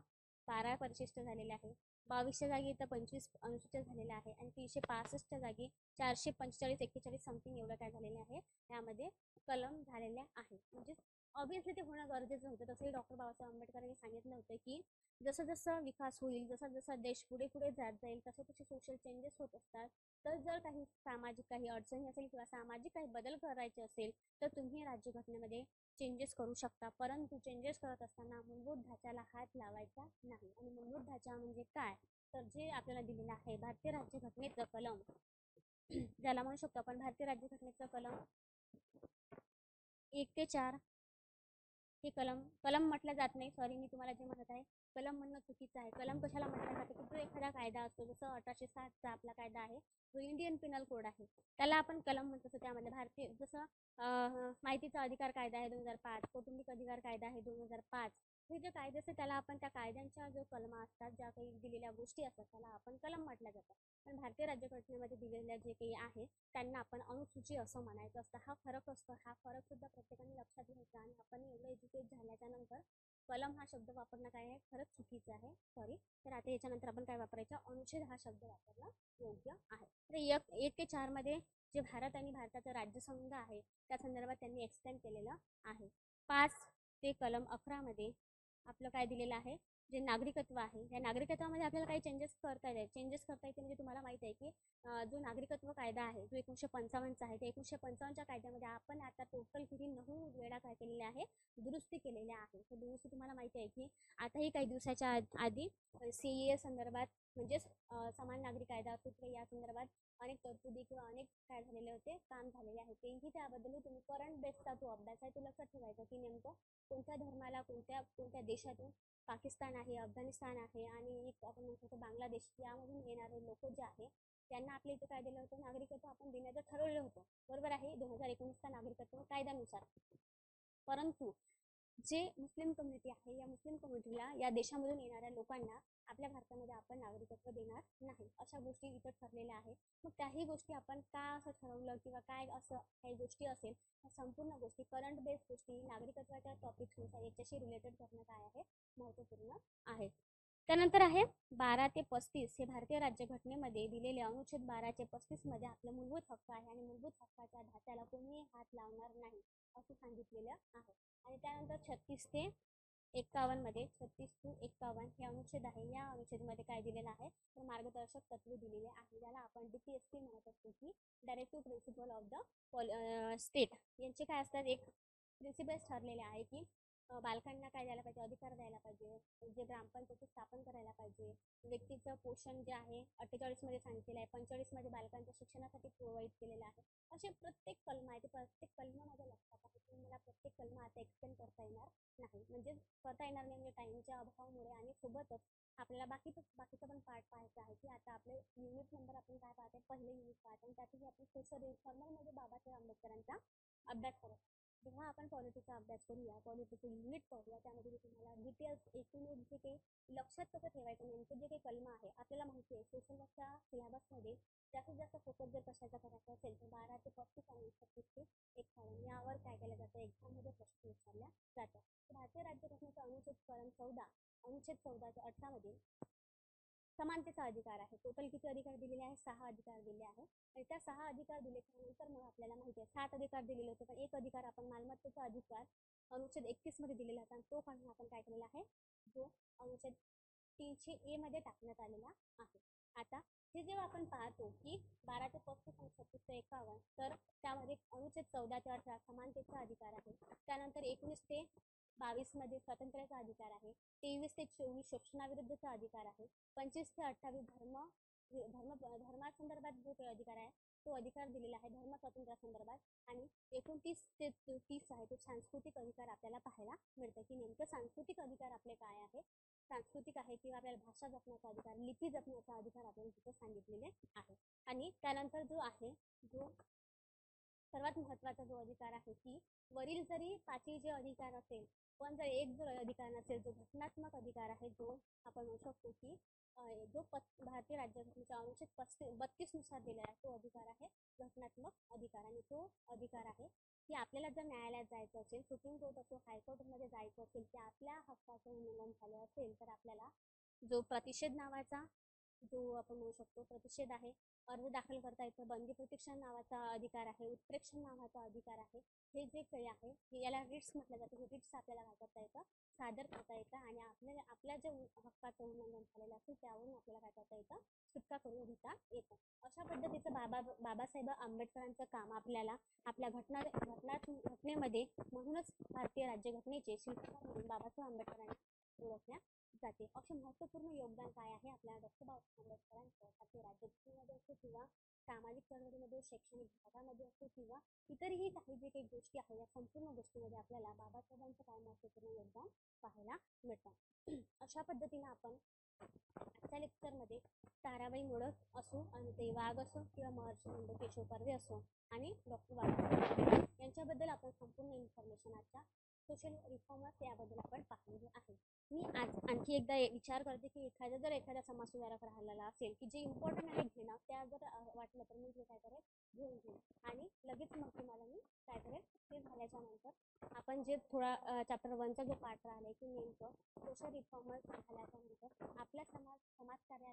12 परिशिष्ट झालेले आहे, 22च्या जागी तर 25 अनुसूचित झालेला आहे आणि 365च्या जागी 445 41 समथिंग एवढं काय झालेलं आहे यामध्ये कलम झालेल्या आहे. म्हणजे ऑब्विसली ते होणं गरजेचं होतं. तसंही डॉक्टर बाबासाहेब आंबेडकरांनी सांगितलं होतं की जसं जसं विकास होईल, जसा जसा देश पुढे पुढे जात जाईल, तसे तसे सोशल चेंजेस होत असतात. तर जर काही सामाजिक काही अडचणी असेल किंवा सामाजिक काही बदल करायचे असेल तर तुम्ही राज्यघटनेमध्ये चेंजेस करू शकता. परंतु चेंजेस करत असताना मूलभूत ढाच्याला हात लावायचा नाही. आणि मूलभूत ढाचा म्हणजे काय, तर जे आपल्याला दिलेलं आहे भारतीय राज्यघटनेचं कलम, ज्याला म्हणू शकतो आपण भारतीय राज्यघटनेचं कलम 1 ते 4 हे कलम म्हटलं जात नाही, सॉरी मी तुम्हाला जे म्हणत आहे कलम म्हणणं चुकीचं आहे. कलम कशाला म्हटलं जातं की जो एखादा कायदा असतो, जसं 1860चा आपला कायदा आहे जो इंडियन पिनल कोड आहे त्याला आपण कलम म्हणतो. त्यामध्ये भारतीय जसं माहितीचा अधिकार कायदा आहे 2005, कौटुंबिक अधिकार कायदा आहे 2005, हे जे कायदे असतात त्याला आपण त्या कायद्यांच्या जो कलम असतात, ज्या काही दिलेल्या गोष्टी असतात त्याला आपण कलम म्हटलं जातं. पण भारतीय राज्यघटनेमध्ये दिलेल्या जे काही आहे त्यांना आपण अनुसूची असं म्हणायचं असतं. हा फरक असतो. हा फरक सुद्धा प्रत्येकाने लक्षात घ्यायचा. आणि आपण एवढं एज्युकेट झाल्याच्या नंतर कलम हा शब्द वापरणं काय आहे खरंच चुकीचं आहे, सॉरी. तर आता याच्यानंतर आपण काय वापरायचं, अनुच्छेद हा शब्द वापरणं योग्य आहे. तर 1 ते 4 मध्ये जे भारत आणि भारताचा राज्यसंघ आहे त्या संदर्भात त्यांनी एक्सप्लेन केलेलं आहे. 5 ते कलम 11 मध्ये आपलं काय दिलेलं आहे, जे नागरिकत्व आहे, या नागरिकत्वामध्ये आपल्याला काही चेंजेस करता येते. म्हणजे तुम्हाला माहिती आहे की जो नागरिकत्व कायदा आहे जो 1955चा आहे, त्या 1955च्या कायद्यामध्ये आपण आता टोटल किती 9 वेळा काय केलेल्या आहे, दुरुस्ती केलेल्या आहे. तर दुरुस्ती तुम्हाला माहिती आहे की आताही काही दिवसाच्या आधी CAA संदर्भात म्हणजेच समान नागरिक कायदा असतो या संदर्भात अनेक तरतुदी किंवा अनेक काय झालेले होते, काम झालेले आहे. तेही त्याबद्दल तुम्ही करंट बेसचा जो अभ्यास आहे तो लक्षात ठेवायचा की नेमकं कोणत्या धर्माला कोणत्या देशातून, पाकिस्तान आहे, अफगाणिस्तान आहे आणि आपण म्हणतो बांगलादेश यामधून येणारे लोक जे आहे त्यांना आपल्या इथे काय दिलं होतं, नागरिकत्व आपण देण्याचं ठरवलं होतं, बरोबर आहे 2019चा नागरिकत्व कायद्यानुसार. परंतु जे मुस्लिम कम्युनिटी आहे या मुस्लिम कम्युनिटीला या देशामधून येणाऱ्या लोकांना आपल्या भारतामध्ये आपण नागरिकत्व देणार नाही, अशा गोष्टी इथं ठरलेल्या आहेत. मग त्याही गोष्टी आपण का असं ठरवलं किंवा काय असं काही गोष्टी असेल, ह्या संपूर्ण गोष्टी करंट बेस्ड गोष्टी नागरिकत्वाच्या टॉपिक्सनुसार याच्याशी रिलेटेड करणं काय आहे, महत्त्वपूर्ण आहे. त्यानंतर आहे 12 ते 35 हे भारतीय राज्यघटनेमध्ये दिलेले अनुच्छेद 12 ते 35 मध्ये आपलं मूलभूत हक्क आहे आणि मूलभूत हक्काच्या ढाच्याला कोणीही हात लावणार नाही असं सांगितलेलं आहे. आणि त्यानंतर 36 ते 51 मध्ये 36 to 51 हे अनुच्छेद आहे. या अनुच्छेदमध्ये काय दिलेलं आहे, तर मार्गदर्शक तत्वे दिलेले आहे, ज्याला आपण DPSP म्हणत असतो की directive principle of the state. यांचे काय असतात, एक प्रिन्सिपल्स ठरलेले आहे की बालकांना काय द्यायला पाहिजे, अधिकार द्यायला पाहिजे, जे ग्रामपंचायत स्थापन करायला पाहिजे, व्यक्तीचं पोषण जे आहे 48 मध्ये सांगितलेलं आहे, 45 मध्ये बालकांच्या शिक्षणासाठी प्रोव्हाइड केलेलं आहे. असे प्रत्येक कलम आहे, ते प्रत्येक कलम माझ्या लक्षात आहे की मला प्रत्येक कलम आता एक्सप्लेन करता येणार नाही, म्हणजे करता येणार नाही म्हणजे टाईमच्या अभावामुळे. आणि सोबतच आपल्याला बाकीचा पण पार्ट पाहायचा आहे की आता आपले युनिट नंबर आपण काय पाहते, पहिले युनिट पाहतो आणि त्यातही आपण सोशल रिफॉर्मरमध्ये बाबासाहेब आंबेडकरांचा अभ्यास करत. जेव्हा आपण पॉलिटीचा अभ्यास करूया, पॉलिटीचं युनिट पाहूया, त्यामध्ये मी तुम्हाला डिटेल्स एकूण जे काही लक्षात कसं ठेवायचं, नेमकं जे काही कलम आहे आपल्याला माहिती आहे. सोशल वर्कच्या सिलेबसमध्ये जास्तीत जास्त फोकस जर कशाचा करायचा असेल तर 12 ते 35 आणि 36 ते 51 यावर काय केलं जातं, एक्झाममध्ये प्रश्न विचारल्या जातात. भारतीय राज्यघटनेचा अनुच्छेद कलम 14, अनुच्छेद 14 ते 18 मध्ये समानतेचा अधिकार आहे. टोटल किती अधिकार दिलेले आहे, 6 अधिकार दिले आहे. आणि त्या 6 अधिकार दिल्याच्या नंतर मग आपल्याला माहिती आहे 7 अधिकार दिलेले होते, पण एक अधिकार आपण मालमत्तेचा अधिकार अनुच्छेद 31 मध्ये दिलेला होता आणि तो काढून आपण काय केलेला आहे, जो अनुच्छेद 300A मध्ये टाकण्यात आलेला आहे. आता हे जेव्हा आपण पाहतो की 12 ते 35 आणि 36 ते 51, तर त्यामध्ये अनुच्छेद 14 ते 18 समानतेचा अधिकार आहे. त्यानंतर 19 ते 22 मध्ये स्वातंत्र्याचा अधिकार आहे. 23 ते 24 शोषणाविरुद्धचा अधिकार आहे. 25 ते 28 धर्मासंदर्भात जो काही अधिकार आहे तो अधिकार दिलेला आहे धर्म स्वातंत्र्यासंदर्भात. आणि 29 ते 30 आहे तो सांस्कृतिक अधिकार आपल्याला पाहायला मिळतं की नेमकं सांस्कृतिक अधिकार आपले काय आहे. सांस्कृतिक आहे किंवा आपल्याला भाषा जपण्याचा अधिकार, लिपी जपण्याचा अधिकार आपल्याला तिथे सांगितलेले आहे. आणि त्यानंतर जो आहे, जो सर्वात महत्त्वाचा जो अधिकार आहे की वरील जरी 5 जे अधिकार असेल पण जर एक जो अधिकार नसेल, जो घटनात्मक अधिकार आहे, जो आपण म्हणू शकतो की जो भारतीय राज्यघटनेच्या अनुच्छेद 32 नुसार दिलेला आहे तो अधिकार आहे घटनात्मक अधिकार. आणि तो अधिकार आहे की आपल्याला जर न्यायालयात जायचं असेल, सुप्रीम कोर्ट असो, हायकोर्टमध्ये जायचं असेल, की आपल्या हक्काचं उल्लंघन झालं असेल तर आपल्याला जो प्रतिषेध नावाचा जो आपण म्हणू शकतो प्रतिषेध आहे, अर्ज दाखल करता येतं, बंदी प्रतीक्षण नावाचा अधिकार आहे, उत्प्रेक्षण नावाचा अधिकार आहे. हे जे काही आहे हे याला रिट्स म्हटलं जातं. हे रिट्स आपल्याला काय करता येतं, सादर करता येतं आणि आपल्या ज्या हक्काचं उल्लंघन झालेलं असेल त्यावरून आपल्याला काय करता येतं, सुटका करून घेता येतं. अशा पद्धतीचं बाबासाहेब आंबेडकरांचं काम आपल्याला आपल्या घटनेमध्ये, म्हणूनच भारतीय राज्यघटनेचे शिल्पकार म्हणून बाबासाहेब आंबेडकरांना ओळखल्या जाते. असे महत्त्वपूर्ण योगदान काय आहे आपल्या डॉक्टर बाबासाहेब आंबेडकरांचं, भारतीय राज्यघटनेमध्ये असो किंवा सामाजिक चळवळीमध्ये, शैक्षणिक भागामध्ये असो किंवा इतरही काही जे काही गोष्टी आहेत, या संपूर्ण गोष्टीमध्ये आपल्याला बाबासाहेबांचं काय महत्त्वपूर्ण योगदान पाहायला मिळतं. अशा पद्धतीने आपण आजच्या लेक्चरमध्ये ताराबाई मोडक असो आणि ते वाघ असो किंवा महर्षी नंद केशव कर्वे असो आणि डॉक्टर बाबासाहेब आंबेडकर यांच्याबद्दल आपण संपूर्ण इन्फॉर्मेशन आजच्या सोशल रिफॉर्मर्स याबद्दल आपण पाहिलेली आहे. मी आज आणखी एकदा विचार करते की एखादा समाजसुधारक राहिलेला असेल की जे इम्पॉर्टंट आहे घेणं, त्या जर वाटलं तर मी काय करेल, घेऊन घेईन आणि लगेच मग तुम्हाला मी काय करेल, ते झाल्याच्या नंतर आपण जे थोडा चॅप्टर 1चा जो पार्ट राहिला की नेमकं सोशल रिफॉर्मर्स झाल्याच्या नंतर आपल्या समाजकार्य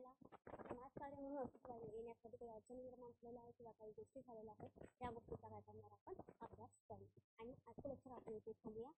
म्हणून अस्तित्वात येण्यासाठी काही अडचणी निर्माण झालेल्या आहेत किंवा काही गोष्टी झालेल्या आहेत, त्या गोष्टीचा काय करणार आपण अभ्यास करू. आणि आजचं लेक्चर आपण इथे थांबूया.